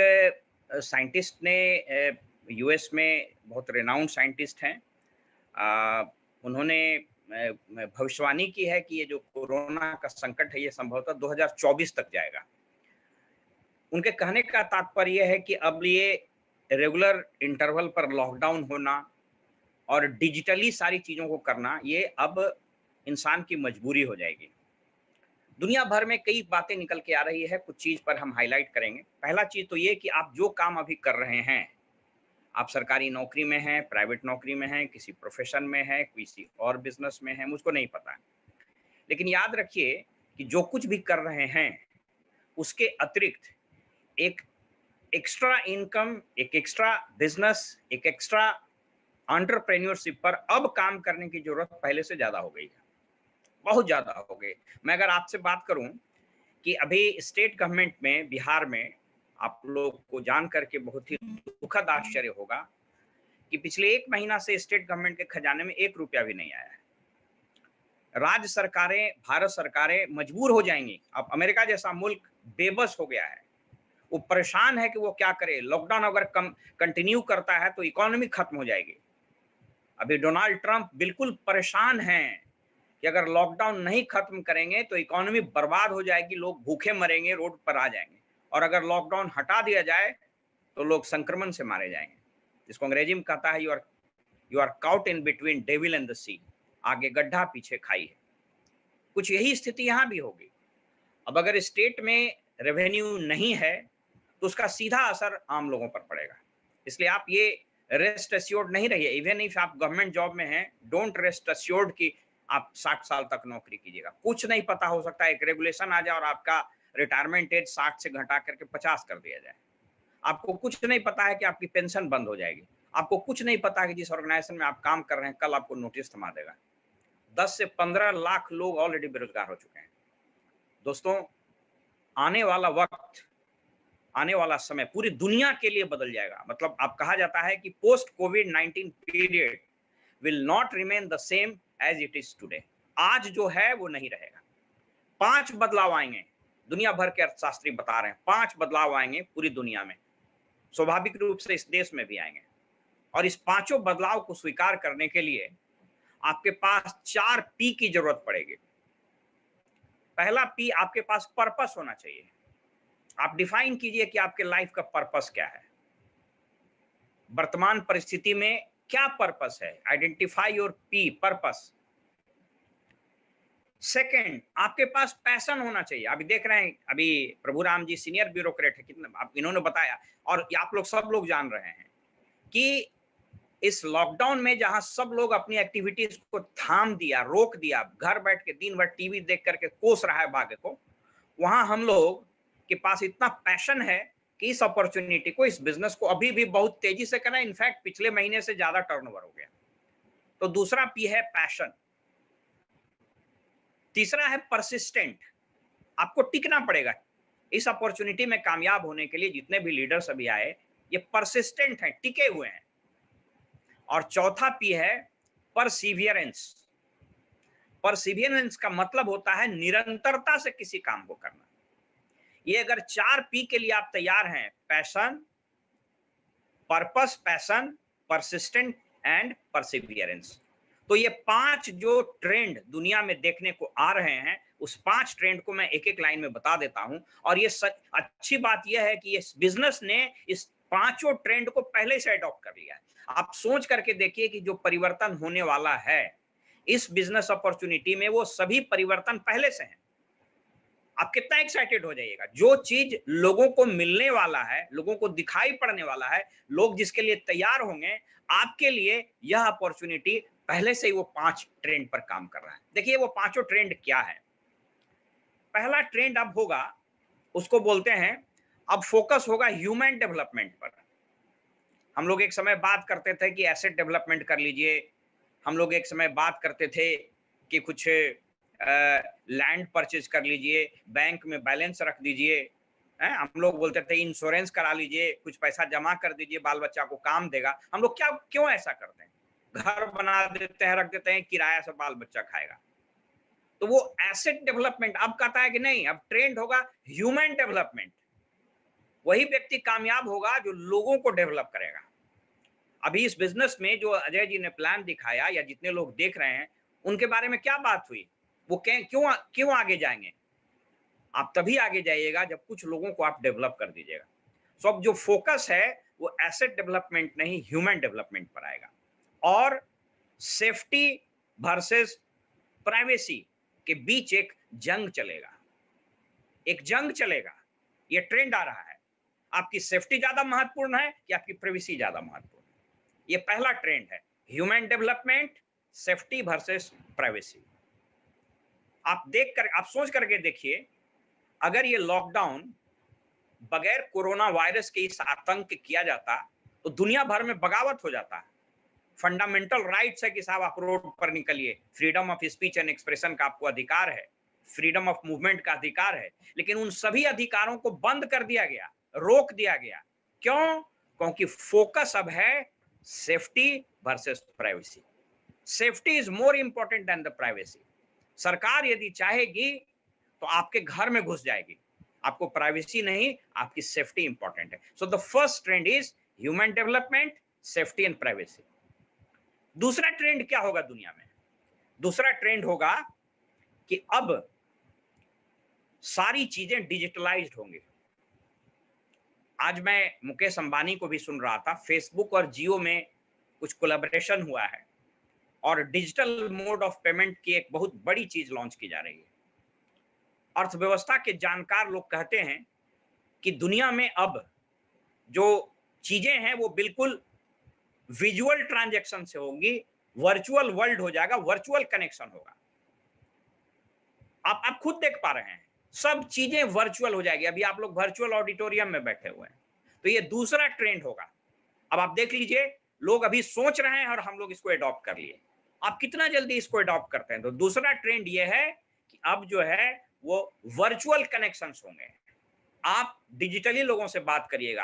साइंटिस्ट ने, यूएस में बहुत रेनाउंड साइंटिस्ट हैं, उन्होंने भविष्यवाणी की है कि ये जो कोरोना का संकट है ये संभवतः 2024 तक जाएगा। उनके कहने का तात्पर्य है कि अब ये रेगुलर इंटरवल पर लॉकडाउन होना और डिजिटली सारी चीज़ों को करना, ये अब इंसान की मजबूरी हो जाएगी। दुनिया भर में कई बातें निकल के आ रही है, कुछ चीज़ पर हम हाईलाइट करेंगे। पहला चीज़ तो ये कि आप जो काम अभी कर रहे हैं, आप सरकारी नौकरी में हैं, प्राइवेट नौकरी में हैं, किसी प्रोफेशन में हैं, किसी और बिजनेस में हैं, मुझको नहीं पता है, लेकिन याद रखिए कि जो कुछ भी कर रहे हैं उसके अतिरिक्त एक एक्स्ट्रा इनकम, एक एक्स्ट्रा बिजनेस, एक एक्स्ट्रा एंटरप्रेन्योरशिप पर अब काम करने की जरूरत पहले से ज्यादा हो गई है, बहुत ज्यादा हो गई। मैं अगर आपसे बात करूं कि अभी स्टेट गवर्नमेंट में बिहार में आप लोग को जान करके बहुत ही दुखद आश्चर्य होगा कि पिछले 1 महीना से स्टेट गवर्नमेंट के खजाने में 1 रुपया भी नहीं आया है। राज्य सरकारें, भारत सरकारें मजबूर हो जाएंगी। अब अमेरिका जैसा मुल्क बेबस हो गया है, वो परेशान है कि वो क्या करे। लॉकडाउन अगर कंटिन्यू करता है तो इकोनॉमी खत्म हो जाएगी। अभी डोनाल्ड ट्रंप बिल्कुल परेशान हैं कि अगर लॉकडाउन नहीं खत्म करेंगे तो इकोनॉमी बर्बाद हो जाएगी, लोग भूखे मरेंगे, रोड पर आ जाएंगे, और अगर लॉकडाउन हटा दिया जाए तो लोग संक्रमण से मारे जाएंगे, जिसको अंग्रेजी में कहता है you are caught in between devil and the sea, आगे गड्ढा पीछे खाई है। कुछ यही स्थिति यहाँ भी होगी। अब अगर स्टेट में रेवेन्यू नहीं है तो उसका सीधा असर आम लोगों पर पड़ेगा। इसलिए आप ये रेस्ट एश्योर्ड नहीं रहिए, इवन इफ आप गवर्नमेंट जॉब में हैं, डोंट रेस्ट एश्योर्ड कि आप 60 साल तक नौकरी कीजिएगा। कुछ नहीं पता, हो सकता है एक रेगुलेशन आ जाए और आपका रिटायरमेंट एज 60 से घटा करके 50 कर दिया जाए। आपको कुछ नहीं पता है कि आपकी पेंशन बंद हो जाएगी। आपको कुछ नहीं पता है कि जिस ऑर्गेनाइजेशन में आप काम कर रहे हैं कल आपको नोटिस थमा देगा। 10 से 15 लाख लोग ऑलरेडी बेरोजगार हो चुके हैं। दोस्तों, आने वाला वक्त, आने वाला समय पूरी दुनिया के लिए बदल जाएगा। मतलब आप कहा जाता है कि पोस्ट कोविड-19 period will not remain the same as it is today. आज जो है वो नहीं रहेगा। 5 बदलाव आएंगे, दुनिया भर के अर्थशास्त्री बता रहे हैं 5 बदलाव आएंगे पूरी दुनिया में, स्वाभाविक रूप से इस देश में भी आएंगे। और इस 5 बदलाव को स्वीकार करने के लिए आपके पास 4 पी की जरूरत पड़ेगी। पहला पी, आपके पास पर्पस होना चाहिए। आप डिफाइन कीजिए कि आपके लाइफ का पर्पस क्या है, वर्तमान परिस्थिति में क्या पर्पस है। Identify your P, purpose. Second, आपके पास पैशन होना चाहिए। अभी देख रहे हैं, अभी प्रभु राम जी सीनियर ब्यूरोक्रेट है, कितना इन्होंने बताया और आप लोग सब लोग जान रहे हैं कि इस लॉकडाउन में जहां सब लोग अपनी एक्टिविटीज को थाम दिया, रोक दिया, घर बैठ के दिन भर टीवी देख करके कोस रहा है भाग्य को, वहां हम लोग के पास इतना पैशन है कि इस अपॉर्चुनिटी को, इस बिजनेस को अभी भी बहुत तेजी से करना है। इनफैक्ट पिछले महीने से ज्यादा टर्नओवर हो गया। तो दूसरा पी है पैशन। तीसरा है परसिस्टेंट। आपको टिकना पड़ेगा इस अपॉर्चुनिटी में कामयाब होने के लिए। जितने भी लीडर्स अभी आए ये परसिस्टेंट हैं, टिके हुए हैं। और चौथा पी है परसिवियरेंस। परसिवियरेंस का मतलब होता है निरंतरता से किसी काम को करना। ये अगर 4 पी के लिए आप तैयार हैं, passion, purpose, passion, persistent and Perseverance, तो ये 5 जो ट्रेंड दुनिया में देखने को आ रहे हैं, उस 5 ट्रेंड को मैं एक एक लाइन में बता देता हूं। और ये अच्छी बात यह है कि इस बिजनेस ने इस 5 ट्रेंड को पहले से अडॉप्ट कर लिया है। आप सोच करके देखिए कि जो परिवर्तन होने वाला है इस बिजनेस अपॉर्चुनिटी में, वो सभी परिवर्तन पहले से हैं। आप कितना एक्साइटेड हो जाइएगा। जो चीज लोगों को मिलने वाला है, लोगों को दिखाई पड़ने वाला है, लोग जिसके लिए तैयार होंगे, आपके लिए यह अपॉर्चुनिटी पहले से ही वो 5 ट्रेंड पर काम कर रहा है। देखिए वो 5 ट्रेंड क्या है। पहला ट्रेंड अब होगा, उसको बोलते हैं, अब फोकस होगा ह्यूमन डेवलपमेंट पर। हम लोग एक समय बात करते थे कि एसेट डेवलपमेंट कर लीजिए, हम लोग एक समय बात करते थे कि कुछ लैंड परचेज कर लीजिए, बैंक में बैलेंस रख दीजिए, हम लोग बोलते थे इंश्योरेंस करा लीजिए, कुछ पैसा जमा कर दीजिए, बाल बच्चा को काम देगा। हम लोग क्यों ऐसा करते हैं? घर बना देते हैं, रख देते हैं, किराया से बाल बच्चा खाएगा। तो वो एसेट डेवलपमेंट अब कहता है कि नहीं, अब ट्रेंड होगा ह्यूमन डेवलपमेंट। वही व्यक्ति कामयाब होगा जो लोगों को डेवलप करेगा। अभी इस बिजनेस में जो अजय जी ने प्लान दिखाया या जितने लोग देख रहे हैं उनके बारे में क्या बात हुई, वो क्यों आगे जाएंगे? आप तभी आगे जाइएगा जब कुछ लोगों को आप डेवलप कर दीजिएगा। सो अब जो फोकस है वो एसेट डेवलपमेंट नहीं, ह्यूमन डेवलपमेंट पर आएगा। और सेफ्टी वर्सेस प्राइवेसी के बीच एक जंग चलेगा, एक जंग चलेगा। ये ट्रेंड आ रहा है। आपकी सेफ्टी ज्यादा महत्वपूर्ण है कि आपकी प्राइवेसी ज्यादा महत्वपूर्ण है? ये पहला ट्रेंड है, human development, safety versus privacy. आप सोच करके देखिए, अगर ये लॉकडाउन बगैर कोरोना वायरस के इस आतंक के किया जाता तो दुनिया भर में बगावत हो जाता। फंडामेंटल राइट्स है कि साहब आप रोड पर निकलिए, freedom of speech and expression का आपको अधिकार है, फ्रीडम ऑफ मूवमेंट का अधिकार है, लेकिन उन सभी अधिकारों को बंद कर दिया गया, रोक दिया गया। क्यों? क्योंकि फोकस अब है safety versus privacy. Safety is more important than the privacy. सरकार यदि चाहेगी तो आपके घर में घुस जाएगी, आपको प्राइवेसी नहीं, आपकी सेफ्टी इंपॉर्टेंट है। So the first trend is human development, safety and privacy. दूसरा ट्रेंड क्या होगा दुनिया में? दूसरा ट्रेंड होगा कि अब सारी चीजें डिजिटलाइज्ड होंगी। आज मैं मुकेश अंबानी को भी सुन रहा था, फेसबुक और जियो में कुछ कोलैबोरेशन हुआ है और डिजिटल मोड ऑफ पेमेंट की एक बहुत बड़ी चीज लॉन्च की जा रही है। अर्थव्यवस्था के जानकार लोग कहते हैं कि दुनिया में अब जो चीजें हैं वो बिल्कुल विजुअल ट्रांजैक्शन से होंगी, वर्चुअल वर्ल्ड हो जाएगा, वर्चुअल कनेक्शन होगा। आप खुद देख पा रहे हैं, सब चीजें वर्चुअल हो जाएगी। अभी आप लोग वर्चुअल ऑडिटोरियम में बैठे हुए हैं, तो ये दूसरा ट्रेंड होगा। अब आप देख लीजिए, लोग अभी सोच रहे हैं और हम लोग इसको अडॉप्ट कर लिए। आप कितना जल्दी इसको अडॉप्ट करते हैं? तो दूसरा ट्रेंड ये है कि अब जो है वो वर्चुअल कनेक्शंस होंगे। आप डिजिटली लोगों से बात करिएगा,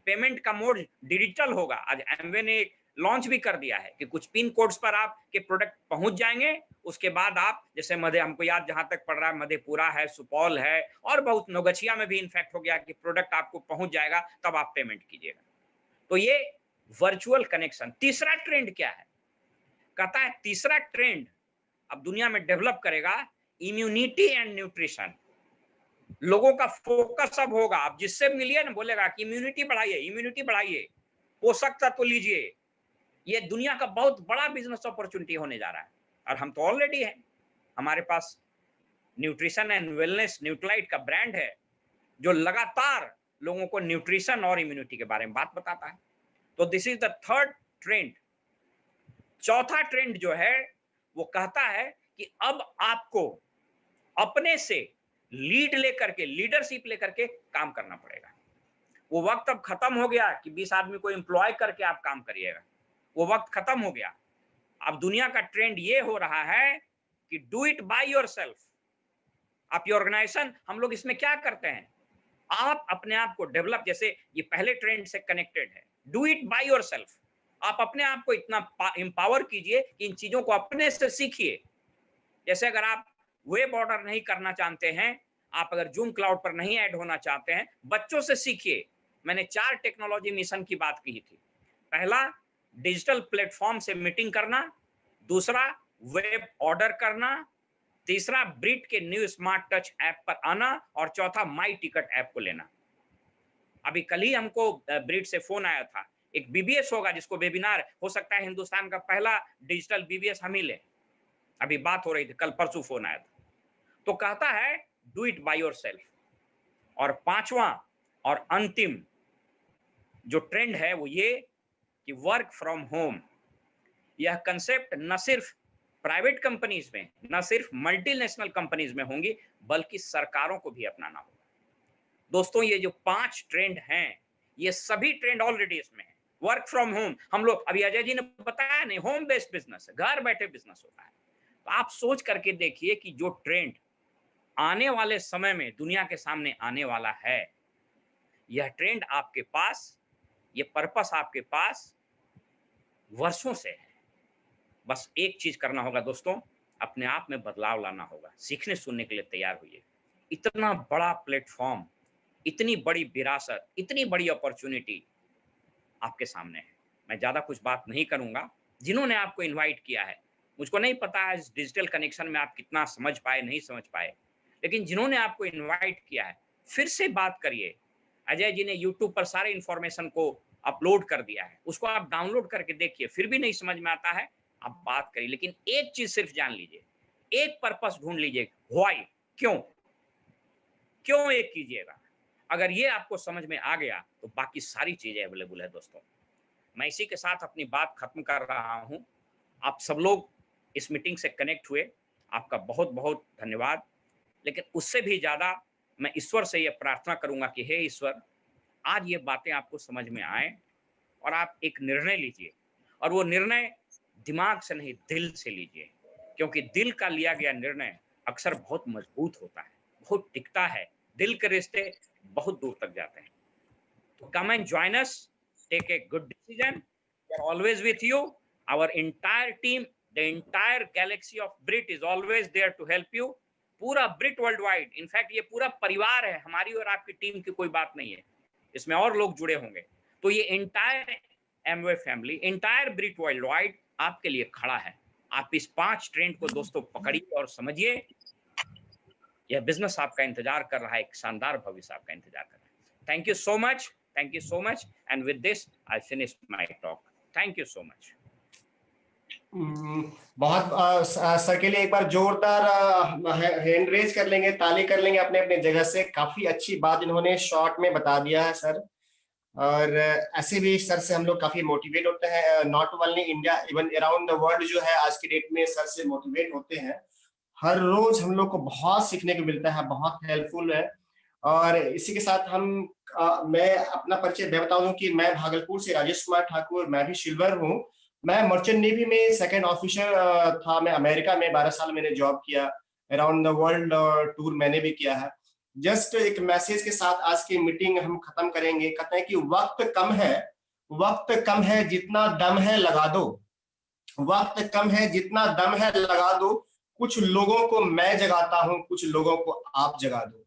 पेमेंट का मोड डिजिटल होगा। आज एमवे ने लॉन्च भी कर दिया है कि कुछ पिन कोड्स पर आपके प्रोडक्ट पहुंच जाएंगे, उसके बाद आप जैसे हमको याद जहां तक पड़ रहा है, मधेपुरा है, सुपौल है और बहुत नौगछिया में भी इनफैक्ट हो गया कि प्रोडक्ट आपको पहुंच जाएगा, तब आप पेमेंट कीजिएगा। तो ये वर्चुअल कनेक्शन। तीसरा ट्रेंड क्या है? कहता है तीसरा ट्रेंड अब दुनिया में डेवलप करेगा इम्यूनिटी एंड न्यूट्रिशन। लोगों का फोकस अब होगा, आप जिससे मिलिए ना बोलेगा कि इम्यूनिटी बढ़ाइए, इम्यूनिटी बढ़ाइए, पोषक तत्व लीजिए। ये दुनिया का बहुत बड़ा बिजनेस अपॉर्चुनिटी होने जा रहा है और हम तो ऑलरेडी हैं। हमारे पास न्यूट्रिशन एंड वेलनेस न्यूट्राइट का ब्रांड है जो लगातार लोगों को न्यूट्रिशन और इम्यूनिटी के बारे में बात बताता है। तो this is the third trend. चौथा ट्रेंड जो है वो कहता है कि अब आपको अपने से लीड लेकर के, लीडरशिप लेकर के काम करना पड़ेगा। वो वक्त अब खत्म हो गया कि 20 आदमी को एम्प्लॉय करके आप काम करिएगा, वो वक्त खत्म हो गया। अब दुनिया का ट्रेंड ये हो रहा है कि डू इट बाय योरसेल्फ। आपकी ऑर्गेनाइजेशन, हम लोग इसमें क्या करते हैं, आप अपने आप को डेवलप, जैसे ये पहले ट्रेंड से कनेक्टेड है, डू इट बाय योरसेल्फ। आप अपने आप को इतना एम्पावर कीजिए कि इन चीजों को अपने से सीखिए। जैसे अगर आप वेब ऑर्डर नहीं करना चाहते हैं, आप अगर जूम क्लाउड पर नहीं ऐड होना चाहते हैं, बच्चों से सीखिए। मैंने 4 टेक्नोलॉजी मिशन की बात की थी। पहला, डिजिटल प्लेटफॉर्म से मीटिंग करना, दूसरा वेब ऑर्डर करना, तीसरा ब्रिट के न्यू स्मार्ट टच ऐप पर आना और चौथा माई टिकट ऐप को लेना। अभी कल ही हमको ब्रिट से फोन आया था, एक बीबीएस होगा जिसको वेबिनार हो सकता है हिंदुस्तान का पहला डिजिटल बीबीएस हम ही ले। अभी बात हो रही थी, कल परसों फोन आया था। तो कहता है डू इट बाय योरसेल्फ। और पांचवा और अंतिम जो ट्रेंड है वो ये कि वर्क फ्रॉम होम। यह कंसेप्ट न सिर्फ प्राइवेट कंपनीज में, न सिर्फ मल्टीनेशनल कंपनीज में होंगी, बल्कि सरकारों को भी अपनाना होगा। दोस्तों, ये जो 5 ट्रेंड हैं, ये सभी ट्रेंड ऑलरेडी इसमें है। वर्क फ्रॉम होम, हम लोग अभी अजय जी ने बताया नहीं, होम बेस्ड बिजनेस है, घर बैठे बिजनेस होता है। तो आप सोच करके देखिए कि जो ट्रेंड आने वाले समय में दुनिया के सामने आने वाला है, यह ट्रेंड आपके पास, ये पर्पस आपके पास वर्षों से है। बस एक चीज करना होगा दोस्तों, अपने आप में बदलाव लाना होगा, सीखने सुनने के लिए तैयार होइए। इतना बड़ा प्लेटफॉर्म, इतनी बड़ी विरासत, इतनी बड़ी अपॉर्चुनिटी आपके सामने है। मैं ज्यादा कुछ बात नहीं करूंगा। जिन्होंने आपको इनवाइट किया है, मुझको नहीं पता है इस डिजिटल कनेक्शन में आप कितना समझ पाए, नहीं समझ पाए, लेकिन जिन्होंने आपको इनवाइट किया है, फिर से बात करिए। अजय जी ने यूट्यूब पर सारे इंफॉर्मेशन को अपलोड कर दिया है, उसको आप डाउनलोड करके देखिए। फिर भी नहीं समझ में आता है, आप बात करिए, लेकिन एक चीज सिर्फ जान लीजिए, एक पर्पस ढूंढ लीजिए, व्हाई, क्यों एक कीजिएगा। अगर ये आपको समझ में आ गया तो बाकी सारी चीजें अवेलेबल है। दोस्तों, मैं इसी के साथ अपनी बात खत्म कर रहा हूं। आप सब लोग इस मीटिंग से कनेक्ट हुए, आपका बहुत बहुत धन्यवाद। लेकिन उससे भी ज्यादा मैं ईश्वर से ये प्रार्थना करूंगा कि हे ईश्वर, आज ये बातें आपको समझ में आए और आप एक निर्णय लीजिए, और वो निर्णय दिमाग से नहीं दिल से लीजिए, क्योंकि दिल का लिया गया निर्णय अक्सर बहुत मजबूत होता है, बहुत टिकता है। दिल के रिश्ते बहुत दूर तक जाते हैं। तो come and join us, take a good decision, we are always with you, our entire team, the entire galaxy of Britt is always there to help you. पूरा ब्रिट वर्ल्ड वाइड, इनफैक्ट ये पूरा परिवार है, हमारी और आपकी team की कोई बात नहीं है, इसमें और लोग जुड़े होंगे। तो ये entire Amway family, entire Britt world wide आपके लिए खड़ा है। आप इस 5 ट्रेंड को दोस्तों पकड़िए और समझिए, यह बिजनेस आपका इंतजार कर रहा है, एक शानदार भविष्य आपका इंतजार कर रहा है। Thank you so much, thank you so much, and with this I finish my talk. Thank you so much. बहुत सर के लिए एक बार जोरदार हैंड रेज कर लेंगे, ताली कर लेंगे अपने अपने जगह से। काफी अच्छी बात इन्होंने शॉर्ट में बता दिया है सर, और ऐसे भी सर से हम लोग काफी मोटिवेट होते हैं, not only India, even around the world जो है आज की डेट में सर से मोटिवेट होते हैं। हर रोज हम लोग को बहुत सीखने को मिलता है, बहुत हेल्पफुल है। और इसी के साथ मैं अपना परिचय बता दूं कि मैं भागलपुर से राजेश कुमार ठाकुर, मैं भी सिल्वर हूँ। मैं मर्चेंट नेवी में 2nd ऑफिसर था। मैं अमेरिका में 12 साल मैंने जॉब किया, अराउंड द वर्ल्ड टूर मैंने भी किया है। जस्ट एक मैसेज के साथ आज की मीटिंग हम खत्म करेंगे। कहते हैं कि वक्त कम है, जितना दम है लगा दो। वक्त कम है, जितना दम है लगा दो। कुछ लोगों को मैं जगाता हूं, कुछ लोगों को आप जगा दो।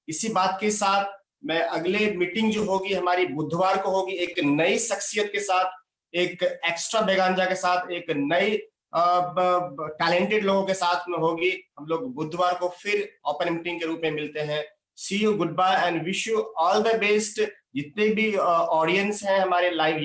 इसी बात के साथ मैं अगले मीटिंग जो होगी हमारी बुधवार को होगी, एक नई शख्सियत के साथ, एक एक्स्ट्रा बेगांजा के साथ, एक नई टैलेंटेड लोगों के साथ में होगी। हम लोग बुधवार को फिर ओपन मीटिंग के रूप में मिलते हैं। See you, goodbye and wish you all the best. जितने भी ऑडियंस हैं हमारे लाइव